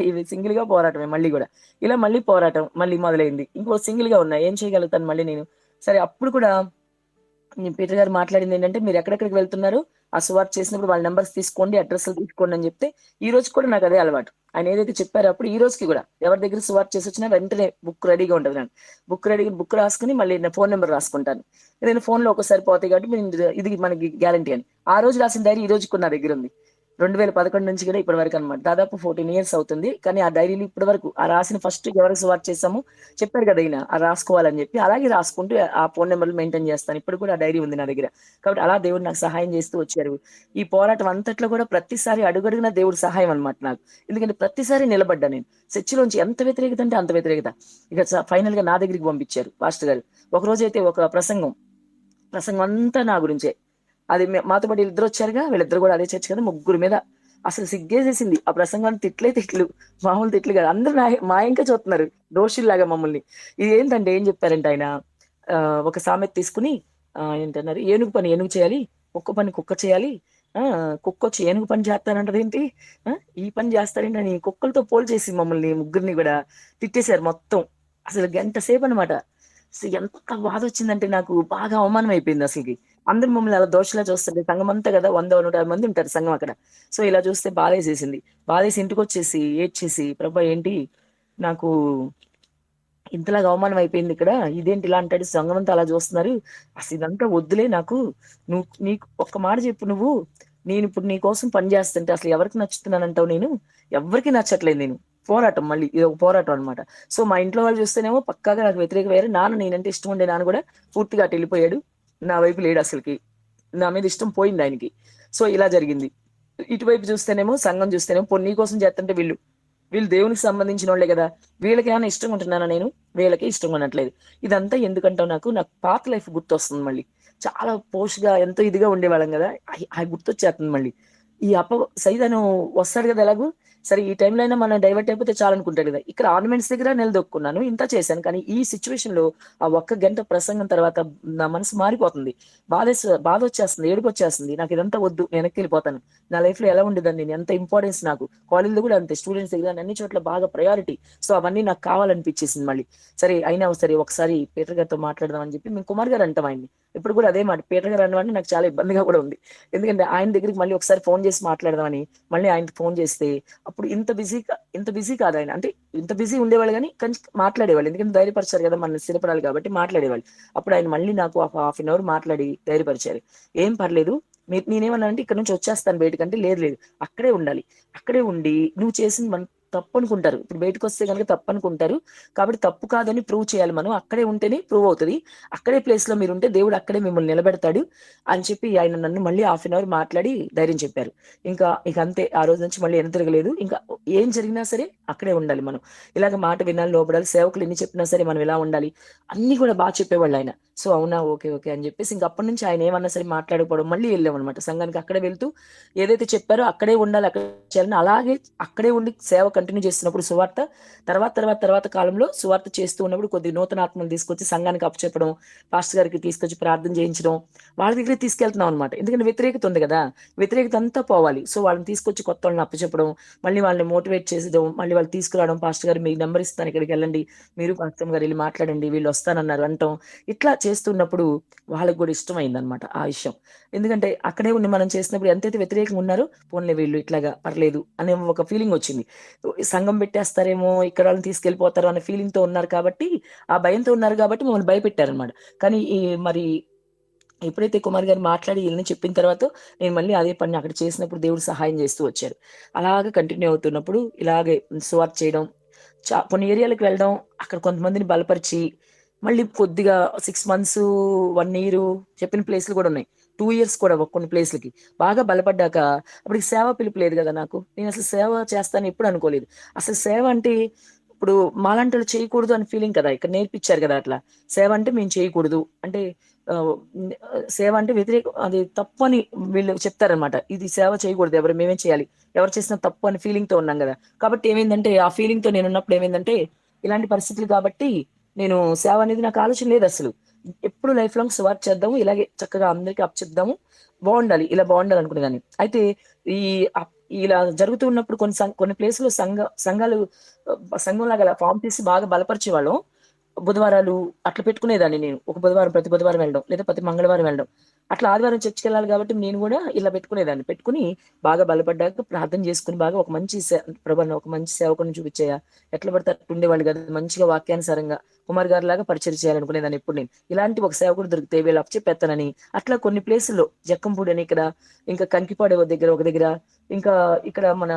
ఇది సింగిల్ గా పోరాటమే మళ్ళీ కూడా. ఇలా మళ్ళీ పోరాటం మళ్ళీ మొదలైంది. ఇంకో సింగిల్ గా ఉన్నా ఏం చేయగలుగుతాను మళ్ళీ నేను. సరే అప్పుడు కూడా పీటర్ గారు మాట్లాడింది ఏంటంటే, మీరు ఎక్కడెక్కడికి వెళ్తున్నారు ఆ సువార్త చేసినప్పుడు వాళ్ళ నెంబర్స్ తీసుకోండి, అడ్రస్లు తీసుకోండి అని చెప్తే, ఈ రోజు కూడా నాకు అదే అలవాటు. ఆయన ఏదైతే చెప్పారో అప్పుడు ఈ రోజుకి కూడా ఎవరి దగ్గర సువార్త చేసి వచ్చినా వెంటనే బుక్ రెడీగా ఉంటుంది. నాకు బుక్ రాసుకుని మళ్ళీ నా ఫోన్ నెంబర్ రాసుకుంటాను. నేను ఫోన్ లో ఒకసారి పోతాయి కాబట్టి ఇది మనకి గ్యారంటీ అని. ఆ రోజు రాసిన డైరీ ఈ రోజు కూడా నా దగ్గర ఉంది. 2011 నుంచి కూడా ఇప్పటి వరకు అనమాట, దాదాపు 14 years అవుతుంది. కానీ ఆ డైరీలు ఇప్పటి వరకు ఆ రాసిన ఫస్ట్ ఎవరికి సువార్త చేసాము చెప్పారు కదా ఈయన, ఆ రాసుకోవాలని చెప్పి అలాగే రాసుకుంటూ ఆ ఫోన్ నెంబర్లు మెయింటైన్ చేస్తాను. ఇప్పుడు కూడా ఆ డైరీ ఉంది నా దగ్గర. కాబట్టి అలా దేవుడు నాకు సహాయం చేస్తూ వచ్చారు. ఈ పోరాటం అంతట్లో కూడా ప్రతిసారి అడుగడుగున దేవుడు సహాయం అనమాట నాకు. ఎందుకంటే ప్రతిసారి నిలబడ్డా నేను. చర్చిలోంచి ఎంత వ్యతిరేకత అంటే అంత వ్యతిరేకత. ఇక ఫైనల్ గా నా దగ్గరికి పంపించారు పాస్టర్ గారు. ఒక రోజు అయితే ఒక ప్రసంగం అంతా నా గురించే. అది మాతో పాటు ఇద్దరు వచ్చారుగా, వీళ్ళిద్దరు కూడా అదే చర్చ్ కదా, ముగ్గురు మీద అసలు సిగ్గేసేసింది. ఆ ప్రసంగాన్ని తిట్లు, మామూలు తిట్లు కదా, అందరూ మా ఇంకా చూస్తున్నారు దోషుల్లాగా మమ్మల్ని. ఇది ఏంటంటే ఏం చెప్పారంటే ఆయన ఒక సామెత తీసుకుని ఏంటన్నారు, ఏనుగు పని ఏనుగు చేయాలి, కుక్క పని కుక్క చేయాలి, కుక్క వచ్చి ఏనుగు పని చేస్తానంటారు ఏంటి, ఈ పని చేస్తారేంటి అని కుక్కలతో పోల్ చేసి మమ్మల్ని ముగ్గురిని కూడా తిట్టేశారు మొత్తం. అసలు గంట సేపు అనమాట. అసలు ఎంత బాధ వచ్చిందంటే నాకు బాగా అవమానం అయిపోయింది అసలుకి. అందరు మమ్మల్ని అలా దోషలా చూస్తుంటే, సంఘం అంతా కదా 100-150 మంది ఉంటారు సంఘం అక్కడ. సో ఇలా చూస్తే బాధేసేసింది. బాధేసి ఇంటికి వచ్చేసి ఏడ్చేసి, ప్రభా ఏంటి నాకు ఇంతలాగా అవమానం అయిపోయింది ఇక్కడ, ఇదేంటి ఇలా అంటాడు, సంఘం అంతా అలా చూస్తున్నారు, అసలు ఇదంతా వద్దులే నాకు, నీకు ఒక్క మాట చెప్పు, నేను ఇప్పుడు నీ కోసం పని చేస్తుంటే అసలు ఎవరికి నచ్చుతున్నానంటావు, నేను ఎవరికి నచ్చట్లేదు, నేను పోరాటం, మళ్ళీ ఇది ఒక పోరాటం అనమాట. సో మా ఇంట్లో వాళ్ళు చూస్తేనేమో పక్కాగా నాకు వ్యతిరేక వేరు. నేనంటే ఇష్టం ఉండే నాన్న కూడా పూర్తిగా అటు వెళ్ళిపోయాడు, నా వైపు లేడు అసలుకి, నా మీద ఇష్టం పోయింది ఆయనకి. సో ఇలా జరిగింది. ఇటువైపు చూస్తేనేమో సంఘం చూస్తేనేమో నీ కోసం చేస్తుంటే వీళ్ళు దేవునికి సంబంధించిన వాళ్ళే కదా, వీళ్ళకి ఏమైనా ఇష్టం ఉంటున్నానా నేను, వీళ్ళకి ఇష్టం ఉండట్లేదు. ఇదంతా ఎందుకంటావు, నాకు పాత లైఫ్ గుర్తొస్తుంది మళ్ళీ. చాలా పోష్గా ఎంతో ఇదిగా ఉండేవాళ్ళం కదా, అది గుర్తొచ్చేస్తుంది మళ్ళీ. ఈ సైతాను వస్తాడు కదా ఎలాగూ, సరే ఈ టైంలో అయినా మనం డైవర్ట్ అయిపోతే చాలనుకుంటాడు కదా. ఇక్కడ ఆర్నమెంట్స్ దగ్గర నిలదొక్కున్నాను, ఇంత చేశాను, కానీ ఈ సిచ్యువేషన్ లో ఆ 1 గంట ప్రసంగం తర్వాత నా మనసు మారిపోతుంది. బాధ వచ్చేస్తుంది, ఏడుపు వచ్చేస్తుంది. నాకు ఇదంతా వద్దు, నేను వెనక్కి వెళ్ళిపోతాను. నా లైఫ్ లో ఎలా ఉండేదాన్ని, నేను ఎంత ఇంపార్టెన్స్ నాకు కాలేజీలో కూడా అంతే, స్టూడెంట్స్ దగ్గర అన్ని చోట్ల బాగా ప్రయారిటీ. సో అవన్నీ నాకు కావాలనిపించేసింది మళ్ళీ. సరే అయినా సరే ఒకసారి పీటర్ గారితో మాట్లాడదాం అని చెప్పి, మేము కుమార్ గారు అంటాం ఆయన్ని. ఇప్పుడు కూడా అదే మాట, పీటర్ గారు అన్నవాడిని నాకు చాలా ఇబ్బందిగా కూడా ఉంది. ఎందుకంటే ఆయన దగ్గరికి మళ్ళీ ఒకసారి ఫోన్ చేసి మాట్లాడదామని మళ్ళీ ఆయనకి ఫోన్ చేస్తే, అప్పుడు ఇంత బిజీ కాదు ఆయన. అంటే ఇంత బిజీ ఉండేవాళ్ళు కానీ కొంచెం మాట్లాడేవాళ్ళు, ఎందుకంటే ధైర్యపరిచారు కదా, మన స్థిరపడాలి కాబట్టి మాట్లాడేవాళ్ళు. అప్పుడు ఆయన మళ్ళీ నాకు హాఫ్ అన్ అవర్ మాట్లాడి ధైర్యపరిచారు. ఏం పర్లేదు, నేనేమన్నా అంటే ఇక్కడ నుంచి వచ్చేస్తాను బయటకంటే, లేదు అక్కడే ఉండాలి, అక్కడే ఉండి నువ్వు చేసిన తప్పు అనుకుంటారు, ఇప్పుడు బయటకు వస్తే కనుక తప్పు అనుకుంటారు, కాబట్టి తప్పు కాదని ప్రూవ్ చేయాలి మనం, అక్కడే ఉంటేనే ప్రూవ్ అవుతుంది, అక్కడే ప్లేస్ లో మీరు ఉంటే దేవుడు అక్కడే మిమ్మల్ని నిలబెడతాడు అని చెప్పి ఆయన నన్ను మళ్ళీ హాఫ్ అన్ అవర్ మాట్లాడి ధైర్యం చెప్పారు. ఇక అంతే, ఆ రోజు నుంచి మళ్ళీ వెనక తిరగలేదు. ఇంకా ఏం జరిగినా సరే అక్కడే ఉండాలి మనం, ఇలాగ మాట వినాలి, లోపడాలి, సేవకులు ఎన్ని చెప్పినా సరే మనం ఇలా ఉండాలి, అన్ని కూడా బాగా చెప్పేవాళ్ళు ఆయన. సో అవునా, ఓకే అని చెప్పేసి ఇంక అప్పటి నుంచి ఆయన ఏమన్నా సరే మాట్లాడుకోవడం, మళ్ళీ వెళ్ళాం అనమాట సంఘానికి. అక్కడే వెళ్తూ ఏదైతే చెప్పారో అక్కడే ఉండాలి, అక్కడ చేయాలని, అలాగే అక్కడే ఉండి సేవ కంటిన్యూ చేస్తున్నప్పుడు సువార్త తర్వాత తర్వాత తర్వాత కాలంలో సువార్త చేస్తూ ఉన్నప్పుడు కొద్ది నూతన ఆత్మలు తీసుకొచ్చి సంఘానికి అప్పచెప్పడం, పాస్టర్ గారికి తీసుకొచ్చి ప్రార్థన చేయించడం, వాళ్ళ దగ్గర తీసుకెళ్తున్నాం అనమాట. ఎందుకంటే వ్యతిరేకత ఉంది కదా, వ్యతిరేకత అంతా పోవాలి. సో వాళ్ళని తీసుకొచ్చి కొత్త వాళ్ళని అప్పచెప్పడం, మళ్ళీ వాళ్ళని మోటివేట్ చేసడం, మళ్ళీ వాళ్ళు తీసుకురావడం, పాస్టర్ గారు మీ నెంబర్ ఇస్తాను, ఇక్కడికి వెళ్ళండి, మీరు పాస్టర్ గారు వెళ్ళి మాట్లాడండి, వీళ్ళు వస్తానన్నారు అంటాం. ఇట్లా చేస్తున్నప్పుడు వాళ్ళకి కూడా ఇష్టమైందనమాట ఆ విషయం. ఎందుకంటే అక్కడే ఉండి మనం చేసినప్పుడు ఎంతైతే వ్యతిరేకంగా ఉన్నారో, పోన్లే వీళ్ళు ఇట్లాగా పర్లేదు అనే ఒక ఫీలింగ్ వచ్చింది. సంఘం పెట్టేస్తారేమో, ఇక్కడ వాళ్ళని తీసుకెళ్ళిపోతారు అనే ఫీలింగ్ తో ఉన్నారు కాబట్టి, ఆ భయంతో ఉన్నారు కాబట్టి మమ్మల్ని భయపెట్టారనమాట. కానీ ఈ మరి ఎప్పుడైతే కుమార్ గారు మాట్లాడి వీళ్ళని చెప్పిన తర్వాత నేను మళ్ళీ అదే పని అక్కడ చేసినప్పుడు దేవుడు సహాయం చేస్తూ వచ్చారు. అలాగే కంటిన్యూ అవుతున్నప్పుడు ఇలాగే సువార్త చేయడం, కొన్ని ఏరియాలకు వెళ్ళడం, అక్కడ కొంతమందిని బలపరిచి మళ్ళీ కొద్దిగా 6 మంత్స్, 1 ఇయర్ చెప్పిన ప్లేస్లు కూడా ఉన్నాయి. 2 ఇయర్స్ కూడా కొన్ని ప్లేస్లకి బాగా బలపడ్డాక అప్పటికి సేవ పిలుపు లేదు కదా నాకు. నేను అసలు సేవ చేస్తాను ఎప్పుడు అనుకోలేదు. అసలు సేవ అంటే ఇప్పుడు మాలాంటి వాళ్ళు చేయకూడదు అని ఫీలింగ్ కదా, ఇక్కడ నేర్పించారు కదా అట్లా. సేవ అంటే మేము చేయకూడదు అంటే ఆ, సేవ అంటే అది తప్పు అని వీళ్ళు చెప్తారనమాట. ఇది సేవ చేయకూడదు, ఎవరు మేమే చేయాలి, ఎవరు చేసినా తప్పు అని ఫీలింగ్ తో ఉన్నాం కదా. కాబట్టి ఏమైందంటే ఆ ఫీలింగ్ తో నేను ఉన్నప్పుడు ఏమైందంటే ఇలాంటి పరిస్థితులు కాబట్టి నేను సేవ అనేది నాకు ఆలోచన లేదు అసలు. ఎప్పుడు లైఫ్ లాంగ్ సువార్త చేద్దాము, ఇలాగే చక్కగా అందరికీ చెప్దాము, బాగుండాలి, ఇలా బాగుండాలి అనుకునేదాన్ని. అయితే ఈ ఇలా జరుగుతూ ఉన్నప్పుడు కొన్ని ప్లేసులు సంఘాలు సంఘం లాగా ఫామ్ తీసి బాగా బలపరిచేవాళ్ళం. బుధవారాలు అట్లా పెట్టుకునేదాన్ని నేను. ఒక బుధవారం ప్రతి బుధవారం వెళ్ళడం, లేదా ప్రతి మంగళవారం వెళ్ళడం. అట్లా ఆదివారం చర్చికి వెళ్ళాలి కాబట్టి నేను కూడా ఇలా పెట్టుకునేదాన్ని. పెట్టుకుని బాగా బలపడ్డాక ప్రార్థన చేసుకుని బాగా ఒక మంచి ప్రభావం, ఒక మంచి సేవకుని చూపించేయ, ఎట్లా పడితే అట్లా ఉండేవాళ్ళు కదా, మంచిగా వాక్యానుసారంగా కుమార్ గారి లాగా పరిచయం చేయాలనుకునేదాన్ని ఎప్పుడు నేను. ఇలాంటి ఒక సేవకుడు దొరికితే వీళ్ళు అప్పచెప్పేస్తానని అట్లా కొన్ని ప్లేసుల్లో జక్కంపూడి అని ఇక్కడ, ఇంకా కంకిపాడు ఒక దగ్గర, ఇంకా ఇక్కడ మన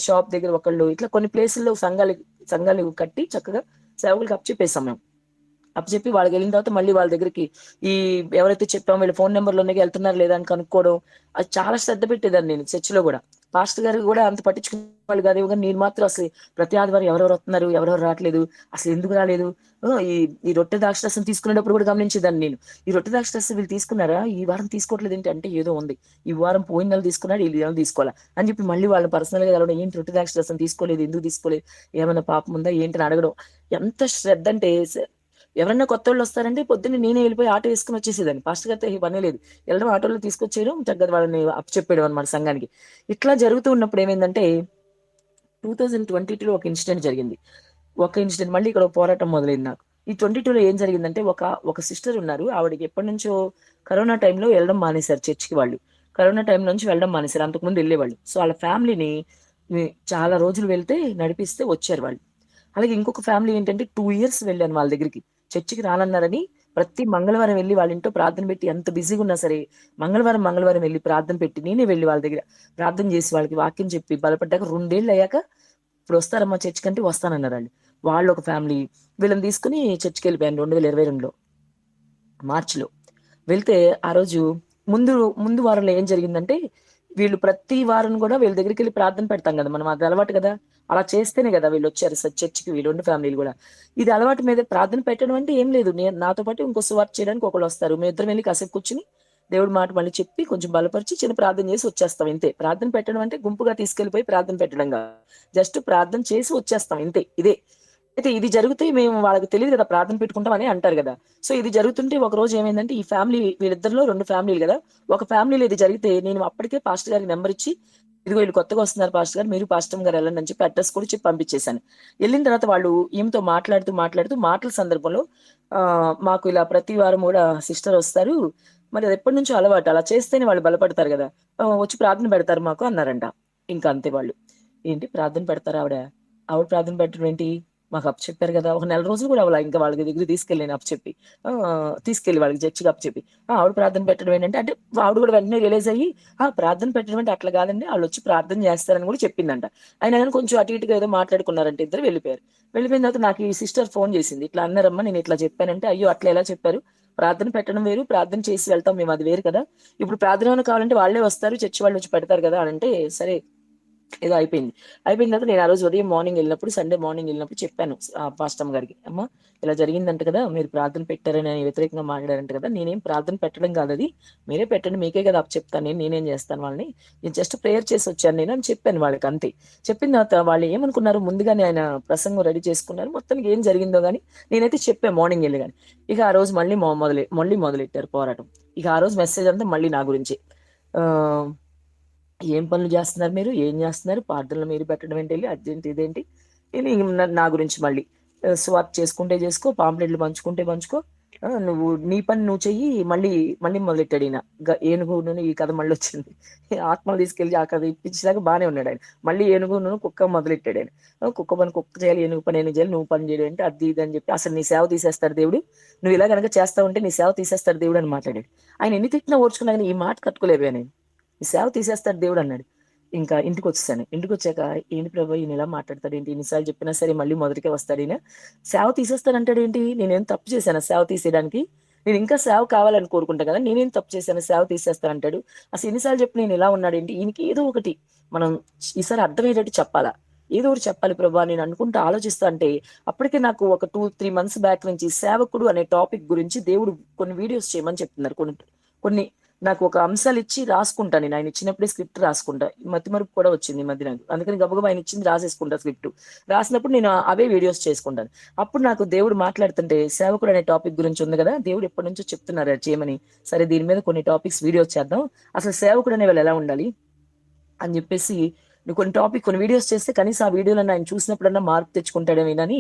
షాప్ దగ్గర ఒకళ్ళు, ఇట్లా కొన్ని ప్లేసుల్లో సంఘాలు కట్టి చక్కగా సేవకులకి అప్పచెప్పేసాం మేము. అప్పచెప్పి వాళ్ళకి వెళ్ళిన తర్వాత మళ్ళీ వాళ్ళ దగ్గరికి ఈ ఎవరైతే చెప్పామో వీళ్ళ ఫోన్ నెంబర్లు ఉన్నాయి, వెళ్తున్నారు లేదా అని కనుక్కోవడం, అది చాలా శ్రద్ధ పెట్టేదాన్ని నేను. చర్చిలో కూడా పాస్టర్ గారు కూడా అంత పట్టించుకునే వాళ్ళు కాదు, కానీ నేను మాత్రం అసలు ప్రతి ఆదివారం ఎవరెవరు వస్తున్నారు, ఎవరెవరు రావట్లేదు, అసలు ఎందుకు రాలేదు, ఈ ఈ రొట్టె ద్రాక్షరసం తీసుకునేటప్పుడు కూడా గమనించేదాన్ని నేను. ఈ రొట్టె ద్రాక్షరసం వీళ్ళు తీసుకున్నారా, ఈ వారం తీసుకోవట్లేదు ఏంటి అంటే ఏదో ఉంది, ఈ వారం పోయిన నెల తీసుకున్నాడు, ఈ నెల తీసుకోవాలా అని చెప్పి మళ్ళీ వాళ్ళు పర్సనల్ గా కలవడం, ఏంటి రొట్టె ద్రాక్షరసం తీసుకోలేదు, ఎందుకు తీసుకోలేదు, ఏమైనా పాపం ఉందా ఏంటని అడగడం. ఎంత శ్రద్ధ అంటే, ఎవరన్నా కొత్త వాళ్ళు వస్తారంటే పొద్దున్న నేనే వెళ్ళిపోయి ఆటో వేసుకుని వచ్చేసేదాన్ని. పాస్టర్ గారితో పనే లేదు, వెళ్ళడం ఆటోలో తీసుకొచ్చేయడం, చక్కగా వాళ్ళని అప్పచెప్పేయడం అనమాట సంఘానికి. ఇట్లా జరుగుతూ ఉన్నప్పుడు ఏమైందంటే 2022లో ఒక ఇన్సిడెంట్ జరిగింది. మళ్ళీ ఇక్కడ పోరాటం మొదలైంది నాకు. ఈ 22లో ఏం జరిగిందంటే ఒక సిస్టర్ ఉన్నారు, ఆవిడకి ఎప్పటి నుంచో కరోనా టైంలో వెళ్ళడం మానేశారు చర్చికి. వాళ్ళు కరోనా టైం నుంచి వెళ్ళడం మానేశారు, అంతకుముందు వెళ్ళేవాళ్ళు. సో వాళ్ళ ఫ్యామిలీని చాలా రోజులు వెళ్తే నడిపిస్తే వచ్చారు వాళ్ళు. అలాగే ఇంకొక ఫ్యామిలీ ఏంటంటే 2 ఇయర్స్ వెళ్ళాను వాళ్ళ దగ్గరికి, చర్చికి రానన్నారని ప్రతి మంగళవారం వెళ్ళి వాళ్ళ ఇంట్లో ప్రార్థన పెట్టి, ఎంత బిజీగా ఉన్నా సరే మంగళవారం వెళ్ళి ప్రార్థన పెట్టి, నేనే వెళ్ళి వాళ్ళ దగ్గర ప్రార్థన చేసి వాళ్ళకి వాక్యం చెప్పి బలపడ్డాక 2 ఏళ్ళు అయ్యాక ఇప్పుడు వస్తారమ్మా చర్చికి అంటే వస్తానన్నారండి. వాళ్ళు ఒక ఫ్యామిలీ, వీళ్ళని తీసుకుని చర్చికి వెళ్ళిపోయాను 2022లో మార్చిలో. వెళ్తే ఆ రోజు ముందు ముందు వారంలో ఏం జరిగిందంటే, వీళ్ళు ప్రతి వారం కూడా వీళ్ళ దగ్గరికి వెళ్ళి ప్రార్థన పెడతాం కదా మనం, అది అలవాటు కదా, అలా చేస్తేనే కదా వీళ్ళు వచ్చారు చర్చికి, వీళ్ళు 2 ఫ్యామిలీలు కూడా. ఇది అలవాటు మీద ప్రార్థన పెట్టడం అంటే ఏం లేదు, నేను నాతో పాటు ఇంకో సువార్త చేయడానికి ఒకళ్ళు వస్తారు, మేము ఇద్దరం వెళ్ళి కాసేపు కూర్చుని దేవుడి మాట మళ్ళీ చెప్పి కొంచెం బలపరిచి చిన్న ప్రార్థన చేసి వచ్చేస్తాం ఇంతే. ప్రార్థన పెట్టడం అంటే గుంపుగా తీసుకెళ్లిపోయి ప్రార్థన పెట్టడం కాదు, జస్ట్ ప్రార్థన చేసి వచ్చేస్తాం ఇంతే, ఇదే. అయితే ఇది జరిగితే మేము వాళ్ళకి తెలియదు కదా ప్రార్థన పెట్టుకుంటాం అని అంటారు కదా. సో ఇది జరుగుతుంటే ఒక రోజు ఏమైందంటే, ఈ ఫ్యామిలీ వీళ్ళిద్దరిలో 2 ఫ్యామిలీలు కదా, ఒక ఫ్యామిలీలో ఇది జరిగితే నేను అప్పటికే పాస్టర్ గారికి నెంబర్ ఇచ్చి, ఇదిగో వీళ్ళు కొత్తగా వస్తున్నారు పాస్టర్ గారు, మీరు పాస్టర్ గారు వెళ్ళండి అని చెప్పి అడ్రస్ కూడా చెప్పి పంపించేశాను. వెళ్ళిన తర్వాత వాళ్ళు ఈమెతో మాట్లాడుతూ మాటల సందర్భంలో మాకు ఇలా ప్రతి వారం కూడా సిస్టర్ వస్తారు, మరి అది ఎప్పటి నుంచో అలవాటు, అలా చేస్తేనే వాళ్ళు బలపడతారు కదా, వచ్చి ప్రార్థన పెడతారు మాకు అన్నారంట. ఇంకా అంతే వాళ్ళు, ఏంటి ప్రార్థన పెడతారు ఆవిడ ప్రార్థన పెట్టడం ఏంటి, మాకు అప్పచెప్పారు కదా, ఒక నెల రోజులు కూడా అవ్వాలి ఇంకా వాళ్ళకి దగ్గర తీసుకెళ్ళాను అప్పచెప్పి, తీసుకెళ్ళి వాళ్ళకి చర్చికి అప్పచెప్పి ఆవిడ ప్రార్థన పెట్టడం ఏంటంటే, అంటే ఆవిడ కూడా వెంటనే రియలైజ్ అయ్యి ప్రార్థన పెట్టడం అంటే అట్లా కాదండి, వాళ్ళు వచ్చి ప్రార్థన చేస్తారని కూడా చెప్పిందంట. అయినా కానీ కొంచెం అటు ఇటుగా ఏదో మాట్లాడుకున్నారంటే ఇద్దరు వెళ్ళిపోయారు. వెళ్ళిపోయిన తర్వాత నాకు ఈ సిస్టర్ ఫోన్ చేసింది, ఇట్లా అన్నారమ్మా నేను ఇట్లా చెప్పానంటే, అయ్యో అట్లా ఎలా చెప్పారు, ప్రార్థన పెట్టడం వేరు, ప్రార్థన చేసి వెళ్తాం మేము, అది వేరు కదా, ఇప్పుడు ప్రార్థన కావాలంటే వాళ్ళే వస్తారు, చర్చి వాళ్ళు వచ్చి పెడతారు కదా అని అంటే, సరే ఏదో అయిపోయింది. అయిపోయిన తర్వాత నేను ఆ రోజు ఉదయం మార్నింగ్ వెళ్ళినప్పుడు, సండే మార్నింగ్ వెళ్ళినప్పుడు చెప్పాను పాస్టమ్ గారికి. అమ్మ ఇలా జరిగిందంట కదా! మీరు ప్రార్థన పెట్టారని వ్యతిరేకంగా మాట్లాడారంట కదా! నేనేం ప్రార్థన పెట్టడం కాదది. మీరే పెట్టండి. మీకే కదా అప్పచెప్తాను నేను. నేనేం చేస్తాను వాళ్ళని. నేను జస్ట్ ప్రేయర్ చేసి వచ్చాను నేను అని చెప్పాను వాళ్ళకి అంతే. చెప్పిన తర్వాత వాళ్ళు ఏమనుకున్నారు, ముందుగానే ఆయన ప్రసంగం రెడీ చేసుకున్నారు. మొత్తానికి ఏం జరిగిందో గాని నేనైతే చెప్పా మార్నింగ్ ఎళ్ళి గాని. ఇక ఆ రోజు మళ్ళీ మొదలెట్టారు పోరాటం. ఇక ఆ రోజు మెసేజ్ అంతా మళ్ళీ నా గురించే. ఆహ్ ఏం పనులు జేస్తున్నారు మీరు? ఏం జేస్తున్నారు? ప్రార్థనలు మీరు పెట్టడం ఏంటెళ్లి? అదేంటి, ఇదేంటి? ఇది నా గురించి మళ్ళీ. స్వాప్ చేసుకుంటే జేసుకో, పాంప్లెట్‌లు పంచుకుంటే పంచుకో. నువ్వు నీ పని నువ్వు చెయ్యి. మళ్ళీ మొదలెట్టాడియన. ఏనుగును ఈ కథ మళ్ళొచ్చింది. ఆత్మలు తీసుకెళ్ళి ఆ కథ ఇప్పించేదాకా బానే ఉన్నాడాయన. మళ్ళీ ఏనుగును, కుక్క మొదలెట్టాడాయన. కుక్క పని కుక్క చేయాలి, ఏనుగు పని ఏనుగు చేయాలి, నువ్వు పని చేయడం ఏంటి? అది ఇది అని చెప్పి, అసలు నీ సేవ తీసేస్తాడు దేవుడు. నువ్వు ఇలా గనక చేస్తా ఉంటే నీ సేవ తీసేస్తాడు దేవుడు అని మాట్లాడాడు. ఆయన ఎన్ని తిట్టినా ఓర్చుకున్నా గాని ఈ మాట తట్టుకోలేకపోయా నేను. ఈ సేవ తీసేస్తాడు దేవుడు అన్నాడు. ఇంకా ఇంటికొచ్చేసాను. ఇంటికొచ్చాక ఏంటి ప్రభు ఈయన ఇలా మాట్లాడతాడేంటి? ఎన్నిసార్లు చెప్పినా సరే మళ్ళీ మొదటికే వస్తాడు ఈయన. సేవ తీసేస్తానంటాడేంటి? నేనేం తప్పు చేశానా సేవ తీసేయడానికి? నేను ఇంకా సేవ కావాలని కోరుకుంటా కదా! నేనేం తప్పు చేశాను సేవ తీసేస్తానంటాడు. అసలు ఎన్ని సార్లు చెప్పినా ఈయన ఇలా ఉన్నాడేంటి? ఈయనకి ఏదో ఒకటి మనం ఈసారి అర్థమయ్యేటట్టు చెప్పాలా? ఏదో ఒకటి చెప్పాలి ప్రభు అని నేను అనుకుంటూ ఆలోచిస్తా అంటే, అప్పటికే నాకు ఒక 2, 3 మంత్స్ బ్యాక్ నుంచి సేవకుడు అనే టాపిక్ గురించి దేవుడు కొన్ని వీడియోస్ చేయమని చెప్తున్నారు. కొన్ని కొన్ని నాకు ఒక అంశాలిచ్చి రాసుకుంటా నేను. ఆయన ఇచ్చినప్పుడే స్క్రిప్ట్ రాసుకుంటా. మతిమరుపు కూడా వచ్చింది ఈ మధ్య నాకు. అందుకని గబగబా ఆయన ఇచ్చింది రాసేసుకుంటా స్క్రిప్ట్. రాసినప్పుడు నేను అవే వీడియోస్ చేసుకుంటాను. అప్పుడు నాకు దేవుడు మాట్లాడుతుంటే సేవకుడు అనే టాపిక్ గురించి ఉంది కదా! దేవుడు ఎప్పటినుంచో చెప్తున్నారు అది చేయమని. సరే దీని మీద కొన్ని టాపిక్స్ వీడియోస్ చేద్దాం. అసలు సేవకుడు అనేవాళ్ళు ఎలా ఉండాలి? అని చెప్పేసి నువ్వు కొన్ని వీడియోస్ చేస్తే కనీసం ఆ వీడియోలను ఆయన చూసినప్పుడన్నా మార్పు తెచ్చుకుంటాడేమోనని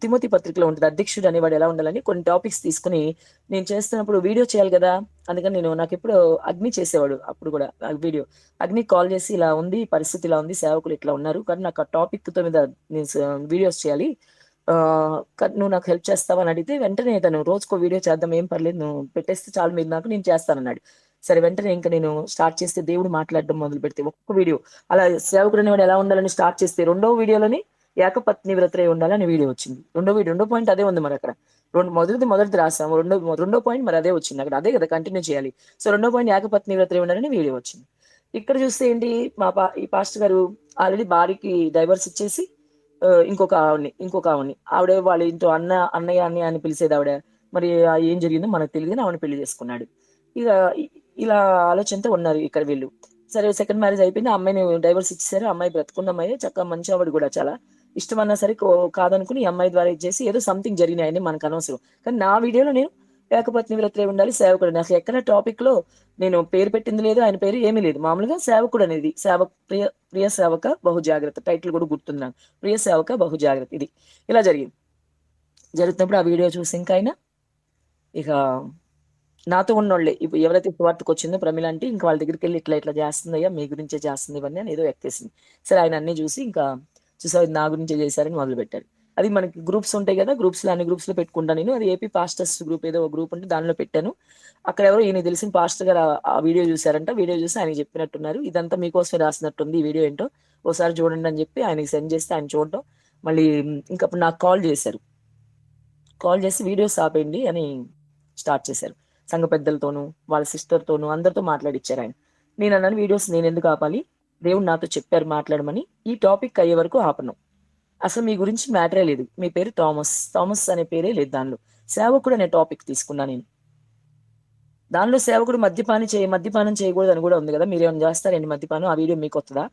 తిమోతి పత్రికలో ఉంటుంది. అధ్యక్షుడు అనేవాడు ఎలా ఉండాలని కొన్ని టాపిక్స్ తీసుకుని నేను చేస్తున్నప్పుడు వీడియో చేయాలి కదా! అందుకని నాకెప్పుడు అగ్ని చేసేవాడు అప్పుడు కూడా వీడియో. అగ్ని కాల్ చేసి ఇలా ఉంది, పరిస్థితి ఇలా ఉంది, సేవకులు ఇట్లా ఉన్నారు. కానీ నాకు ఆ టాపిక్‌తో మీద నేను వీడియోస్ చేయాలి. నువ్వు నాకు హెల్ప్ చేస్తావా అని అడిగితే వెంటనే తను రోజుకో వీడియో చేద్దాం ఏం పర్లేదు నువ్వు పెట్టేస్తే చాలు మీరు నాకు నేను చేస్తానన్నాడు. సరే వెంటనే ఇంక నేను స్టార్ట్ చేస్తే దేవుడు మాట్లాడడం మొదలుపెడితే ఒక్కొక్క వీడియో అలా సేవకుడు అనేవాడు ఎలా ఉండాలని స్టార్ట్ చేస్తే రెండో వీడియోలోని ఏకపత్ని వ్రతై ఉండాలని వీడియో వచ్చింది. రెండో పాయింట్ అదే ఉంది మరి అక్కడ. మొదటిది రాసాము. రెండో పాయింట్ మరి అదే వచ్చింది అక్కడ. అదే కదా కంటిన్యూ చేయాలి. సో రెండో పాయింట్ ఏకపత్ని వ్రతై ఉండాలని వీడియో వచ్చింది. ఇక్కడ చూస్తే ఏంటి ఈ పాస్టర్ గారు ఆల్రెడీ భార్యకి డైవర్స్ ఇచ్చేసి ఇంకొక ఆవిడని ఆవిడ వాళ్ళ ఇంట్లో అన్నయ్య అన్నయ్య అని పిలిచేది ఆవిడ. మరి ఏం జరిగిందో మనకు తెలియదు కానీ ఆవిడని పెళ్లి చేసుకున్నాడు. ఇక ఇలా ఆలోచనతో ఉన్నారు ఇక్కడ వీళ్ళు. సరే సెకండ్ మ్యారేజ్ అయిపోయింది. ఆ అమ్మాయిని డైవర్స్ ఇచ్చేసారు. అమ్మాయి బ్రతుకున్న అమ్మాయి చక్కగా మంచి ఆవిడ కూడా చాలా ఇష్టమన్నా సరే కాదనుకుని ఈ అమ్మాయి ద్వారా ఇచ్చేసి ఏదో సంథింగ్ జరిగినాయని మనకు అనవసరం. కానీ నా వీడియోలో నేను ఏకపత్ని వ్రతే ఉండాలి సేవకుడు అసలు ఎక్కడ టాపిక్ లో నేను పేరు పెట్టింది లేదు, ఆయన పేరు ఏమీ లేదు. మామూలుగా సేవకుడు అనేది ప్రియ సేవక బహు జాగ్రత్త టైటిల్ కూడా గుర్తుంది నాకు. ప్రియ సేవక బహు జాగ్రత్త ఇది ఇలా జరుగుతున్నప్పుడు ఆ వీడియో చూసి ఇంకా ఆయన ఇక నాతో ఉన్నోళ్ళే ఇప్పుడు ఎవరైతే సువార్తకు వచ్చిందో ప్రమిళ అంటే ఇంకా వాళ్ళ దగ్గరికి వెళ్ళి ఇట్లా చేస్తుందయ్యా మీ గురించే చేస్తుంది ఇవన్నీ అని ఏదో ఎక్కేసింది. సరే ఆయన అన్ని చూసి ఇంకా చూసావు ఇది నా గురించే చేశారని మొదలు పెట్టారు. అది మనకి గ్రూప్స్ ఉంటాయి కదా, అన్ని గ్రూప్స్ లో పెట్టుకుంటాను నేను. అది ఏపీ పాస్టర్స్ గ్రూప్ ఏదో గ్రూప్ ఉంటే దానిలో పెట్టాను. అక్కడ ఎవరో ఈయన తెలిసిన పాస్టర్ గారు ఆ వీడియో చూసారంట. వీడియో చూసి ఆయన చెప్పినట్టున్నారు ఇదంతా మీకోసమే రాసినట్టుంది ఈ వీడియో ఏంటో ఒకసారి చూడండి అని చెప్పి ఆయనకి సెండ్ చేస్తే ఆయన చూడటం మళ్ళీ ఇంకప్పుడు నాకు కాల్ చేసి వీడియోస్ ఆపేయండి అని స్టార్ట్ చేశారు. సంఘ పెద్దలతోనూ వాళ్ళ సిస్టర్తోనూ అందరితో మాట్లాడిచ్చారు ఆయన. నేను అన్నాను వీడియోస్ నేను ఎందుకు ఆపాలి, దేవుడు నాతో చెప్పారు మాట్లాడమని, ఈ టాపిక్ అయ్యే వరకు ఆపను. అసలు మీ గురించి మ్యాటరే లేదు. మీ పేరు థామస్ అనే పేరే లేదు దానిలో. సేవకుడు అనే టాపిక్ తీసుకున్నా నేను. దానిలో సేవకుడు మద్యపానం చేయకూడదు అని కూడా ఉంది కదా. మీరేమైనా చేస్తారండి మద్యపానం? ఆ వీడియో మీకు వస్తుందా?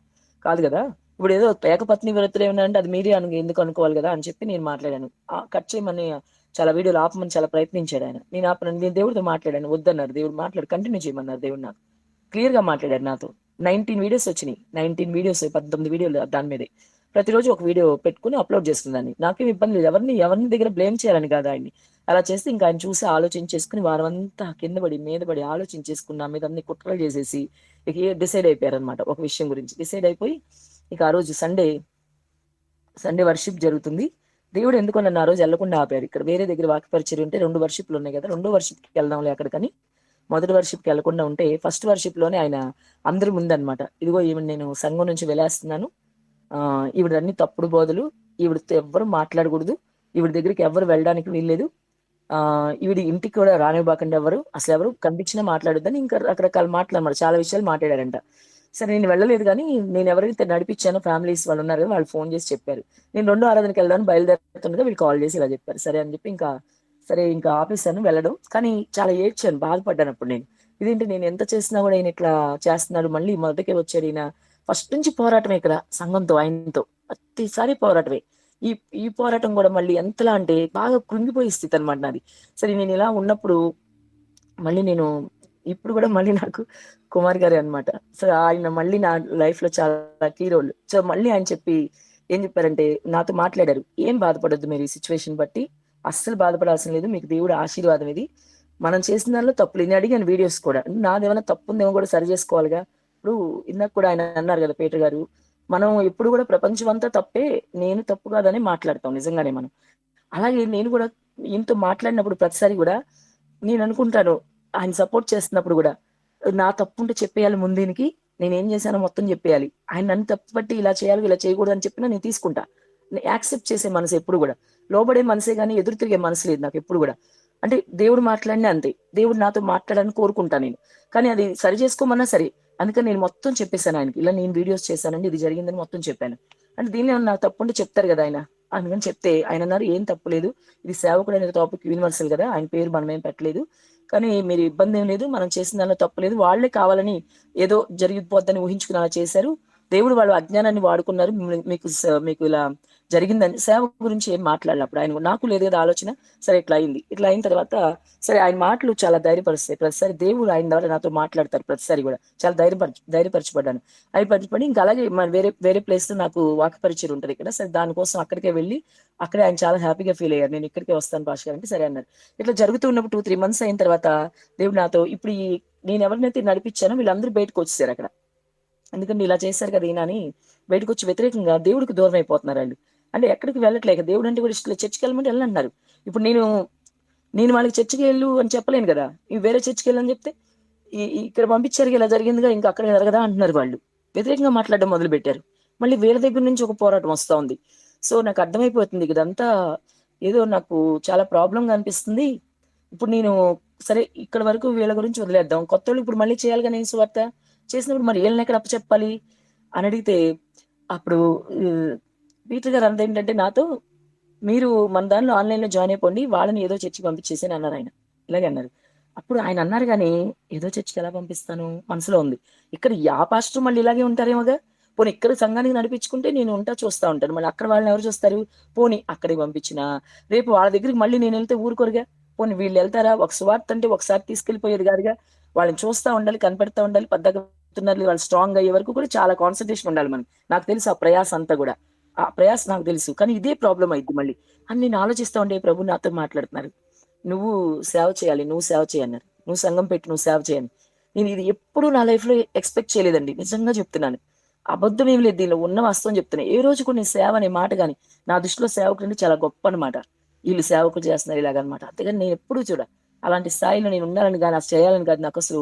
కాదు కదా. ఇప్పుడు ఏదో ఏకపత్ని వ్రతులు ఏమన్నారంటే అది మీరే ఎందుకు అనుకోవాలి కదా అని చెప్పి నేను మాట్లాడాను. కట్ చేయమని చాలా వీడియోలు ఆపమని చాలా ప్రయత్నించాడు ఆయన. నేను దేవుడితో మాట్లాడాను, వద్దన్నారు దేవుడు. కంటిన్యూ చేయమన్నారు దేవుడు. నాకు క్లియర్ గా మాట్లాడారు నాతో. 19 వీడియోస్ వచ్చినాయి. 19 వీడియోస్ 19 వీడియోలు దాని మీదే. ప్రతిరోజు ఒక వీడియో పెట్టుకుని అప్లోడ్ చేస్తుందని. నాకేం ఇబ్బంది లేదు. ఎవరిని దగ్గర బ్లేమ్ చేయాలని కాదు ఆయన్ని. అలా చేస్తే ఇంకా ఆయన చూసి ఆలోచించేసుకుని వారం అంతా కింద పడి మీద పడి ఆలోచించేసుకుని నా మీద అన్ని కుట్రలు చేసేసి ఇక డిసైడ్ అయిపోయారనమాట ఒక విషయం గురించి. డిసైడ్ అయిపోయి ఇక ఆ రోజు సండే వర్షిప్ జరుగుతుంది. దేవుడు ఎందుకో నన్ను ఆ రోజు వెళ్లకుండా ఆపారు. ఇక్కడ వేరే దగ్గర వాక్యపరిచర్య ఉంటే 2 వర్షిప్లు ఉన్నాయి కదా, 2 వర్షిప్కి వెళ్దాంలే అక్కడికని మొదటి వర్షిప్కి వెళ్లకుండా ఉంటే ఫస్ట్ వర్షిప్ లోనే ఆయన అందరి ముందనమాట, ఇదిగో ఈవిడ నేను సంఘం నుంచి వెలేస్తున్నాను, ఈవిడన్నీ తప్పుడు బోధలు, ఈవిడతో ఎవ్వరు మాట్లాడకూడదు, ఈవిడ దగ్గరికి ఎవరు వెళ్ళడానికి వీల్లేదు, ఈవిడ ఇంటికి కూడా రానివ్వకండి, అసలు ఎవరు కనిపించినా మాట్లాడొద్దని ఇంకా రకరకాల మాటలు అనమాట. చాలా విషయాలు మాట్లాడారంట. సరే నేను వెళ్ళలేదు కానీ నేను ఎవరైతే నడిపించానో ఫ్యామిలీస్ వాళ్ళు ఉన్నారు కదా, వాళ్ళు ఫోన్ చేసి చెప్పారు. నేను రెండో ఆరాధనకి వెళ్దాను బయలుదేరుతుండగా వీళ్ళు కాల్ చేసి ఇలా చెప్పారు. సరే అని చెప్పి సరే ఇంకా ఆపేసాను వెళ్ళడం. కానీ చాలా ఏడ్చాను, బాధపడ్డాను అప్పుడు నేను. ఇదేంటి నేను ఎంత చేసినా కూడా ఈయన ఇట్లా చేస్తున్నాడు, మళ్ళీ మొదటికే వచ్చాడు ఈయన. ఫస్ట్ నుంచి పోరాటమే ఇక్కడ సంఘంతో, ఆయనతో ప్రతిసారి పోరాటమే. ఈ ఈ పోరాటం కూడా మళ్ళీ ఎంతలా అంటే బాగా కృంగిపోయే స్థితి అనమాట నాది. సరే నేను ఇలా ఉన్నప్పుడు మళ్ళీ నేను ఇప్పుడు కూడా మళ్ళీ నాకు కుమార్ గారే అనమాట. సో ఆయన మళ్ళీ నా లైఫ్ లో చాలా కీ రోల్. సో మళ్ళీ ఆయన ఏం చెప్పారంటే నాతో మాట్లాడారు, ఏం బాధపడొద్దు మీరు ఈ సిచ్యువేషన్ బట్టి, అస్సలు బాధపడాల్సిన లేదు, మీకు దేవుడు ఆశీర్వాదం ఇది, మనం చేసిన దానిలో తప్పులు. నేను అడిగాను వీడియోస్ కూడా, నాదేమైనా తప్పు ఉందేమో కూడా సరి చేసుకోవాలిగా. ఇప్పుడు ఇందాక కూడా ఆయన అన్నారు కదా పీటర్ గారు, మనం ఎప్పుడు కూడా ప్రపంచం అంతా తప్పే, నేను తప్పు కాదని మాట్లాడతాం నిజంగానే మనం. అలాగే నేను కూడా ఈయనతో మాట్లాడినప్పుడు ప్రతిసారి కూడా నేను అనుకుంటాను, ఆయన సపోర్ట్ చేస్తున్నప్పుడు కూడా నా తప్పు ఉంటే చెప్పేయాలి ముందుకి, నేను ఏం చేశానో మొత్తం చెప్పేయాలి. ఆయన నన్ను తప్పు పట్టి ఇలా చేయాలి ఇలా చేయకూడదు అని చెప్పినా నేను తీసుకుంటా. యాక్సెప్ట్ చేసే మనసు ఎప్పుడు కూడా, లోబడే మనసే కానీ ఎదురు తిరిగే మనసు లేదు నాకు ఎప్పుడు కూడా. అంటే దేవుడు మాట్లాడినా అంతే, దేవుడు నాతో మాట్లాడాలని కోరుకుంటా నేను, కానీ అది సరి చేసుకోమన్నా సరే. అందుకని నేను మొత్తం చెప్పేశాను ఆయనకి, ఇలా నేను వీడియోస్ చేశానండి, ఇది జరిగిందని మొత్తం చెప్పాను. అంటే దీనిలో నా తప్పు ఉంటే చెప్తారు కదా ఆయన, అందుకని చెప్తే ఆయన అన్నారు ఏం తప్పు లేదు, ఇది సేవకుడు అనే టాపిక్ యూనివర్సల్ కదా, ఆయన పేరు మనం ఏం పెట్టలేదు, కానీ మీరు ఇబ్బంది ఏం లేదు, మనం చేసిన దానిలో తప్పు లేదు, వాళ్లే కావాలని ఏదో జరిగిపోద్దని ఊహించుకుని అలా చేశారు, దేవుడు వాళ్ళ అజ్ఞానాన్ని వాడుకున్నారు, మీకు ఇలా జరిగిందని. సేవ గురించి ఏం మాట్లాడినప్పుడు ఆయన నాకు లేదు కదా ఆలోచన. సరే ఇట్లా అయింది, ఇట్లా అయిన తర్వాత సరే ఆయన మాటలు చాలా ధైర్యపరుస్తాయి. ప్రతిసారి దేవుడు ఆయన ద్వారా నాతో మాట్లాడతారు ప్రతిసారి కూడా. చాలా ధైర్యపరచబడ్డాను. ధైర్యపరచబడి ఇంకా అలాగే వేరే వేరే ప్లేస్ లో నాకు వాక్యపరిచయం ఉంటుంది ఇక్కడ. సరే దానికోసం అక్కడికే వెళ్ళి అక్కడే ఆయన చాలా హ్యాపీగా ఫీల్ అయ్యారు, నేను ఇక్కడికే వస్తాను పాష గారు అంటే సరే అన్నారు. ఇట్లా జరుగుతూ ఉన్నప్పుడు 2-3 months అయిన తర్వాత దేవుడు నాతో ఇప్పుడు నేను ఎవరినైతే నడిపించానో వీళ్ళందరూ బయటకు వచ్చేసారు అక్కడ. ఎందుకంటే ఇలా చేశారు కదా ఈయన అని బయటకు వచ్చి వ్యతిరేకంగా దేవుడికి దూరం అయిపోతున్నారు వాళ్ళు. అంటే ఎక్కడికి వెళ్ళట్లేక, దేవుడు అంటే కూడా ఇష్టం, చర్చికి వెళ్ళమంటే వెళ్ళంటున్నారు. ఇప్పుడు నేను వాళ్ళకి చర్చికి వెళ్ళు అని చెప్పలేను కదా, వేరే చర్చికి వెళ్ళని చెప్తే ఇక్కడ పంపించారు ఇలా జరిగిందిగా, ఇంకా అక్కడ జరగదా అంటున్నారు వాళ్ళు. వ్యతిరేకంగా మాట్లాడడం మొదలు పెట్టారు. మళ్ళీ వీళ్ళ దగ్గర నుంచి ఒక పోరాటం వస్తూ ఉంది. సో నాకు అర్థమైపోతుంది ఇదంతా ఏదో నాకు చాలా ప్రాబ్లంగా అనిపిస్తుంది. ఇప్పుడు నేను సరే ఇక్కడ వరకు వీళ్ళ గురించి వదిలేద్దాం, కొత్త వాళ్ళు ఇప్పుడు మళ్ళీ చేయాలిగా నేను సువార్త చేసినప్పుడు మరి వీళ్ళని ఎక్కడ అప్పచెప్పాలి అని అడిగితే అప్పుడు పీటర్ గారు అన్నది ఏంటంటే నాతో, మీరు మన దానిలో ఆన్లైన్ లో జాయిన్ అయిపోండి, వాళ్ళని ఏదో చర్చికి పంపించేసి అని అన్నారు ఆయన. ఇలాగే అన్నారు. అప్పుడు ఆయన అన్నారు కానీ ఏదో చర్చికి ఎలా పంపిస్తాను మనసులో ఉంది. ఇక్కడ పాస్టర్ మళ్ళీ ఇలాగే ఉంటారేమోగా, పోనీ ఇక్కడ సంఘానికి నడిపించుకుంటే నేను చూస్తూ ఉంటాను, మళ్ళీ అక్కడ వాళ్ళని ఎవరు చూస్తారు, పోనీ అక్కడికి పంపించిన రేపు వాళ్ళ దగ్గరికి మళ్ళీ నేను వెళ్తే ఊరుకోరుగా, పోనీ వీళ్ళు వెళ్తారా, ఒక స్వార్థ అంటే ఒకసారి తీసుకెళ్లిపోయేది కాదుగా, వాళ్ళని చూస్తూ ఉండాలి, కనిపెడతా ఉండాలి, పద్ధతిగా వాళ్ళు స్ట్రాంగ్ అయ్యే వరకు కూడా చాలా కాన్సన్ట్రేషన్ ఉండాలి మనకి. నాకు తెలుసు ఆ ప్రయాస అంతా కూడా, ఆ ప్రయాస నాకు తెలుసు. కానీ ఇదే ప్రాబ్లం అయింది మళ్ళీ అని నేను ఆలోచిస్తూ ఉండే, ప్రభు నాతో మాట్లాడుతున్నారు, నువ్వు సేవ చేయాలి, నువ్వు సేవ చేయన్నారు, నువ్వు సంఘం పెట్టి నువ్వు సేవ చేయని. నేను ఇది ఎప్పుడు నా లైఫ్ లో ఎక్స్పెక్ట్ చేయలేదండి, నిజంగా చెప్తున్నాను, అబద్ధం ఏం లేదు, దీనిలో ఉన్న వాస్తవం చెప్తున్నాను. ఏ రోజు కూడా నేను సేవ అనే మాట కానీ నా దృష్టిలో సేవకుడు అంటే చాలా గొప్ప అనమాట, వీళ్ళు సేవకులు చేస్తున్నారు ఇలాగనమాట. అంతేగాని నేను ఎప్పుడు అలాంటి స్థాయిలో నేను ఉండాలని కానీ అసలు చేయాలని కాదు, నాకు అసలు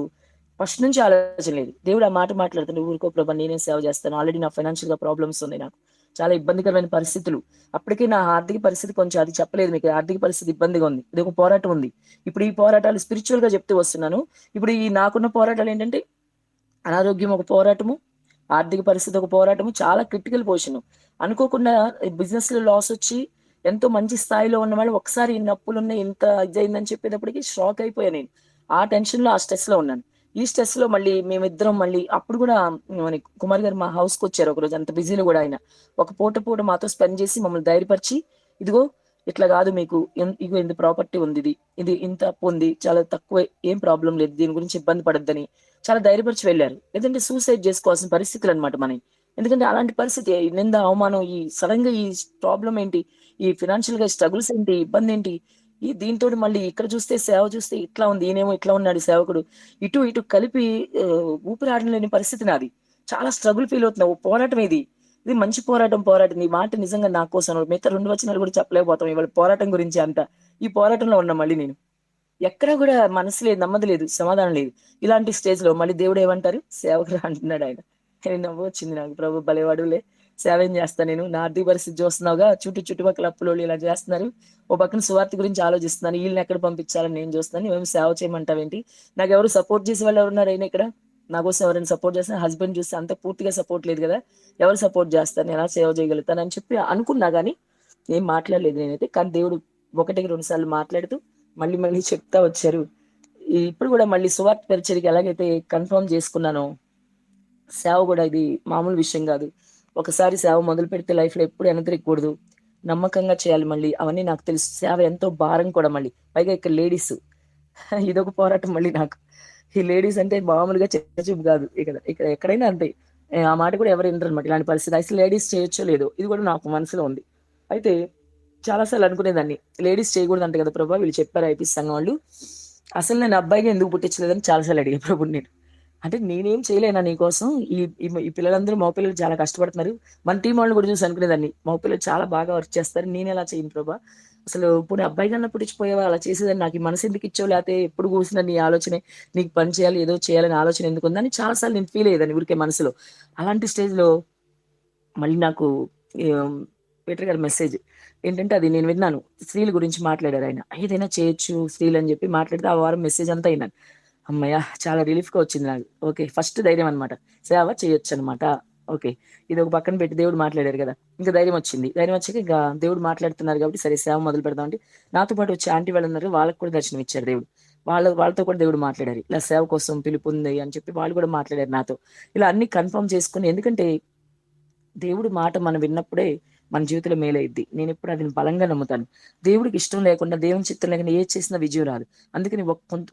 ఫస్ట్ నుంచి ఆలోచన లేదు. దేవుడు ఆ మాట మాట్లాడుతుంటే ఊరుకో ప్రభా నేనే సేవ చేస్తాను, ఆల్రెడీ నా ఫైనాన్షియల్ గా ప్రాబ్లమ్స్ ఉన్నాయి, నాకు చాలా ఇబ్బందికరమైన పరిస్థితులు, అప్పటికే నా ఆర్థిక పరిస్థితి కొంచెం, అది చెప్పలేదు మీకు, ఆర్థిక పరిస్థితి ఇబ్బందిగా ఉంది, ఇది ఒక పోరాటం ఉంది. ఇప్పుడు ఈ పోరాటాలు స్పిరిచువల్ గా చెప్తూ వస్తున్నాను. ఇప్పుడు ఈ నాకున్న పోరాటాలు ఏంటంటే అనారోగ్యం ఒక పోరాటము, ఆర్థిక పరిస్థితి ఒక పోరాటము, చాలా క్రిటికల్ పొజిషన్. అనుకోకుండా బిజినెస్ లో లాస్ వచ్చి ఎంతో మంచి స్థాయిలో ఉన్న వాళ్ళు ఒకసారి ఇన్ని అప్పులు ఉన్నాయి, ఇంత ఇదైందని చెప్పేటప్పటికి షాక్ అయిపోయా నేను. ఆ టెన్షన్ లో ఆ స్ట్రెస్ లో ఉన్నాను. ఈ స్ట్రెస్ లో మళ్ళీ మేమిద్దరం మళ్ళీ అప్పుడు కూడా కుమార్ గారు మా హౌస్ కి వచ్చారు ఒక రోజు, అంత బిజీలో కూడా ఆయన ఒక పూట మాతో స్పెండ్ చేసి మమ్మల్ని ధైర్యపరిచి, ఇదిగో ఇట్లా కాదు మీకు, ఇగో ఇంత ప్రాపర్టీ ఉంది, ఇది ఇంత అప్పు ఉంది, చాలా తక్కువ, ఏం ప్రాబ్లం లేదు, దీని గురించి ఇబ్బంది పడద్దని చాలా ధైర్యపరిచి వెళ్ళారు. లేదంటే సూసైడ్ చేసుకోవాల్సిన పరిస్థితులు అనమాట మనకి. ఎందుకంటే అలాంటి పరిస్థితి, నింద అవమానం, ఈ సడన్ గా ఈ ప్రాబ్లం ఏంటి, ఈ ఫినాన్షియల్ గా స్ట్రగుల్స్ ఏంటి, ఇబ్బంది ఏంటి, ఈ దీంతో మళ్ళీ ఇక్కడ చూస్తే సేవ చూస్తే ఇట్లా ఉంది, ఈయనేమో ఇట్లా ఉన్నాడు సేవకుడు, ఇటు కలిపి ఊపిరాడలేని పరిస్థితి నాది. చాలా స్ట్రగుల్ ఫీల్ అవుతున్నా, పోరాటం ఇది మంచి పోరాటం. ఈ మాట నిజంగా నా కోసం, మిగతా 2 వచనాలు కూడా చెప్పలేకపోతాం ఇవాళ పోరాటం గురించి అంతా. ఈ పోరాటంలో ఉన్నా మళ్ళీ నేను ఎక్కడ కూడా మనసు లేదు, నమ్మది లేదు, సమాధానం లేదు. ఇలాంటి స్టేజ్ లో మళ్ళీ దేవుడు ఏమంటారు, సేవకుడు అంటున్నాడు ఆయన. నవ్వు వచ్చింది నాకు, ప్రభు భలేవాడులే, సేవ ఏం చేస్తాను నేను, నా ఆర్థిక పరిస్థితి చూస్తున్నావుగా, చుట్టుపక్కల అప్పులు ఇలా చేస్తున్నారు, ఓ పక్కన సువార్త గురించి ఆలోచిస్తున్నాను, వీళ్ళని ఎక్కడ పంపించాలని నేను చూస్తున్నాను, ఏమి సేవ చేయమంటావేంటి, నాకు ఎవరు సపోర్ట్ చేసే వాళ్ళు ఎవరున్నారు అయినా ఇక్కడ, నా కోసం ఎవరైనా సపోర్ట్ చేస్తే హస్బెండ్ చూస్తే అంత పూర్తిగా సపోర్ట్ లేదు కదా, ఎవరు సపోర్ట్ చేస్తారు, నేను ఎలా సేవ చేయగలుగుతాను అని చెప్పి అనుకున్నా కానీ ఏం మాట్లాడలేదు నేనైతే. కానీ దేవుడు ఒకటికి రెండు సార్లు మాట్లాడుతూ మళ్ళీ మళ్ళీ చెప్తా వచ్చారు. ఇప్పుడు కూడా మళ్ళీ సువార్త పరిచర్యకి ఎలాగైతే కన్ఫర్మ్ చేసుకున్నానో, సేవ కూడా ఇది మామూలు విషయం కాదు. ఒకసారి సేవ మొదలు పెడితే లైఫ్ లో ఎప్పుడు వెనతిరగకూడదు, నమ్మకంగా చేయాలి. మళ్ళీ అవన్నీ నాకు తెలుసు. సేవ ఎంతో భారం కూడా. మళ్ళీ పైగా ఇక్కడ లేడీస్, ఇదొక పోరాటం మళ్ళీ నాకు. ఈ లేడీస్ అంటే మామూలుగా చూపు కాదు. ఇక్కడ ఇక్కడ ఎక్కడైనా అంతే. ఆ మాట కూడా ఎవరు వినరు అనమాట. ఇలాంటి పరిస్థితి అసలు లేడీస్ చేయొచ్చో లేదో ఇది కూడా నాకు మనసులో ఉంది. అయితే చాలాసార్లు అనుకునేదాన్ని, లేడీస్ చేయకూడదు అంటే కదా ప్రభా, వీళ్ళు చెప్పారు ఐపీఎస్ సంఘం వాళ్ళు, అసలు నేను అబ్బాయిగా ఎందుకు పుట్టించలేదని చాలాసార్లు అడిగా ప్రభు నేను. అంటే నేనేం చేయలేనా నీకోసం? ఈ ఈ ఈ పిల్లలందరూ మగ పిల్లలు చాలా కష్టపడుతున్నారు. మన టీం వాళ్ళు కూడా చూసి అనుకునేదాన్ని, మగ పిల్లలు చాలా బాగా వర్క్ చేస్తారు, నేను ఎలా చేయను ప్రభా? అసలు పోనీ అబ్బాయి కన్నా పుట్టించిపోయావా? అలా చేసేదాన్ని, నాకు ఈ మనసు ఎందుకు ఇచ్చావు? లేకపోతే ఎప్పుడు కూర్చున్నా నీ ఆలోచనే, నీకు పని చేయాలి, ఏదో చేయాలని ఆలోచన ఎందుకు ఉందని చాలాసార్లు నేను ఫీల్ అయ్యేదాన్ని ఊరికే మనసులో. అలాంటి స్టేజ్లో మళ్ళీ నాకు పీటర్ గారి మెసేజ్ ఏంటంటే, అది నేను విన్నాను. స్త్రీల గురించి మాట్లాడారు ఆయన. ఏదైనా చేయొచ్చు స్త్రీలు అని చెప్పి మాట్లాడితే ఆ వారం మెసేజ్ అంతా అయినాను. అమ్మయ్య, చాలా రిలీఫ్గా వచ్చింది నాకు. ఓకే, ఫస్ట్ ధైర్యం అనమాట. సేవ చేయొచ్చు అనమాట. ఓకే, ఇది ఒక పక్కన పెట్టి దేవుడు మాట్లాడారు కదా, ఇంకా ధైర్యం వచ్చింది. ధైర్యం వచ్చాక ఇంకా దేవుడు మాట్లాడుతున్నారు కాబట్టి సరే సేవ మొదలు పెడదాం అంటే, నాతో పాటు వచ్చి ఆంటీ వాళ్ళు ఉన్నారు, వాళ్ళకి కూడా దర్శనం ఇచ్చారు దేవుడు. వాళ్ళతో కూడా దేవుడు మాట్లాడారు, ఇలా సేవ కోసం పిలుపు ఉంది అని చెప్పి వాళ్ళు కూడా మాట్లాడారు నాతో. ఇలా అన్ని కన్ఫర్మ్ చేసుకుని, ఎందుకంటే దేవుడి మాట మనం విన్నప్పుడే మన జీవితంలో మేలైద్ది. నేను ఎప్పుడు అది బలంగా నమ్ముతాను. దేవుడికి ఇష్టం లేకుండా, దేవుని చిత్తం లేకుండా ఏ చేసినా విజయం రాదు. అందుకని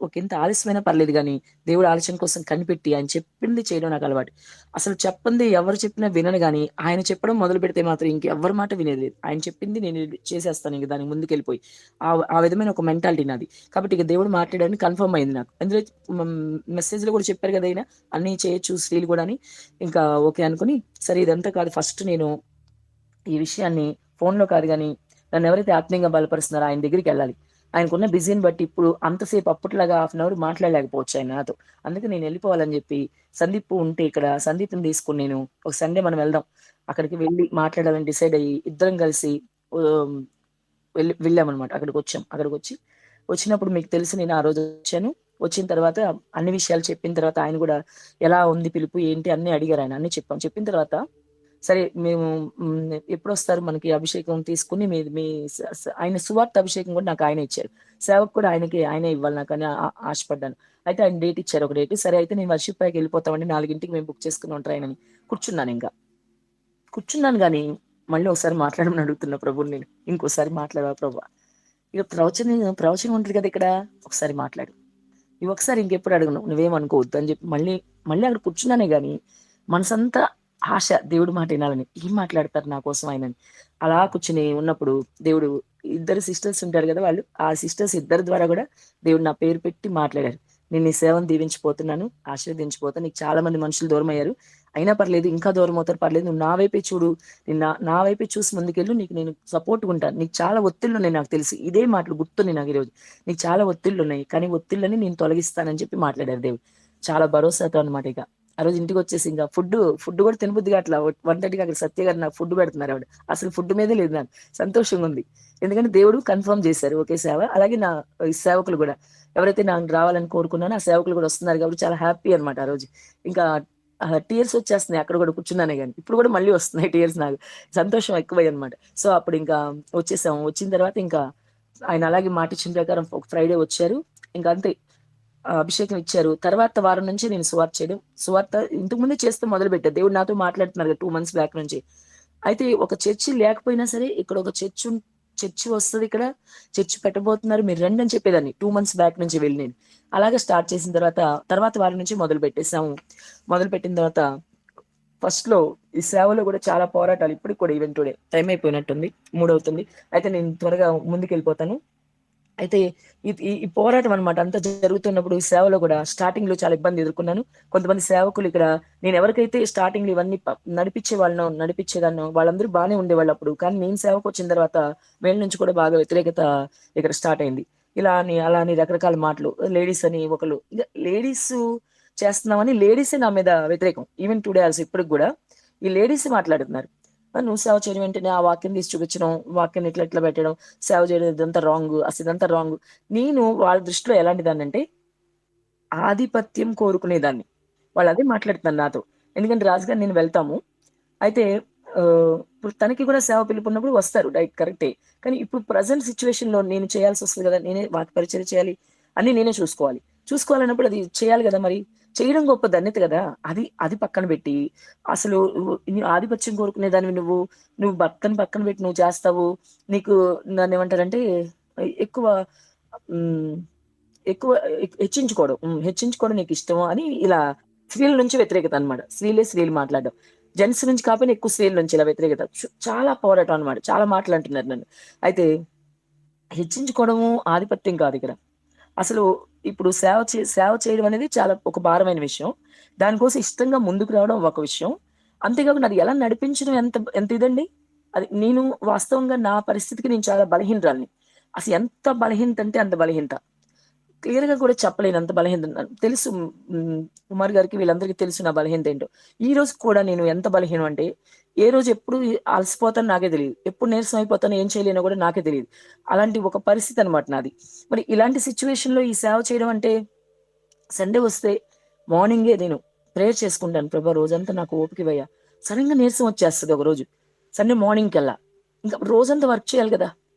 ఒక ఎంత ఆలస్యమైనా పర్లేదు కానీ దేవుడు ఆలస్యం కోసం కనిపెట్టి ఆయన చెప్పింది చేయడం నాకు అలవాటు. అసలు చెప్పింది ఎవరు చెప్పినా వినను కానీ ఆయన చెప్పడం మొదలు పెడితే మాత్రం ఇంకెవ్వరి మాట వినేది లేదు. ఆయన చెప్పింది నేను చేసేస్తాను, ఇంక దానికి ముందుకెళ్ళిపోయి. ఆ విధమైన ఒక మెంటాలిటీ నాది. కాబట్టి ఇక దేవుడు మాట్లాడని కన్ఫర్మ్ అయింది నాకు. అందులో మెసేజ్ లో కూడా చెప్పారు కదా అయినా అన్ని చేయొచ్చు స్త్రీలు కూడా అని. ఇంకా ఓకే అనుకుని, సరే ఇదంతా కాదు, ఫస్ట్ నేను ఈ విషయాన్ని ఫోన్లో కాదు కానీ నన్ను ఎవరైతే ఆత్మీయంగా బలపరుస్తున్నారో ఆయన దగ్గరికి వెళ్ళాలి. ఆయనకున్న బిజీని బట్టి ఇప్పుడు అంతసేపు అప్పట్లాగా హాఫ్ అన్ అవర్ మాట్లాడలేకపోవచ్చు ఆయన నాతో. అందుకే నేను వెళ్ళిపోవాలని చెప్పి, సందీప్ ఉంటే ఇక్కడ సందీప్ని తీసుకుని నేను ఒక సండే మనం వెళ్దాం, అక్కడికి వెళ్ళి మాట్లాడాలని డిసైడ్ అయ్యి ఇద్దరం కలిసి వెళ్ళామన్నమాట. అక్కడికి వచ్చినప్పుడు మీకు తెలిసి నేను ఆ రోజు వచ్చాను. వచ్చిన తర్వాత అన్ని విషయాలు చెప్పిన తర్వాత ఆయన కూడా ఎలా ఉంది పిలుపు ఏంటి అన్ని అడిగారు. ఆయన అన్ని చెప్పిన తర్వాత సరే మేము ఎప్పుడు వస్తారు మనకి అభిషేకం తీసుకుని, మీ ఆయన సువార్త అభిషేకం కూడా నాకు ఆయన ఇచ్చారు, సేవకు కూడా ఆయనే ఇవ్వాలి నాకు అని ఆశపడ్డాను. అయితే ఆయన డేట్ ఇచ్చారు, ఒక డేట్. సరే అయితే నేను వర్షిప్ పైకి వెళ్ళిపోతామండి, 4ంటికి మేము బుక్ చేసుకుని ఉంటారు ఆయనని. కూర్చున్నాను కానీ మళ్ళీ ఒకసారి మాట్లాడమని అడుగుతున్నా ప్రభుని నేను. ఇంకోసారి మాట్లాడవా ప్రభు? ఇక ప్రవచనం ఉంటుంది కదా ఇక్కడ, ఒకసారి మాట్లాడు, ఇవి ఒకసారి ఇంకెప్పుడు అడగను, నువ్వేమనుకోవద్దు అని చెప్పి మళ్ళీ మళ్ళీ అక్కడ కూర్చున్నానే గాని మనసంతా ఆశ దేవుడు మాట వినాలని. ఏం మాట్లాడతారు నా కోసం ఆయనని. అలా కూర్చుని ఉన్నప్పుడు దేవుడు, ఇద్దరు సిస్టర్స్ ఉంటారు కదా, వాళ్ళు ఆ సిస్టర్స్ ఇద్దరి ద్వారా కూడా దేవుడు నా పేరు పెట్టి మాట్లాడారు. నేను నీ సేవను దీవించిపోతున్నాను, ఆశీర్వదించిపోతాను. నీకు చాలా మంది మనుషులు దూరం అయ్యారు, అయినా పర్లేదు, ఇంకా దూరం అవుతారు పర్లేదు, నువ్వు నా వైపే చూడు, నేను నా వైపే చూసి ముందుకెళ్ళు, నీకు నేను సపోర్ట్గా ఉంటాను. నీకు చాలా ఒత్తిళ్ళు ఉన్నాయి నాకు తెలిసి, ఇదే మాటలు గుర్తుంది నాకు ఈరోజు. నీకు చాలా ఒత్తిళ్ళు ఉన్నాయి కానీ ఒత్తిళ్ళని నేను తొలగిస్తానని చెప్పి మాట్లాడారు దేవుడు. చాలా భరోసాతో అనమాట. ఇక ఆ రోజు ఇంటికి వచ్చేసి ఇంకా ఫుడ్ కూడా తినబుద్దిగా అట్లా 1:30కి అక్కడ సత్య గారు నాకు ఫుడ్ పెడుతున్నారు. ఆవిడ అసలు ఫుడ్ మీదే లేదు, నాకు సంతోషంగా ఉంది. ఎందుకంటే దేవుడు కన్ఫర్మ్ చేశారు ఒకే సేవ. అలాగే నా సేవకులు కూడా ఎవరైతే నాకు రావాలని కోరుకున్నానో ఆ సేవకులు కూడా వస్తున్నారు కాబట్టి చాలా హ్యాపీ అనమాట. ఆ రోజు ఇంకా టీయర్స్ వచ్చేస్తున్నాయి అక్కడ కూడా కూర్చున్నానే కానీ, ఇప్పుడు కూడా మళ్ళీ వస్తున్నాయి టీయర్స్. నాకు సంతోషం ఎక్కువై అనమాట. సో అప్పుడు ఇంకా వచ్చేసాము. వచ్చిన తర్వాత ఇంకా ఆయన అలాగే మాట ఇచ్చిన ప్రకారం ఒక ఫ్రైడే వచ్చారు. ఇంకా అంతే, అభిషేకం ఇచ్చారు. తర్వాత వారం నుంచి నేను సువార్త ఇంతకు ముందే చేస్తూ మొదలు పెట్టారు. దేవుడు నాతో మాట్లాడుతున్నారు 2 months బ్యాక్ నుంచి. అయితే ఒక చర్చి లేకపోయినా సరే ఇక్కడ ఒక చర్చి వస్తుంది, ఇక్కడ చర్చి పెట్టబోతున్నారు, మీరు రండి అని చెప్పేదాన్ని 2 months బ్యాక్ నుంచి వెళ్ళి నేను అలాగే స్టార్ట్ చేసిన తర్వాత వారం నుంచి మొదలు పెట్టేసాము. మొదలు పెట్టిన తర్వాత ఫస్ట్ లో ఈ సేవలో కూడా చాలా పోరాటాలు. ఇప్పటికి కూడా ఈవెన్ టుడే టైం అయిపోయినట్టుంది, 3 అవుతుంది. అయితే నేను త్వరగా ముందుకు వెళ్ళిపోతాను. అయితే ఈ పోరాటం అనమాట అంతా జరుగుతున్నప్పుడు ఈ సేవలో కూడా స్టార్టింగ్ లో చాలా ఇబ్బంది ఎదుర్కొన్నాను. కొంతమంది సేవకులు ఇక్కడ, నేను ఎవరికైతే స్టార్టింగ్ లో ఇవన్నీ నడిపించేదాన్నో వాళ్ళందరూ బాగానే ఉండేవాళ్ళు అప్పుడు. కానీ నేను సేవకు వచ్చిన తర్వాత వీళ్ళ నుంచి కూడా బాగా వ్యతిరేకత ఇక్కడ స్టార్ట్ అయింది. అలా అని రకరకాల మాటలు, లేడీస్ అని ఒకళ్ళు, ఇక లేడీస్ చేస్తున్నామని లేడీసే నా మీద వ్యతిరేకం. ఈవెన్ టుడే ఆల్సో ఇప్పటికి కూడా ఈ లేడీస్ మాట్లాడుతున్నారు, నువ్వు సేవ చేయడం వెంటనే ఆ వాక్యం తీసి చూపించడం, వాక్యం ఇట్లా పెట్టడం, సేవ చేయడం ఇదంతా రాంగ్, అసలు ఇదంతా రాంగ్. నేను వాళ్ళ దృష్టిలో ఎలాంటి దాన్ని అంటే ఆధిపత్యం కోరుకునేదాన్ని. వాళ్ళు అదే మాట్లాడుతున్నారు నాతో. ఎందుకంటే రాజుగారు నేను వెళ్తాము. అయితే ఇప్పుడు తనకి కూడా సేవ పిలుపున్నప్పుడు వస్తారు కరెక్టే. కానీ ఇప్పుడు ప్రెజెంట్ సిట్యుయేషన్‌లో నేను చేయాల్సొస్తది గదా! నేనే వాక్య పరిచర్య చేయాలి. అన్నీ నేనే చూసుకోవాలి. చూసుకోవాలన్నప్పుడు అది చేయాలి గదా! మరి. చేయడం గొప్ప ధన్యత గదా! అది అది పక్కన బెట్టి, అసలు నీ ఆధిపత్యం కోరుకునేదానివి నువ్వు. నువ్వు భర్తని పక్కన పెట్టి నువ్వు చేస్తావు. నీకు దాన్నేమంటారంటే ఎక్కువ హ్మ్. ఎక్కువ హెచ్చించుకోవడం. హెచ్చించుకోవడం నీకిష్టమా అని ఇలా స్త్రీల నుంచి వ్యతిరేకత అన్నమాట. స్త్రీలు మాట్లాడడం. జెంట్స్ నుంచి కాకపోయినా ఎక్కువ స్త్రీల నుంచి ఇలా వ్యతిరేకత. చాలా పోరాటం అన్నమాట. చాలా మాటలంటున్నారు నన్ను. అయితే హెచ్చించుకోవడము ఆధిపత్యం కాదిక్కడ. అసలు ఇప్పుడు సేవ చేయడం అనేది చాలా ఒక భారమైన విషయం. దానికోసం ఇష్టంగా ముందుకు రావడం ఒక విషయం. అంతేకాకుండా అది ఎలా నడిపించడం ఎంత ఎంత ఇదండి. అది నేను వాస్తవంగా నా పరిస్థితికి నేను చాలా బలహీనురాలిని. అసలు ఎంత బలహీనత అంటే అంత బలహీనత. క్లియర్‌గా కూడా చెప్పలేను అంత బలహీనత. తెలుసు కుమార్ గారికి వీళ్ళందరికీ తెలుసు నా బలహీనత ఏంటో. ఈ రోజు కూడా నేను ఎంత బలహీనం అంటే, ఏ రోజు ఎప్పుడు అలసిపోతానో నాకే తెలీదు. ఎప్పుడు నీరసం అయిపోతానో, ఏం చేయలేనో కూడా నాకే తెలీదు. అలాంటి ఒక పరిస్థితి అన్నమాట నాది. మరి ఇలాంటి సిట్యుయేషన్‌లో ఈ సేవ చేయడం అంటే సండే వస్తే మార్నింగే నేను ప్రేయర్ చేసుకుంటాను. ప్రభా రోజంతా నాకు ఓపికివ్వయ్యా. సడెన్‌గా నీరసం వచ్చేస్తది ఒకరోజు. సండే మార్నింగ్‌కల్లా. ఇంకా రోజంతా వర్క్ చేయాలి గదా!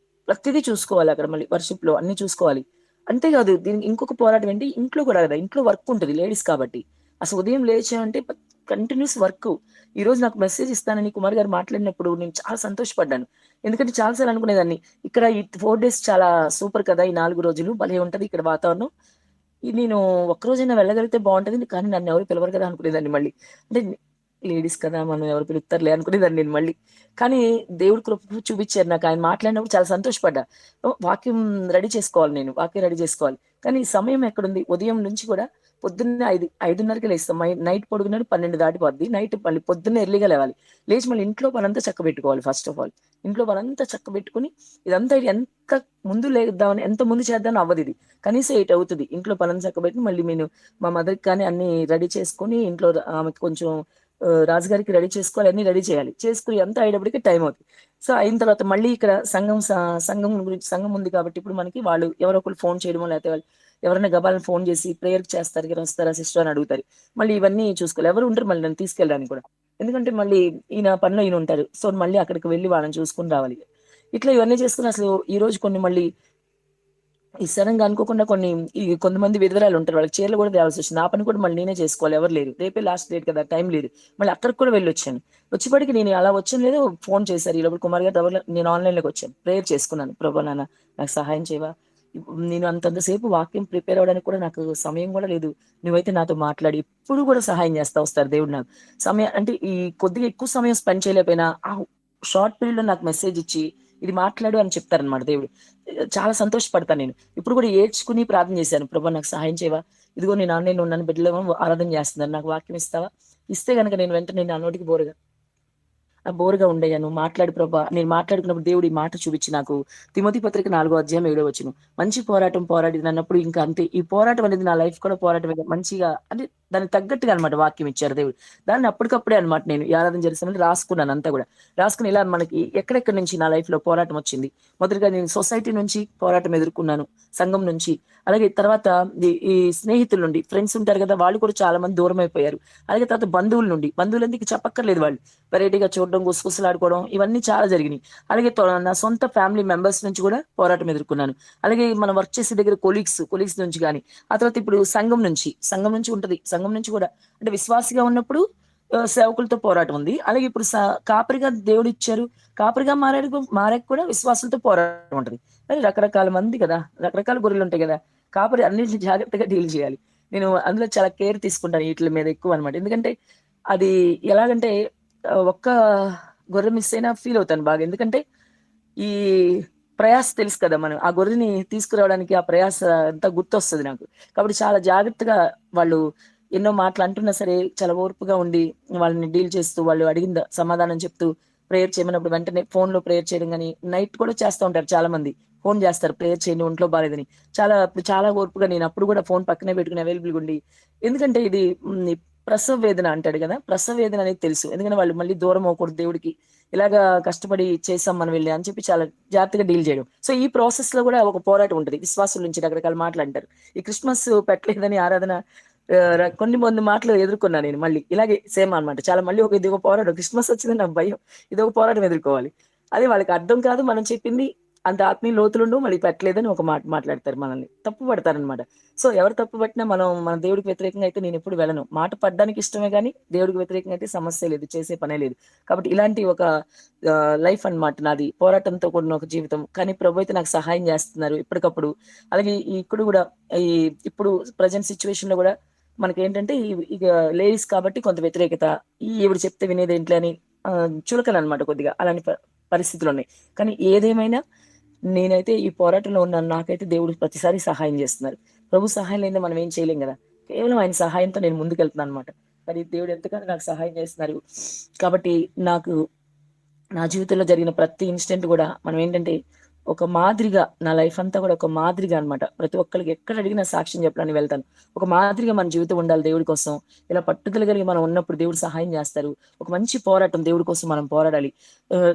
ప్రతిదీ చూసుకోవాలి అక్కడ మళ్ళీ వర్షిప్‌లో అన్నీ చూసుకోవాలి. అంతేకాదు దీనికి ఇంకొక పోరాటం ఏంటి ఇంట్లో కూడా గదా! ఇంట్లో వర్క్ ఉంటది లేడీస్ కాబట్టి. అసలు ఉదయం లేచామంటే కంటిన్యూస్ వర్క్. ఈరోజు నాకు మెసేజ్ ఇస్తానని కుమార్ గారు మాట్లాడినప్పుడు నేను చాలా సంతోషపడ్డాను. ఎందుకంటే చాలా సార్లు అనుకునేదాన్ని ఇక్కడ ఈ 4 డేస్ చాలా సూపర్ కదా! ఈ 4 రోజులు భలే ఉంటది ఇక్కడ వాతావరణం. నేను ఒక్కరోజైనా వెళ్ళగలిగితే బావుంటది. కానీ నన్నెవరు పిలవరు కదా! అనుకునేదాన్ని మళ్ళీ. అంటే లేడీస్ కదా! మనం ఎవరు పిలుత్తారులే అనుకునేదాన్ని నేను మళ్ళీ. కానీ దేవుడు కృప చూపిచ్చారు నాకు. ఆయన మాట్లాడినప్పుడు చాలా సంతోషపడ్డా. వాక్యం రెడీ చేసుకోవాలి నేను. వాక్యం రెడీ చేసుకోవాలి. కానీ సమయం ఎక్కడుంది? ఉదయం నుంచి కూడా పొద్దున్నే 5:30కి లేస్తాం. నైట్ పడుకున్నాడు 12 దాటిపోద్ది. నైట్ మళ్ళీ పొద్దున్నే ఎర్లీగా లేవాలి. లేచి మళ్ళీ ఇంట్లో పనంతా చక్కబెట్టుకోవాలి ఫస్ట్ ఆఫ్ ఆల్. ఇంట్లో పనంతా చక్కబెట్టుకొని ఇదంతా ఎంత ముందు లేద్దామని ఎంత ముందు చేద్దామని అవ్వదిది. కనీసం 8 అవుతది. ఇంట్లో పనంతా చక్కబెట్టి మళ్ళీ నేను మా మదర్‌కి కానీ అన్నీ రెడీ చేసుకొని ఇంట్లో ఆమెకి కొంచెం రాజుగారికి రెడీ చేసుకోవాలి. అన్నీ రెడీ చేయాలి. చేసుకొని అంతా అయ్యేటప్పటికి టైం అవుతది. సో, అయిన తర్వాత మళ్ళీ ఇక్కడ సంఘం ఉంది కాబట్టి ఇప్పుడు మనకి వాళ్ళు ఎవరో ఒకళ్ళు ఫోన్ చేయడమో లేకపోతే వాళ్ళు ఎవరైనా గబాల్న ఫోన్ చేసి ప్రేయర్‌కి చేస్తారు కదా! వస్తారా సిస్టర్ అని అడుగుతారు. మళ్ళీ ఇవన్నీ చూసుకోవాలి. ఎవరు ఉండరు మళ్ళీ నన్ను తీసుకెళ్ళడానికి కూడా. ఎందుకంటే మళ్ళీ ఈయన పనిలో ఈయన ఉంటారు. సో, మళ్ళీ అక్కడికి వెళ్లి వాళ్ళని చూసుకొని రావాలి. ఇట్లా ఇవన్నీ చేసుకొని అసలు ఈరోజు కొన్ని మళ్ళీ ఈ సడెన్‌గా అనుకోకుండా ఈ కొంతమంది విధవరాలుంటారు. వాళ్ళకి చీరలు గూడా తేవాల్సొచ్చింది. ఆ పని కూడా మళ్ళీ నేనే చేసుకోవాలి. ఎవరు లేరు. రేపే లాస్ట్ డేట్ కదా! టైం లేదు. మళ్ళీ అక్కడికి కూడా వెళ్ళొచ్చాను. వచ్చేప్పటికి నేను అలా వచ్చానో లేదో ఫోన్ చేశారు. ఈలోపు కుమార్ గారు నేను ఆన్‌లైన్‌లోకొచ్చాను. ప్రేయర్ చేసుకున్నాను. ప్రభా నాన్న నాకు సహాయం చేయవా? నేను అంతంత సేపు వాక్యం ప్రిపేర్ అవ్వడానికి కూడా నాకు సమయం గూడా లేదు. నువ్వైతే నాతో మాట్లాడి ఎప్పుడు గూడా సహాయం చేస్తా వస్తారు దేవుడు నాకు. అంటే ఈ కొద్దిగా ఎక్కువ సమయం స్పెండ్ చేయలేకపోయినా ఆ షార్ట్ పీరియడ్‌లో నాకు మెసేజ్ ఇచ్చి ఇది మాట్లాడు అని చెప్తారనమాట దేవుడు. చాలా సంతోషపడతాను నేను. ఇప్పుడు కూడా ఏడ్చుకుని ప్రార్థన చేశాను. ప్రభా నాకు సహాయం చేయవా? ఇదిగో నేను ఆన్‌లైన్‌లో ఉన్నాను. బిడ్డలేమో ఆరాధన చేస్తున్నారు. నాకు వాక్యం ఇస్తావా? ఇస్తే గనక నేను వెంటనే నా నోటికి బోరుగా బోరుగా ఉండయ్యా నువ్వు మాట్లాడు ప్రభా. నేను మాట్లాడుకున్నప్పుడు దేవుడు ఈ మాట చూపించి నాకు తిమోతి పత్రిక 4 అధ్యాయం 7 వచనం. మంచి పోరాటం పోరాడినన్నప్పుడు ఇంకా అంతే. ఈ పోరాటం అనేది నా లైఫ్ కూడా పోరాటమే. మంచిగా అంటే దానికి తగ్గట్టుగా అన్నమాట వాక్యం ఇచ్చారు దేవుడు. దాన్ని అప్పటికప్పుడే అన్నమాట నేను ఈ ఆరాధన చేస్తానని రాసుకున్నాను అంతా గూడా. రాసుకొని ఇలా మనకి ఎక్కడెక్కడి నుంచి నా లైఫ్‌లో పోరాటం వచ్చింది. మొదటగా నేను సొసైటీ నుంచి పోరాటం ఎదుర్కొన్నాను. సంఘం నుంచి. అలాగే తర్వాత ఈ స్నేహితుల నుండి ఫ్రెండ్స్ ఉంటారు కదా! వాళ్ళు కూడా చాలా మంది దూరమైపోయారు. అలాగే తర్వాత బంధువుల నుండి. బంధువులంటే ఇంక చెప్పక్కర్లేదు వాళ్ళు. వెరైటీగా చూడడం, గుసగుసలాడుకోవడం ఇవన్నీ చాలా జరిగినియి. అలాగే నా సొంత ఫ్యామిలీ మెంబర్స్ నుంచి కూడా పోరాటం ఎదుర్కొన్నాను. అలాగే మనం వర్క్ చేసే దగ్గర కొలీగ్స్ నుంచి గాని, ఆ తర్వాత ఇప్పుడు సంఘం నుంచి ఉంటది. సంఘం నుంచి కూడా అంటే విశ్వాసిగా ఉన్నప్పుడు సేవకులతో పోరాటం ఉంది. అలాగే ఇప్పుడు కాపరిగా దేవుడిచ్చారు. కాపరిగా మారాక కూడా విశ్వాసులతో పోరాటం ఉంటది. మరి రకరకాల మంది కదా! రకరకాల గొర్రెలుంటాయి గదా! కాపరి అన్నిటిని జాగ్రత్తగా డీల్ చేయాలి. నేను అందులో చాలా కేర్ తీసుకుంటాను ఈట్లి మీద ఎక్కువనమాట. ఎందుకంటే అది ఎలాగంటే ఒక్క గొర్రె మిస్ అయినా ఫీల్ అవుతాను బాగా. ఎందుకంటే ఈ ప్రయాస తెలుసు కదా! ఆ గొర్రెని తీసుకురావడానికి ఆ ప్రయాస అంతా గుర్తొస్తది నాకు. కాబట్టి చాలా జాగ్రత్తగా వాళ్ళు ఎన్నో మాటలు అంటున్నా సరే చాలా ఓర్పుగా ఉండి వాళ్ళని డీల్ చేస్తూ వాళ్ళు అడిగిన సమాధానం చెప్తూ ప్రేయర్ చేయమన్నప్పుడు వెంటనే ఫోన్‌లో ప్రేయర్ చేయడం గాని, నైట్ కూడా చేస్తా ఉంటారు చాలా మంది. ఫోన్ చేస్తారు ప్రేయర్ చేయండి ఒంట్లో బాలేదని. చాలా ఓర్పుగా నేను అప్పుడు కూడా ఫోన్ పక్కనే పెట్టుకొని అవైలబుల్‌గా ఉండి ఎందుకంటే ఇది ప్రసవ వేదన అంటాడు గదా! ప్రసవ వేదన అనేది తెలుసు. ఎందుకంటే వాళ్ళు మళ్ళీ దూరం అవ్వకూడదు దేవుడికి. ఇలాగా కష్టపడి చేసాం మనం వెళ్లి అని చెప్పి చాలా జాగ్రత్తగా డీల్ చేయడం. సో, ఈ ప్రాసెస్‌లో గూడా ఒక పోరాటం ఉంటది. విశ్వాసుల నుంచి రకరకాల మాటలంటారు. ఈ క్రిస్మస్ పెట్టలేదని ఆరాధన కొన్ని మంది మాటలు ఎదుర్కొన్నా నేను మళ్ళీ ఇలాగే సేమ్ అన్నమాట. చాలా మళ్ళీ ఇది ఒక పోరాటం. క్రిస్మస్ వచ్చిందని నాకు భయం. ఇదొక పోరాటం ఎదుర్కోవాలి. అది వాళ్ళకి అర్థం కాదు. మనం చెప్పింది అంత ఆత్మీయ లోతులుండవు. మళ్ళీ పెట్టలేదని ఒక మాట మాట్లాడతారు మనల్ని. తప్పు పడతారనమాట. సో, ఎవరు తప్పు పట్టినా మనం మన దేవుడికి వ్యతిరేకంగా అయితే నేనెప్పుడు వెళ్ళను. మాట పడడానికి ఇష్టమే గానీ, దేవుడికి వ్యతిరేకంగా అయితే సమస్యే లేదు. చేసే పనే లేదు. కాబట్టి ఇలాంటి ఒక లైఫ్ అన్నమాట నాది. పోరాటంతో కూడిన ఒక జీవితం. కానీ ప్రభువైతే నాకు సహాయం జేస్తున్నారు ఎప్పటికప్పుడు. అలాగే ఇప్పుడు గూడా ఈ ఇప్పుడు ప్రెజెంట్ సిట్యుయేషన్‌లో గూడా మనకేంటంటే ఇగ లేడీస్ కాబట్టి కొంత వ్యతిరేకత. ఈవిడ చెప్తే వినేదేంటిలే అని చులకననమాట కొద్దిగా. అలాంటి పరిస్థితులున్నాయి. కానీ ఏదేమైనా నేనైతే ఈ పోరాటంలో ఉన్నాను. నాకైతే దేవుడు ప్రతిసారి సహాయం జేస్తున్నారు. ప్రభు సహాయం లేనిదే మనం ఏం చేయలేం గదా! కేవలం ఆయన సహాయంతో నేను ముందుకెళ్తున్నాననమాట. మరి దేవుడు ఎంతగానో నాకు సహాయం జేస్తున్నారు. కాబట్టి నాకు నా జీవితంలో జరిగిన ప్రతి ఇన్సిడెంట్ గూడా మనం ఏంటంటే, ఒక మాదిరిగా నా లైఫ్ అంతా గూడా ఒక మాదిరిగా అన్నమాట. ప్రతి ఒక్కళ్ళకి ఎక్కడ అడిగినా సాక్ష్యం చెప్పడానికి వెళ్తాను. ఒక మాదిరిగా మన జీవితం ఉండాలి దేవుడి కోసం. ఇలా పట్టుదల కలిగి మనం ఉన్నప్పుడు దేవుడు సహాయం జేస్తారు. ఒక మంచి పోరాటం దేవుడి కోసం మనం పోరాడాలి.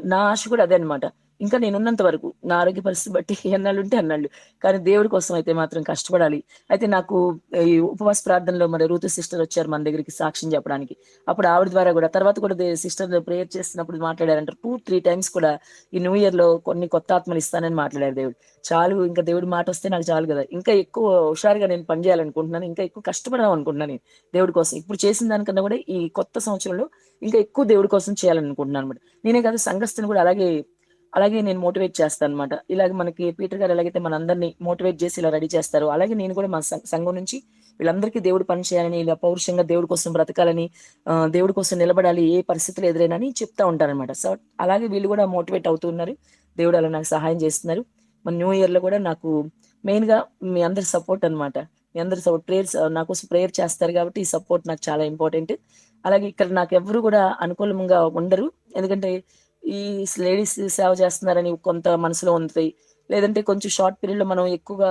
నా ఆశ కూడా అదే అన్నమాట. ఇంకా నేనున్నంత వరకు నా ఆరోగ్య పరిస్థితి బట్టి ఎన్నాళ్ళుంటే అన్నాళ్ళు. కానీ దేవుడి కోసం అయితే మాత్రం కష్టపడాలి. అయితే నాకు ఈ ఉపవాస ప్రార్థనలో మరి రూతు సిస్టర్ వచ్చారు మన దగ్గరికి సాక్ష్యం చెప్పడానికి. అప్పుడు ఆవిడ ద్వారా గూడా తర్వాత కూడా సిస్టర్ ప్రేయర్ చేస్తున్నప్పుడు మాట్లాడారంట. 2, 3 టైమ్స్ కూడా ఈ న్యూ ఇయర్‌లో కొన్ని కొత్త ఆత్మలు ఇస్తానని మాట్లాడారు దేవుడు. చాలు ఇంకా దేవుడి మాటొస్తే నాకు చాలు గదా! ఇంకా ఎక్కువ హుషారుగా నేను పని చేయాలనుకుంటున్నాను. ఇంకా ఎక్కువ కష్టపడదాం అనుకుంటున్నాను నేను దేవుడి కోసం. ఇప్పుడు చేసిన దానికన్నా గూడా ఈ కొత్త సంవత్సరంలో ఇంకా ఎక్కువ దేవుడి కోసం చేయాలనుకుంటున్నానన్నమాట. నేనే కాదు సంఘస్థుని గూడా అలాగే నేను మోటివేట్ చేస్తానన్నమాట. ఇలాగ మనకి పీటర్ గారు ఎలాగైతే మనందరిని మోటివేట్ చేసి ఇలా రెడీ చేస్తారో, అలాగే నేను కూడా మా సంఘం నుంచి వీళ్ళందరికీ దేవుడు పని చేయాలని, ఇలా పౌరుషంగా దేవుడి కోసం బ్రతకాలని, దేవుడి కోసం నిలబడాలి ఏ పరిస్థితులు ఎదురైనా అని చెప్తా ఉంటారనమాట. సో, అలాగే వీళ్ళు కూడా మోటివేట్ అవుతూ ఉన్నారు. దేవుడు అలా నాకు సహాయం చేస్తున్నారు. మన న్యూ ఇయర్‌లో కూడా నాకు మెయిన్‌గా మీ అందరి సపోర్ట్ అనమాట. మీ అందరి సపోర్ట్ ప్రేయర్స్ నా కోసం ప్రేయర్ చేస్తారు కాబట్టి ఈ సపోర్ట్ నాకు చాలా ఇంపార్టెంట్. అలాగే ఇక్కడ నాకెవ్వరు కూడా అనుకూలంగా ఉండరు. ఎందుకంటే ఈ లేడీస్ సేవ చేస్తున్నారని కొంత మనసులో ఉంటది. లేదంటే కొంచెం షార్ట్ పీరియడ్‌లో మనం ఎక్కువగా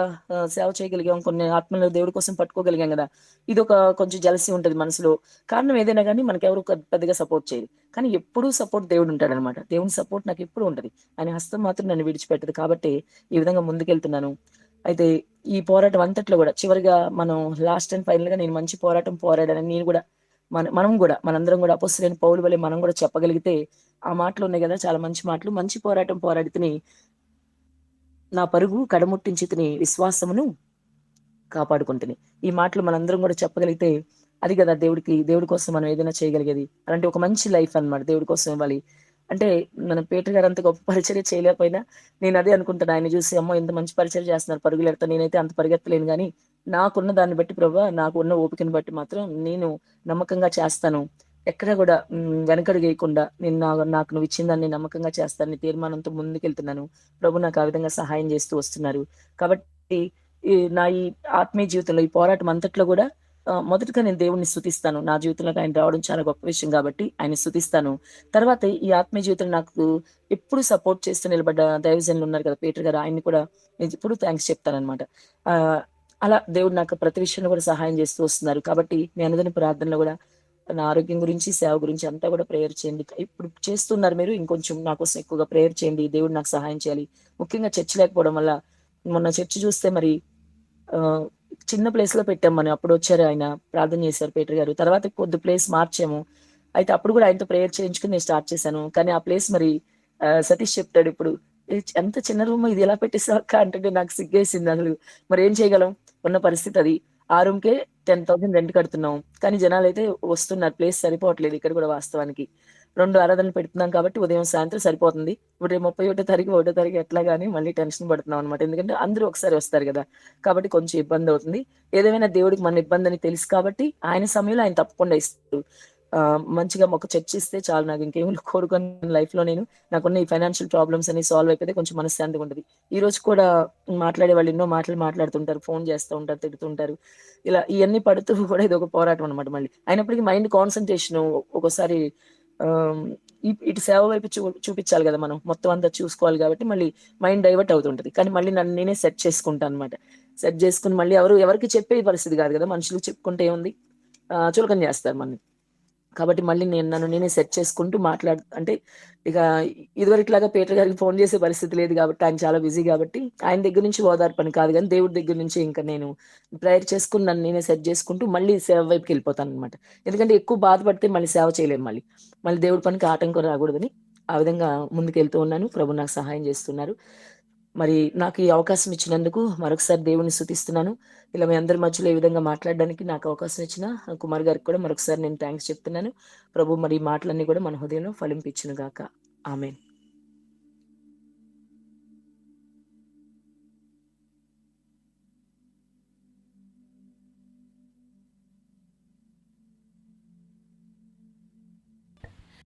సేవ చేయగలిగాం. కొన్ని ఆత్మలను దేవుడి కోసం పట్టుకోగలిగాం గదా! ఇదొక కొంచెం జెలసీ ఉంటది మనసులో. కారణం ఏదైనా గానీ మనకెవరు పెద్దగా సపోర్ట్ చేయరు. కానీ ఎప్పుడూ సపోర్ట్ దేవుడుంటాడనమాట. దేవుని సపోర్ట్ నాకెప్పుడూ ఉంటది. ఆయన హస్తం మాత్రం నన్ను విడిచిపెట్టదు. కాబట్టి ఈ విధంగా ముందుకెళ్తున్నాను. అయితే ఈ పోరాటం అంతట్లో గూడా చివరిగా మనం లాస్ట్ అండ్ ఫైనల్‌గా నేను మంచి పోరాటం పోరాడానని నేను గూడా మనం గూడా మనందరం గూడా అపోస్తలుడైన పౌలు వలె మనం గూడా చెప్పగలిగితే ఆ మాటలున్నాయి గదా! చాలా మంచి మాటలు. మంచి పోరాటం పోరాడితిని, నా పరుగు కడముట్టించితిని, విశ్వాసమును కాపాడుకుంటిని. ఈ మాటలు మనందరం గూడా చెప్పగలిగితే అది గదా దేవుడి కోసం మనం ఏదైనా చేయగలిగేది. అలాంటి ఒక మంచి లైఫ్ అన్నమాట దేవుడి కోసం ఇవ్వాలి. అంటే మన పీటర్ గారు అంత గొప్ప పరిచర్య చేయలేకపోయినా నేనదే అనుకుంటాను. ఆయన్ని జూసి అమ్మో! ఇంత మంచి పరిచర్య చేస్తున్నారు పరుగులెడతా. నేనైతే అంత పరిగెత్తలేను గానీ, నాకున్న దాన్ని బట్టి ప్రభువా నాకున్న ఓపికను బట్టి మాత్రం నేను నమ్మకంగా చేస్తాను. ఎక్కడ గూడా వెనకడుగేయకుండా నేను నాకు నువ్విచ్చిన దాన్ని నమ్మకంగా చేస్తానని తీర్మానంతో ముందుకెళ్తున్నాను. ప్రభు నాకు ఆ విధంగా సహాయం జేస్తూ వస్తున్నారు. కాబట్టి ఈ ఆత్మీయ జీవితంలో ఈ పోరాటం అంతట్లో గూడా మొదటగా నేను దేవుడిని స్తుతిస్తాను. నా జీవితంలోకి ఆయన రావడం చాలా గొప్ప విషయం గాబట్టి ఆయన్ని స్తుతిస్తాను. తర్వాత ఈ ఆత్మీయ జీవితంలో నాకు ఎప్పుడు సపోర్ట్ చేస్తూ నిలబడ్డ దైవజనులున్నారు కదా! పీటర్ గారు ఆయన్ని కూడా నేనెప్పుడు థాంక్స్ చెప్తాననమాట. ఆహ్, అలా దేవుడు నాకు ప్రతి విషయంలో కూడా సహాయం చేస్తూ వస్తున్నారు. కాబట్టి మీ అనుదిన ప్రార్థనలో గూడా నా ఆరోగ్యం గురించి, సేవ గురించి అంతా కూడా ప్రేయర్ చేయండి. ఇప్పుడు చేస్తున్నారు మీరు ఇంకొంచెం నా కోసం ఎక్కువగా ప్రేయర్ చేయండి. దేవుడు నాకు సహాయం చేయాలి. ముఖ్యంగా చర్చ్ లేకపోవడం వల్ల మొన్న చర్చ్ చూస్తే మరి ఆహ్, చిన్న ప్లేస్‌లో పెట్టాం మనం. అప్పుడొచ్చారు ఆయన ప్రార్థన చేశారు పీటర్ గారు. తర్వాత కొద్ది ప్లేస్ మార్చాము. అయితే అప్పుడు కూడా ఆయనతో ప్రేయర్ చేయించుకొని నేను స్టార్ట్ చేశాను. కానీ ఆ ప్లేస్ మరి సతీష్ చెప్తాడిప్పుడు, "ఎంత చిన్న రూమ్ ఇది ఎలా పెట్టేసావు అక్క" అంటుంటే నాకు సిగ్గేసిందసలు. మరేం చేయగలం? ఉన్న పరిస్థితి అది. ఆ రూమ్‌కే 10,000 రెంట్ కడుతున్నాం. కానీ జనాలైతే వస్తున్నారు. ప్లేస్ సరిపోవట్లేదు ఇక్కడ కూడా వాస్తవానికి. 2 ఆరాధనలు పెడుతున్నాం కాబట్టి ఉదయం, సాయంత్రం సరిపోతుంది. ఇప్పుడు 31 తారీఖు, 1 తారీఖు ఎట్లాగా అని మళ్ళీ టెన్షన్ పడుతున్నాం అనమాట. ఎందుకంటే అందరూ ఒకసారి వస్తారు గదా! కాబట్టి కొంచెం ఇబ్బందవుతుంది. ఏదేమైనా దేవుడికి మన ఇబ్బందని తెలుసు కాబట్టి ఆయన సమయంలో ఆయన తప్పకుండా ఇస్తారు. మంచిగా ఒక చర్చ్ ఇస్తే చాలు నాకు ఇంకేమి కోరుకోను లైఫ్‌లో నేను. నాకున్న ఈ ఫైనాన్షియల్ ప్రాబ్లమ్స్ అన్ని సాల్వ్ అయిపోతే కొంచెం మనశ్శాంతిగా ఉంటది. ఈరోజు కూడా మాట్లాడే వాళ్ళు ఎన్నో మాటలు మాట్లాడుతుంటారు. ఫోన్ చేస్తూ ఉంటారు, తిడుతుంటారు. ఇలా ఇయన్నీ పడుతూ కూడా ఇదొక పోరాటం అనమాట మళ్ళీ. అయినప్పటికీ మైండ్ కాన్సంట్రేషను ఒక్కోసారి ఆహ్, ఇటు సేవ వైపు చూపిచ్చాలి గదా! మనం. మొత్తం అంతా చూసుకోవాలి గాబట్టి మళ్ళీ మైండ్ డైవర్ట్ అవుతుంటది. కానీ మళ్ళీ నన్ను నేనే సెట్ చేసుకుంటానన్నమాట. సెట్ చేసుకొని మళ్ళీ ఎవరికీ చెప్పే పరిస్థితి గాదు గదా! మనుషులకి చెప్పుకుంటే ఏముంది? చులకన జేస్తారు మనల్ని. కాబట్టి మళ్ళీ నన్ను నేనే సెట్ చేసుకుంటూ అంటే ఇక ఇదివరకులాగా పీటర్ గారికి ఫోన్ చేసే పరిస్థితి లేదు కాబట్టి ఆయన చాలా బిజీ కాబట్టి ఆయన దగ్గర నుంచి ఓదార్పని కాదు కానీ దేవుడి దగ్గర నుంచి ఇంకా నేను ప్రేయర్ చేసుకుని నన్ను నేనే సెట్ చేసుకుంటూ మళ్ళీ సేవ వైపుకి వెళ్ళిపోతాను అనమాట. ఎందుకంటే ఎక్కువ బాధపడితే మళ్ళీ సేవ చేయలేము. మళ్ళీ మళ్ళీ దేవుడి పనికి ఆటంకం రాకూడదని ఆ విధంగా ముందుకెళ్తూ ఉన్నాను. ప్రభు నాకు సహాయం చేస్తున్నారు. మరి నాకు ఈ అవకాశం ఇచ్చినందుకు మరొకసారి దేవుని స్తుతిస్తున్నాను. ఇలా మీ అందరి మధ్యలో ఈ విధంగా మాట్లాడడానికి నాకు అవకాశం ఇచ్చిన కుమార్ గారికి కూడా మరొకసారి నేను థ్యాంక్స్ చెప్తున్నాను. ప్రభు మరి ఈ మాటలన్నీ కూడా మన హృదయంలో ఫలింపించును గాక. ఆమేన్.